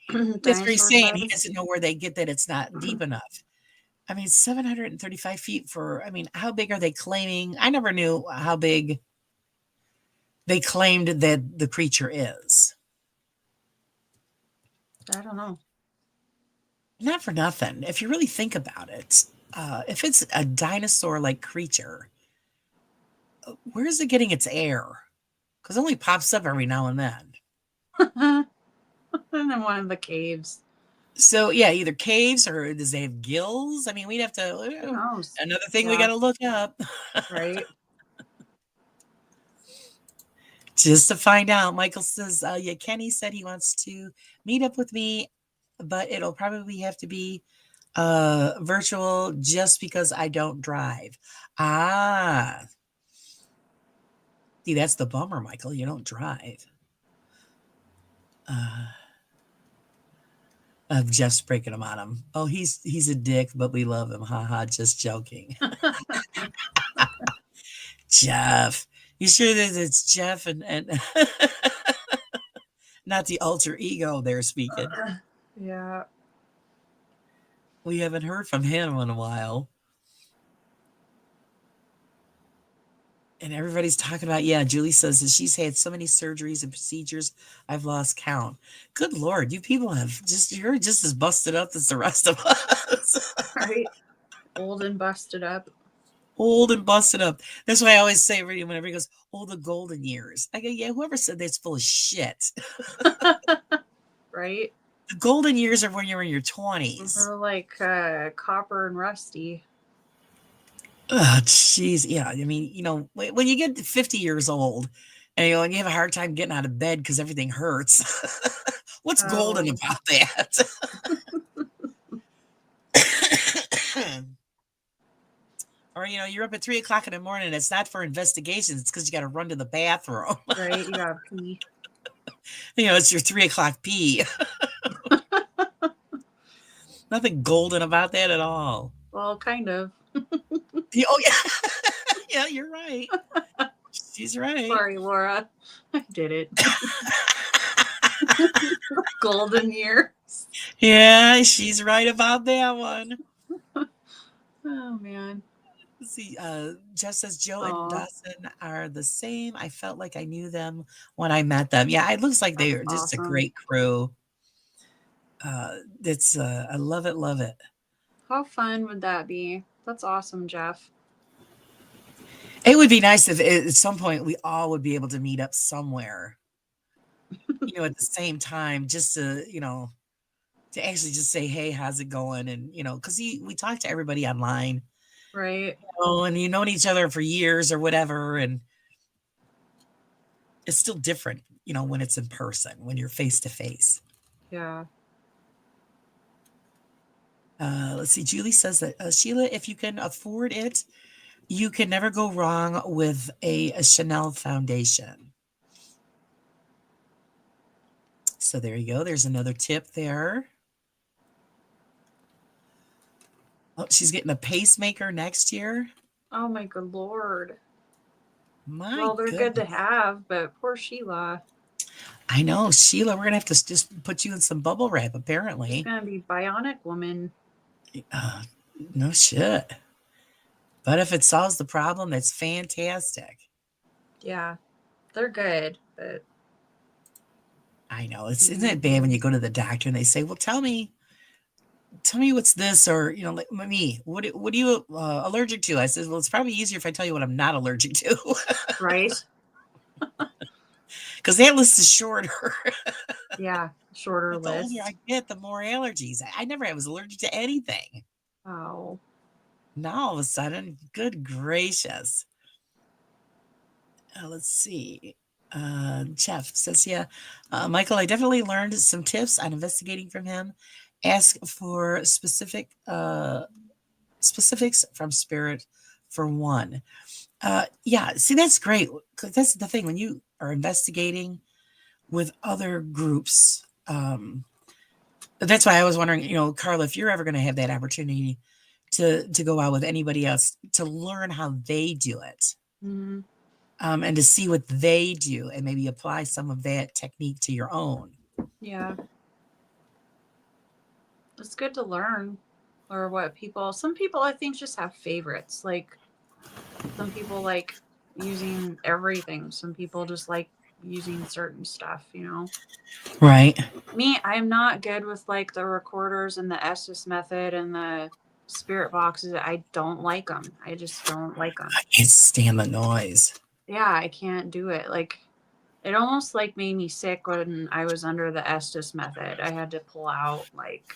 that's what he's saying. He doesn't know where they get that it's not deep enough. I mean, 735 feet how big are they claiming? I never knew how big they claimed that the creature is. I don't know. Not for nothing. If you really think about it, if it's a dinosaur-like creature, where is it getting its air? Because it only pops up every now and then. And then one of the caves. So yeah, either caves or does it have gills? I mean, we'd have to. Another thing we got to look up, right? Just to find out. Michael says, Kenny said he wants to meet up with me, but it'll probably have to be Virtual just because I don't drive. Ah, see, that's the bummer, Michael. You don't drive. Jeff's breaking him on him. Oh, he's a dick, but we love him. Haha, just joking. Jeff. You sure that it's Jeff and not the alter ego they're speaking? Yeah. We haven't heard from him in a while. And everybody's talking about, yeah, Julie says that she's had so many surgeries and procedures, I've lost count. Good Lord, you people you're just as busted up as the rest of us. Right. Old and busted up. Old and busted up. That's why I always say, when everybody goes, oh, the golden years. I go, yeah, whoever said that's full of shit. Right. The golden years are when you're in your 20s. We're like Copper and Rusty. Oh, jeez. Yeah. I mean, when you get to 50 years old and you have a hard time getting out of bed because everything hurts, what's golden about that? Or, you're up at 3 o'clock in the morning and it's not for investigations. It's because you got to run to the bathroom. Right. You got to pee. It's your 3 o'clock pee. Nothing golden about that at all. Well, kind of. Oh, yeah. Yeah, you're right. She's right. Sorry, Laura. I did it. Golden years. Yeah, she's right about that one. Oh, man. Let's see, Jeff says Joe and Dawson are the same. I felt like I knew them when I met them. Yeah, it looks like they are just a great crew. I love it, love it. How fun would that be? That's awesome, Jeff. It would be nice if at some point we all would be able to meet up somewhere, at the same time, just to, to actually just say, hey, how's it going? And, because we talk to everybody online. Right. And you've known each other for years or whatever. And it's still different, when it's in person, when you're face to face. Yeah. Let's see. Julie says that, Sheila, if you can afford it, you can never go wrong with a Chanel foundation. So there you go. There's another tip there. Oh, she's getting a pacemaker next year. Oh, my good Lord. Well, they're good to have, but poor Sheila. I know. Sheila, we're going to have to just put you in some bubble wrap, apparently. It's going to be bionic woman. No shit. But if it solves the problem, that's fantastic. Yeah, they're good, but I know. Isn't it bad when you go to the doctor and they say, well, tell me what's this, or, like me, what are you allergic to? I said, well, it's probably easier if I tell you what I'm not allergic to. Right. Because that list is shorter. Yeah, shorter list. The older I get, the more allergies. I never was allergic to anything. Oh. Now all of a sudden, good gracious. Let's see. Jeff says, yeah, Michael, I definitely learned some tips on investigating from him. Ask for specifics from spirit for one. Yeah, see, that's great. Because that's the thing. When you are investigating with other groups, that's why I was wondering, Carla, if you're ever going to have that opportunity to go out with anybody else to learn how they do it. Mm-hmm. And to see what they do and maybe apply some of that technique to your own. Yeah. It's good to learn or some people I think just have favorites. Like some people like using everything. Some people just like using certain stuff, Right. Me, I'm not good with like the recorders and the Estes method and the spirit boxes. I don't like them. I just don't like them. I can't stand the noise. Yeah, I can't do it. Like, it almost like made me sick when I was under the Estes method. I had to pull out, like,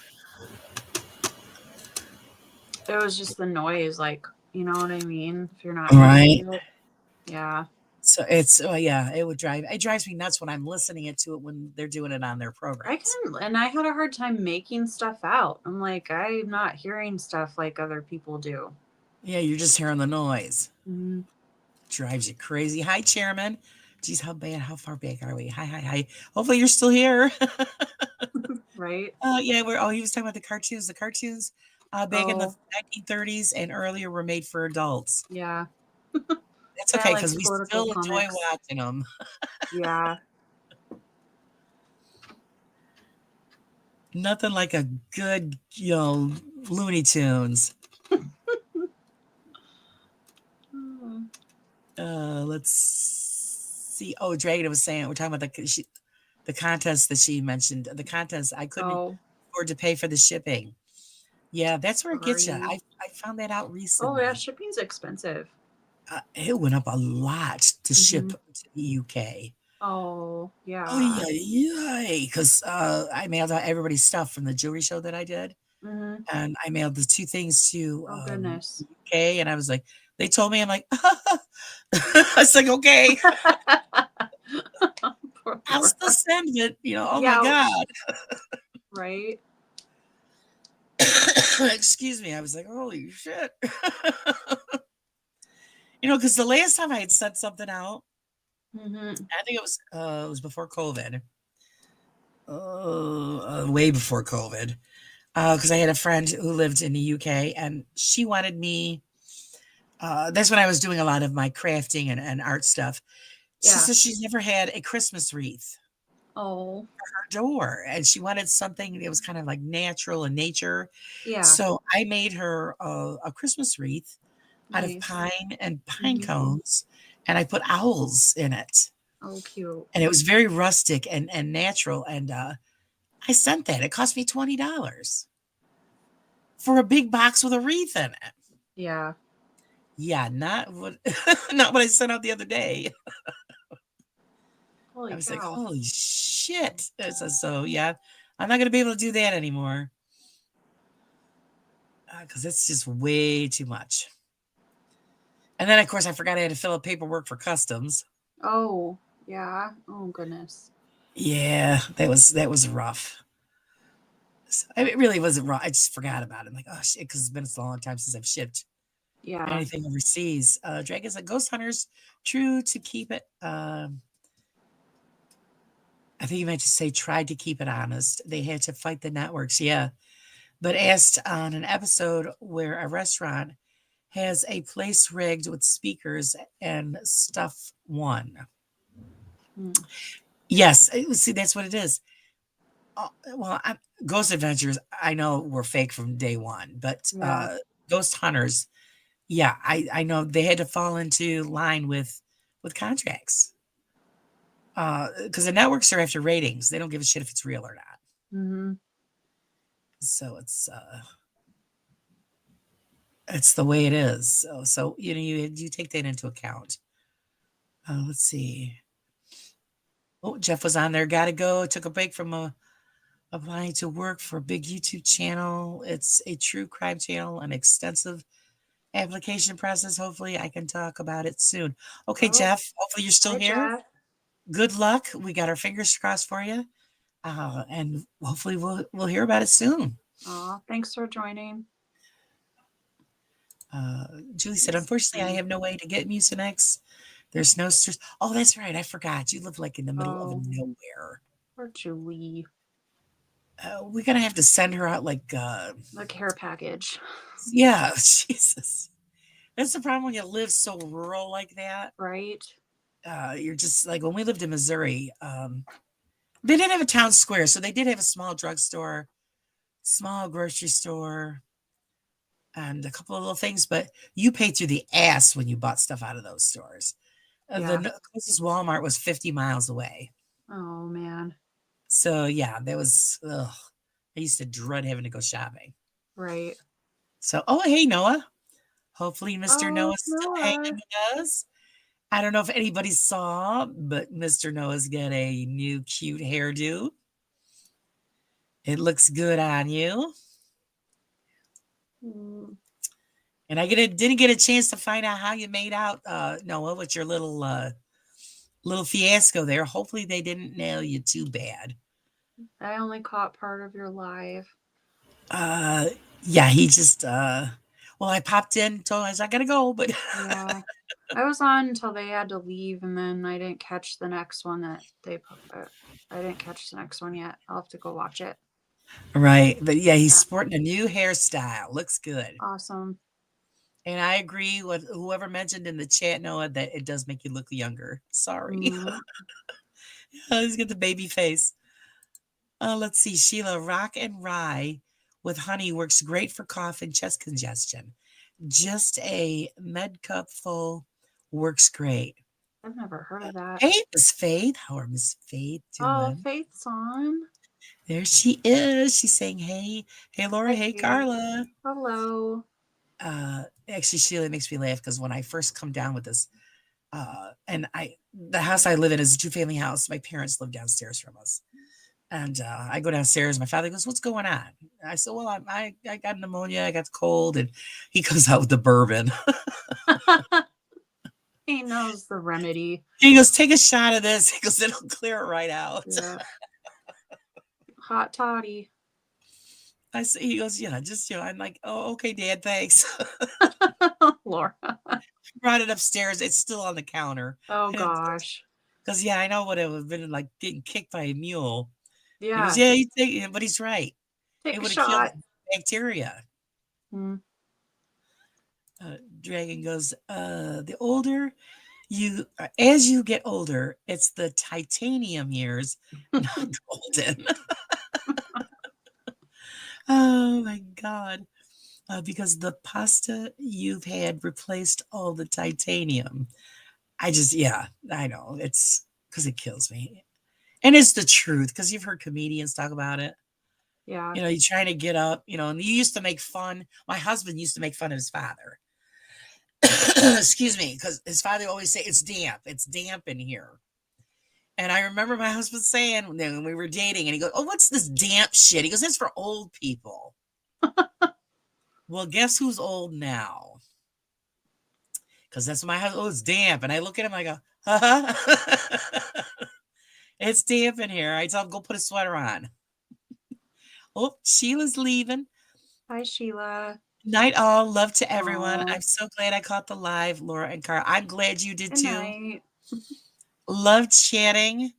it was just the noise, like, you know what I mean? If you're not right. Yeah. So it's oh yeah, it drives me nuts when I'm listening to it when they're doing it on their I programs. can, and I had a hard time making stuff out. I'm like, I'm not hearing stuff like other people do. Yeah, you're just hearing the noise. Mhm. Drives you crazy. Hi, Chairman. Geez, how far back are we? Hi, hi, hi. Hopefully you're still here. Right? Yeah, he was talking about the cartoons. The cartoons back in the Oh, 1930s and earlier were made for adults. yeah. That's Yeah, okay like because we political still enjoy comics. watching them. Yeah. Nothing like a good, Looney Tunes. Mm. Let's see. Oh, Dragon was saying we're talking about the contest that she mentioned. The contest I couldn't Oh, afford to pay for the shipping. Yeah, that's where it gets you. sorry. I found that out Oh, yeah, recently. shipping's expensive. It went up a lot to ship Hmm. to the UK. Oh, Oh yeah. yeah, yeah. Because I mailed out everybody's stuff from the jewelry show that I did, Hmm. and I mailed the two things to Oh, goodness. UK, and I was like, they told me, I'm like, I was like, okay, Poor I'll Laura. still send it. Oh my god. Ouch. Right? Excuse me. I was like, holy shit. Because the last time I had sent something out, Hmm. I think it was before COVID. Way before COVID. Because I had a friend who lived in the UK and she wanted me. That's when I was doing a lot of my crafting and art stuff. She Yeah. says she's never had a Christmas wreath Oh, her door and she wanted something that was kind of like natural in nature. yeah. So I made her a Christmas wreath out of Nice. pine and pine Hmm. cones, and I put owls in it. Oh, cute. And it was very rustic and natural. And I sent that. It cost me $20 for a big box with a wreath in it. Yeah. Yeah, not what not what I sent out the other day. I Holy was like, cow. holy shit. So yeah, I'm not gonna be able to do that anymore. Because it's just way too much. And then of course I forgot I had to fill out paperwork for customs. Oh, yeah. Oh, goodness. Yeah, that was rough. So, it really wasn't rough. I just forgot about it. I'm like, oh shit, because it's been a long time since I've shipped Yeah. anything overseas. Dragons like Ghost Hunters, true to keep it. I think you meant to say tried to keep it honest. They had to fight the networks, yeah. But asked on an episode where a restaurant has a place rigged with speakers and stuff won. Mm. Yes, see, that's what it is. Well, Ghost Adventures, I know were fake from day one, but Yeah. Ghost Hunters, yeah, I know they had to fall into line with contracts because the networks are after ratings. They don't give a shit if it's real or not. Hmm. So it's the way it is. So you take that into account. Let's see. Oh, Jeff was on there. Got to go. Took a break from applying to work for a big YouTube channel. It's a true crime channel, an extensive application process. Hopefully, I can talk about it soon. Okay, Oh, Jeff. Hopefully, you're still hi, here. Jeff. Good luck. We got our fingers crossed for you, and hopefully, we'll hear about it soon. Aw, thanks for joining. Julie said, "Unfortunately, I have no way to get Mucinex. There's no stores. Oh, that's right. I forgot. You live like in the middle of Oh, nowhere. poor Julie. We're gonna have to send her out like, The care package. yeah, Jesus. That's the problem when you live so rural like that. Right? You're just like when we lived in Missouri. They didn't have a town square, so they did have a small drugstore, small grocery store, and a couple of little things. But you paid through the ass when you bought stuff out of those stores. Yeah. The closest Walmart was 50 miles away. Oh, man. So yeah, that was. Ugh, I used to dread having to go shopping. Right. So, oh hey Noah. Hopefully, Mr. Oh, Noah's still hanging Noah. with us. I don't know if anybody saw, but Mr. Noah's got a new cute hairdo. It looks good on you. Mm. And I didn't get a chance to find out how you made out, Noah, with your little little fiasco there. Hopefully they didn't nail you too bad. I only caught part of your live. Uh, yeah, he just well, I popped in, told him I was not gonna go, but Yeah. I was on until they had to leave, and then I didn't catch the next one that they put. I didn't catch the next one yet. I'll have to go watch it. right. But yeah, he's Yeah. sporting a new hairstyle. Looks good. Awesome. And I agree with whoever mentioned in the chat, Noah, that it does make you look younger. Sorry. Mhm. He's got the baby face. Let's see. Sheila, rock and rye with honey works great for cough and chest congestion. Just a med cup full works great. I've never heard of that. Hey, Miss Faith. How are Miss Faith Oh, doing? Faith's on. There she is. She's saying, hey. Hey, Laura. Hi, Hey, Faith. Carla. Hello. Actually, Sheila, it makes me laugh because when I first come down with this, and the house I live in is a 2-family house. My parents live downstairs from us. And I go downstairs. My father goes, "What's going on?" I said, "Well, I got pneumonia. I got the cold." And he comes out with the bourbon. He knows the remedy. He goes, "Take a shot of this." He goes, "It'll clear it right out." Yeah. Hot toddy. I say, he goes, "Yeah, just I'm like, "Oh, okay, Dad, thanks." Laura. Brought it upstairs. It's still on the counter. Oh gosh. Because I know what it would have been like getting kicked by a mule. He Yeah. goes, "Yeah, you take it," but he's right. Take It a would have killed shot. bacteria. Mm. Dragon goes, the older you, as you get older, it's the titanium years, not golden. Oh my God. Because the pasta you've had replaced all the titanium. Yeah, I know. It's because it kills me. And it's the truth because you've heard comedians talk about it. Yeah. You're trying to get up, and you used to make fun. My husband used to make fun of his father. Excuse me, because his father always say it's damp in here. And I remember my husband saying when we were dating, and he goes, "Oh, what's this damp shit?" He goes, "It's for old people." Well, guess who's old now? Because that's my husband. Oh, it's damp, and I look at him, I go, it's damp in here. I tell him, go put a sweater on. Oh, Sheila's leaving. Hi, Sheila. Night all. Love to everyone. Aw. I'm so glad I caught the live, Laura and Carl. I'm glad you did Good too. night. Love chatting.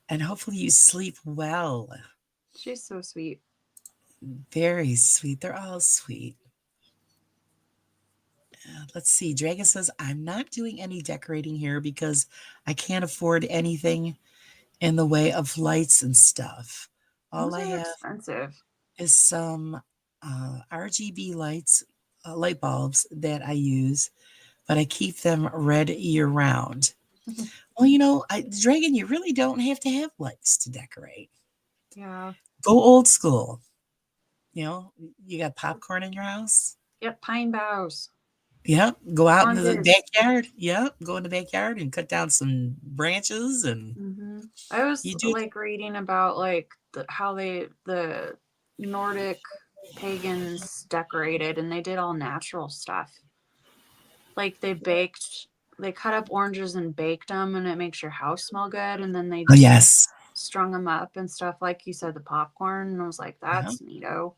And hopefully you sleep well. She's so sweet. Very sweet. They're all sweet. Let's see. Dragon says, I'm not doing any decorating here because I can't afford anything in the way of lights and stuff. All Those I are have expensive. is some RGB lights, light bulbs that I use, but I keep them red year round. Well, Dragon, you really don't have to have lights to decorate. Yeah. Go old school. You got popcorn in your house? Yep. Pine boughs. Yep. Go out into the Oranges. backyard. Yep. Go in the backyard and cut down some branches and Mm-hmm. I was you do reading about how the Nordic pagans decorated, and they did all natural stuff. Like they cut up oranges and baked them, and it makes your house smell good. And then they Oh, yes. strung them up and stuff, like you said, the popcorn. And I was like, that's neato.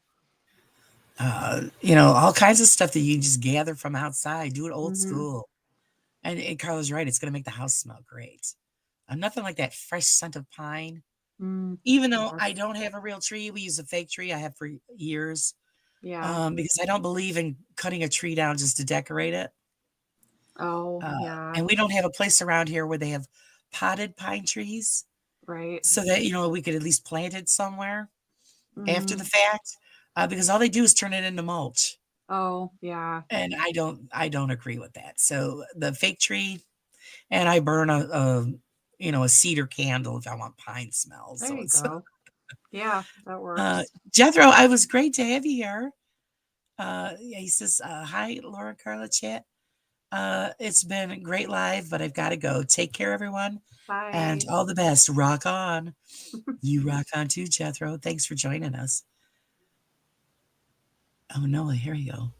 All kinds of stuff that you just gather from outside. Do it old school. And Carla's right. It's going to make the house smell great. Nothing like that fresh scent of pine. Even though I don't have a real tree, we use a fake tree I have for years. Yeah. Because I don't believe in cutting a tree down just to decorate it. Oh, yeah. And we don't have a place around here where they have potted pine trees. Right. So that, we could at least plant it somewhere after the fact. Because all they do is turn it into mulch. Oh, yeah. And I don't agree with that. So the fake tree, and I burn a cedar candle if I want pine smells. There you go. Yeah, that works. Jethro, I was great to have you here. He says, hi, Laura Carla chat. It's been great live, but I've got to go. Take care, everyone. Bye. And all the best. Rock on. You rock on too, Jethro. Thanks for joining us. Oh, Noah, here you go.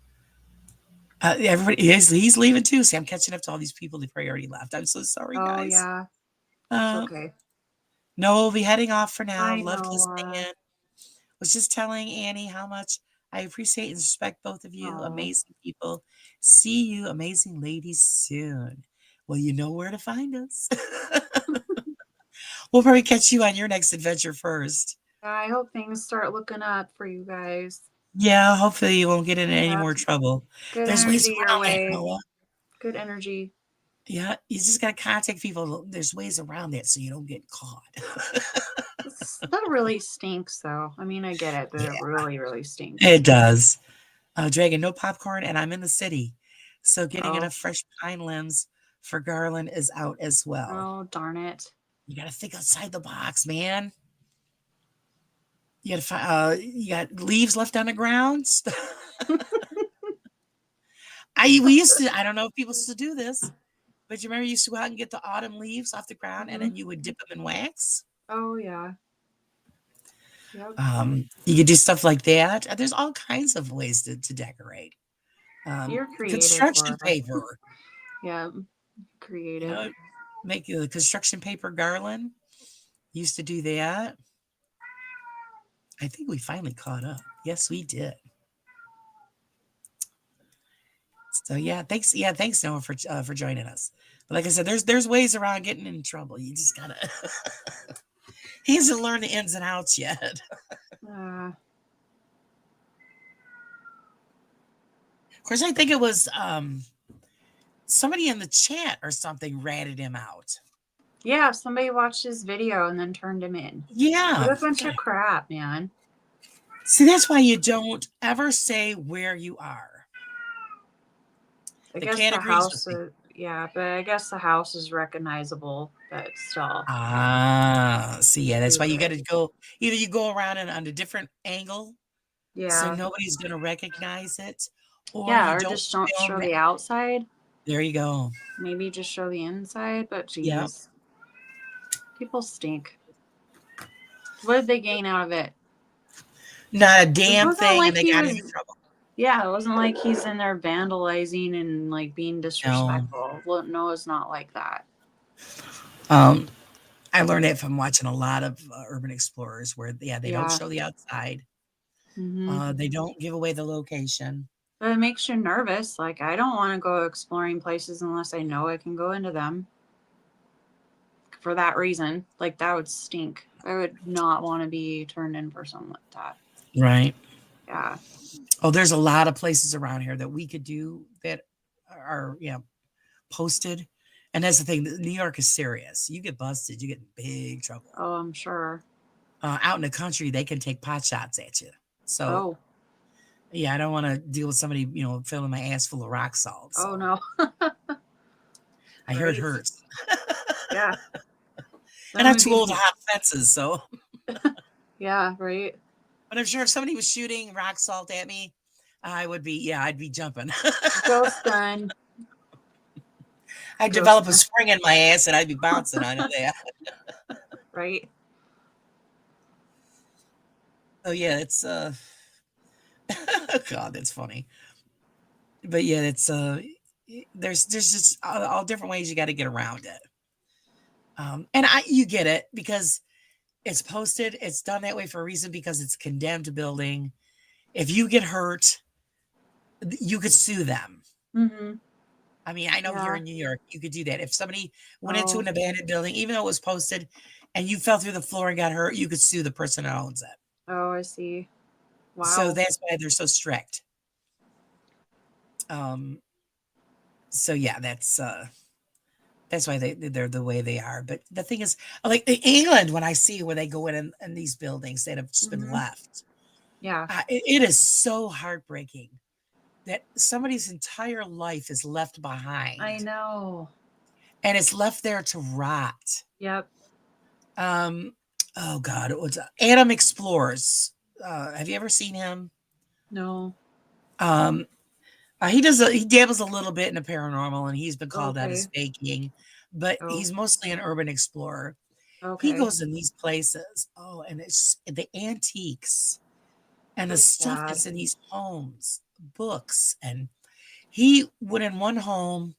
Everybody he's leaving too. See, I'm catching up to all these people that probably already left. I'm so sorry, Oh guys. yeah, it's Uh, okay. no, we'll be heading off for now. I Loved know, listening Laura. in. Was just telling Annie how much I appreciate and respect both of you. Oh, Amazing people. See you, amazing ladies, soon. Well, you know where to find us. We'll probably catch you on your next adventure first. I hope things start looking up for you guys. Yeah, hopefully you won't get into any Yep. more trouble. Good There's ways energy your around that, way. Noah. Good energy. Yeah, you just gotta contact people. There's ways around that so you don't get caught. That really stinks, though. I mean, I get it, but Yeah, it really, really it stinks. does. Dragon, no popcorn, and I'm in the city. So getting Oh, enough fresh pine limbs for Garland is out as well. oh, darn it. You gotta think outside the box, man. You gotta find you got leaves left on the ground. We used to, I don't know if people still do this, but you remember you used to go out and get the autumn leaves off the ground and Hmm. then you would dip them in wax. Oh, yeah. Yep. You could do stuff like that. There's all kinds of ways to decorate. You're creative, Construction Laura. paper, Yeah, you creative. know, make the construction paper garland. Used to do that. I think we finally caught up. Yes, we did. So yeah, thanks. Yeah, thanks Noah for joining us. But like I said, there's ways around getting in trouble. You just gotta. He hasn't learned the ins and outs yet. Uh, Of course, I think it was somebody in the chat or something ratted him out. yeah, somebody watched his video and then turned him in. Yeah. What a bunch of crap, man. See, that's why you don't ever say where you are. I The guess cat the agrees house, with me. yeah, but I guess the house is recognizable, but still. See, yeah, that's why you got Stupid. to go. Either you go around it on a different angle, so Yeah. nobody's going to recognize it, or Yeah, you or don't just don't film show it. the outside. There you go. Maybe just show the inside, but Yeah. geez. People stink. What did they gain out of it? Not a It damn wasn't thing, like and they he got was, into trouble. yeah, it wasn't like he's in there vandalizing and like being disrespectful. Well, Noah's not like that. I learned it from watching a lot of urban explorers, where they don't Yeah. show the outside. Hmm. They don't give away the location. But it makes you nervous. Like, I don't want to go exploring places unless I know I can go into them. For that reason, like, that would stink. I would not want to be turned in for something like that. Right. Yeah. Oh, there's a lot of places around here that we could do that are posted. And that's the thing. New York is serious. You get busted, you get in big trouble. Oh, I'm sure. Out in the country, they can take pot shots at you. So Oh. yeah, I don't want to deal with somebody, filling my ass full of rock salt. Oh, So no. I hear it Right. hurts. Yeah. And I'm too old to hop fences, so. Yeah, right. But I'm sure if somebody was shooting rock salt at me, I'd be jumping. Ghost gun. I'd Ghost develop a gun. spring in my ass and I'd be bouncing. I know that. Right. Oh yeah, it's God, that's funny. But yeah, it's there's just all different ways you got to get around it. And you get it because it's posted, it's done that way for a reason, because it's a condemned building. If you get hurt, you could sue them. Mm-hmm. I mean, I know Yeah. here in New York, you could do that. If somebody went into Oh. an abandoned building, even though it was posted, and you fell through the floor and got hurt, you could sue the person that owns it. Oh, I see. Wow. So that's why they're so strict. So yeah, that's why they're the way they are. But the thing is, like in England, when I see where they go in these buildings that have just been Mhm. left, Yeah. it is so heartbreaking that somebody's entire life is left behind. I know. And it's left there to rot. Yep. Oh God, it was Adam Explores. Have you ever seen him? No. He dabbles a little bit in the paranormal, and he's been called out as faking, but Oh. he's mostly an urban explorer. Okay. He goes in these places. Oh, and it's the antiques and the That's stuff sad. that's in these homes, books, and He went in one home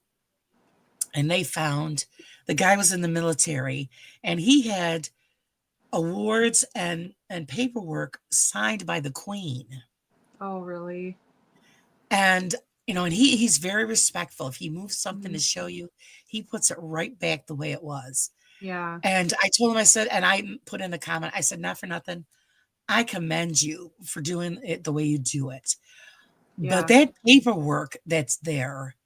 and they found the guy was in the military and he had awards and paperwork signed by the queen. Oh, really? And and he's very respectful. If he moves something to Mhm. show you, he puts it right back the way it was. Yeah. And I told him, I said, and I put in a comment, I said, not for nothing, I commend you for doing it the way you do it. But Yeah. that paperwork that's there,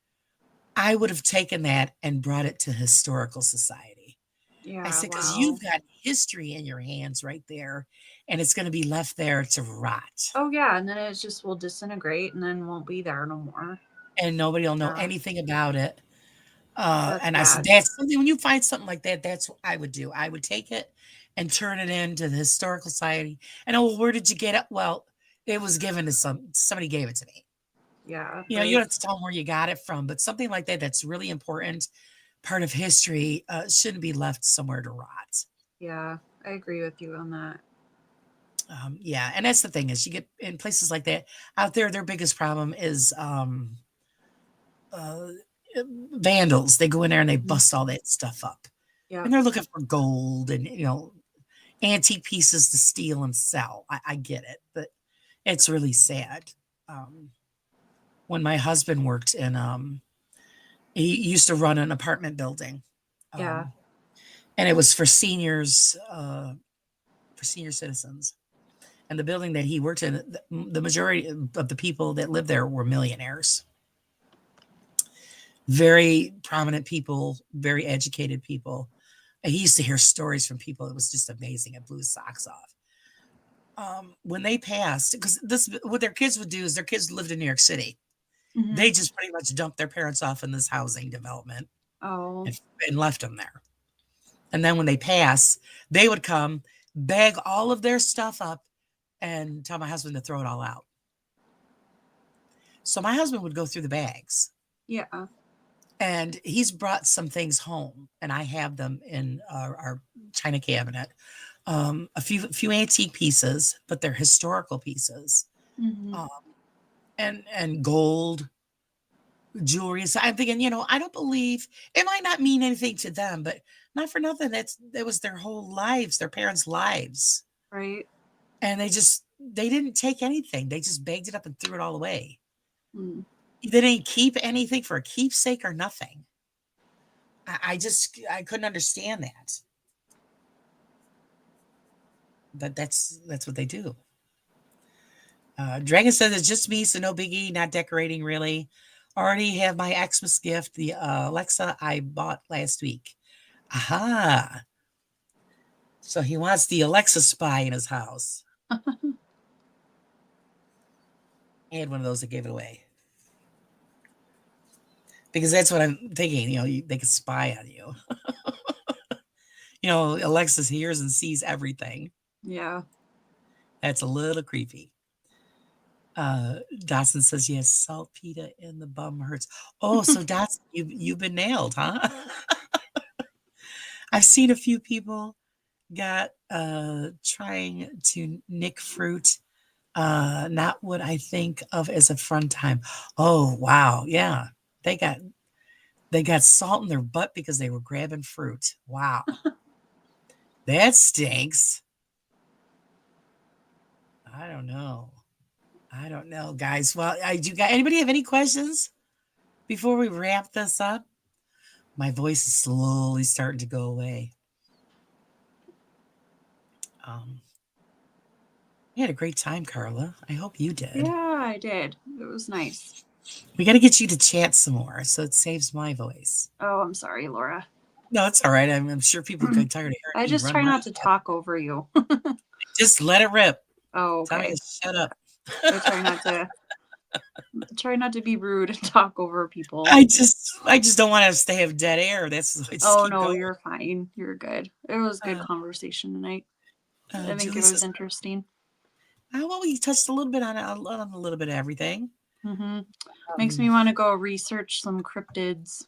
I would have taken that and brought it to Historical Society. I Yeah. said, because Wow. you've got history in your hands right there, and it's going to be left there to rot. Oh, yeah. And then it just will disintegrate and then won't be there no more. And nobody will know Yeah. anything about it. That's And I said, bad. that's something, when you find something like that, that's what I would do. I would take it and turn it into the Historical Society. And oh, well, where did you get it? Well, it was given to somebody gave it to me. Yeah. You Right. don't have to tell them where you got it from, but something like that that's really important part of history shouldn't be left somewhere to rot. Yeah. I agree with you on that. Yeah, and that's the thing is you get in places like that out there. Their biggest problem is uh, vandals. They go in there and they Mhm. bust all that stuff up, Yeah. and they're looking for gold and antique pieces to steal and sell. I get it, but it's really sad. Um, when my husband worked in, he used to run an apartment building, Yeah. um, and it was for seniors, for senior citizens. And the building that he worked in, the majority of the people that lived there were millionaires, very prominent people, very educated people. And he used to hear stories from people. It was just amazing. It blew his socks off. When they passed, because this, what their kids would do is their kids lived in New York City. Mhm. They just pretty much dumped their parents off in this housing development Oh. and left them there. And then when they pass, they would come, bag all of their stuff up, and tell my husband to throw it all out. So my husband would go through the bags, Yeah. and he's brought some things home, and I have them in our china cabinet. A few antique pieces, but they're historical pieces, Mhm. um, and gold jewelry. So I'm thinking, I don't believe it might not mean anything to them, but not for nothing. That was their whole lives, their parents' lives, Right. and they didn't take anything. They just bagged it up and threw it all away. Mm. They didn't keep anything for a keepsake or nothing. I couldn't understand that. But that's what they do. Dragon says it's just me, so no biggie, not decorating really. Already have my Xmas gift, the Alexa I bought last week. Aha. So he wants the Alexa spy in his house. I had one of those that gave it away. Because that's what I'm thinking, they could spy on you. Alexa hears and sees everything. Yeah. That's a little creepy. Dotson says, yes, saltpeter in the bum hurts. Oh, so Dotson, you've been nailed, huh? I've seen a few people got trying to nick fruit. Not what I think of as a fun time. Oh, wow. Yeah. They got salt in their butt because they were grabbing fruit. Wow. That stinks. I don't know, guys. Well, anybody have any questions before we wrap this up? My voice is slowly starting to go away. We had a great time, Carla. I hope you did. Yeah, I did. It was nice. We got to get you to chat some more so it saves my voice. Oh, I'm sorry, Laura. No, it's all right. I'm sure people get tired of hearing I me just run try my not to mouth. talk over you. Just let it rip. Oh, Tell me okay. to shut up. I try not to be rude and talk over people. I just don't want us to have dead air. That's why I just Oh keep no, going. you're fine. You're good. It was good conversation tonight. I think Julie it was says, interesting. well, we touched a little bit on a little bit of everything. Mm-hmm. Makes me want to go research some cryptids.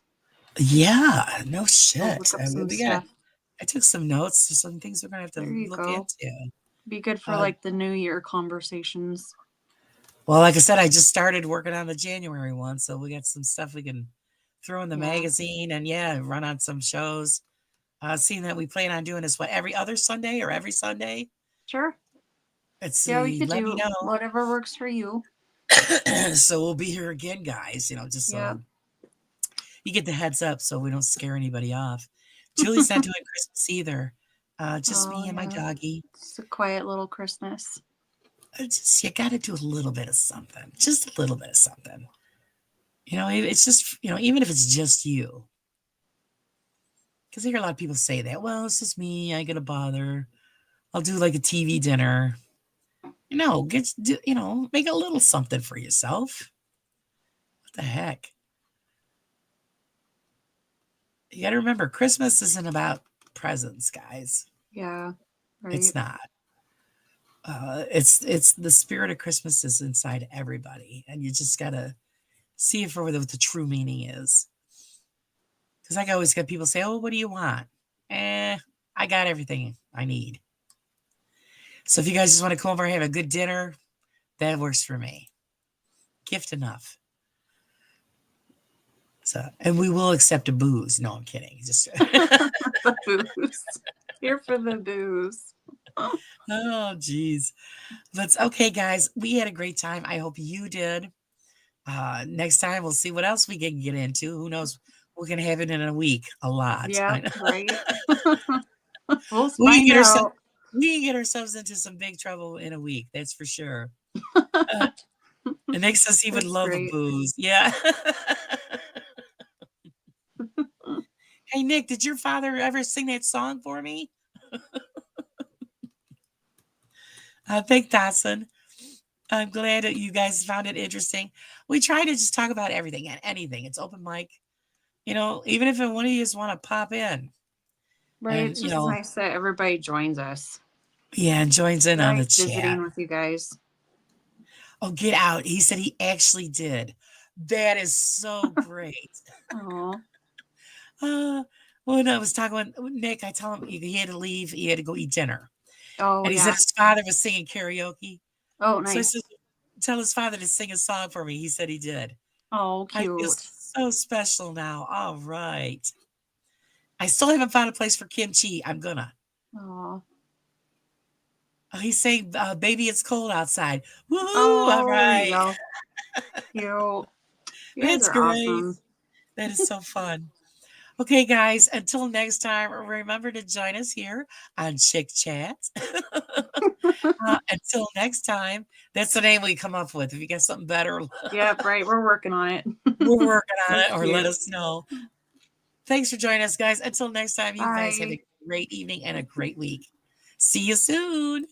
Yeah, no Go shit. look up some stuff. I took some notes. There's some things we're gonna have to There you look go. into. Be good for like the New Year conversations. Well, like I said, I just started working on the January one, so we got some stuff we can throw in the Yeah. magazine and yeah, run on some shows. Seeing that we plan on doing this what every other Sunday or every Sunday. Sure. Let's Yeah, we see. could Let me do know. whatever works for you. So we'll be here again, guys. Just Yeah. so you get the heads up, so we don't scare anybody off. Julie's not doing Christmas either. Just me Oh, and my yeah. doggy. It's a quiet little Christmas. You got to do a little bit of something, just a little bit of something. It's just even if it's just you. Because I hear a lot of people say that. Well, it's just me. I gotta bother. I'll do like a TV dinner. Make a little something for yourself. What the heck? You got to remember, Christmas isn't about presents, guys. Yeah. Right. It's not. It's the spirit of Christmas is inside everybody, and you just gotta see it for what the true meaning is. Because I always get people say, "Oh, what do you want?" I got everything I need. So if you guys just want to come over and have a good dinner, that works for me. Gift enough. So, and we will accept a booze. No, I'm kidding. Just The booze. Here for the booze. oh, geez. But okay, guys, we had a great time. I hope you did. Next time we'll see what else we can get into. Who knows? We're gonna have it in a week. A lot. Yeah, right. We'll We can find get ourselves. out. We can get ourselves into some big trouble in a week. That's for sure. It makes us even That's love great. a booze. Yeah. Hey, Nick, did your father ever sing that song for me? Thank Dawson. I'm glad that you guys found it interesting. We try to just talk about everything and anything. It's open mic. Even if one of you just want to pop in. Right. And, It's just nice that everybody joins us. Yeah, and joins in on the Nice chat. visiting with you guys. Oh, get out. He said he actually did. That is so great. Oh, When I was talking with Nick, I told him he had to leave. He had to go eat dinner. oh And he yeah. said his father was singing karaoke. Oh, So I nice. said, tell his father to sing a song for me. He said he did. Oh, I feel cute. so special now. All right. I still haven't found a place for kimchi. I'm gonna. Oh. He's saying, baby, it's cold outside. Woo! Oh, All right. yeah. Cute. You guys That's are great. awesome. That is so fun. Okay, guys, until next time, remember to join us here on Chick Chat. Until next time, that's the name we come up with. If you got something better, Yep, right. We're working on it. we're working on it, That's or let cute. us know. Thanks for joining us, guys. Until next time, you guys have Bye. a great evening and a great week. See you soon.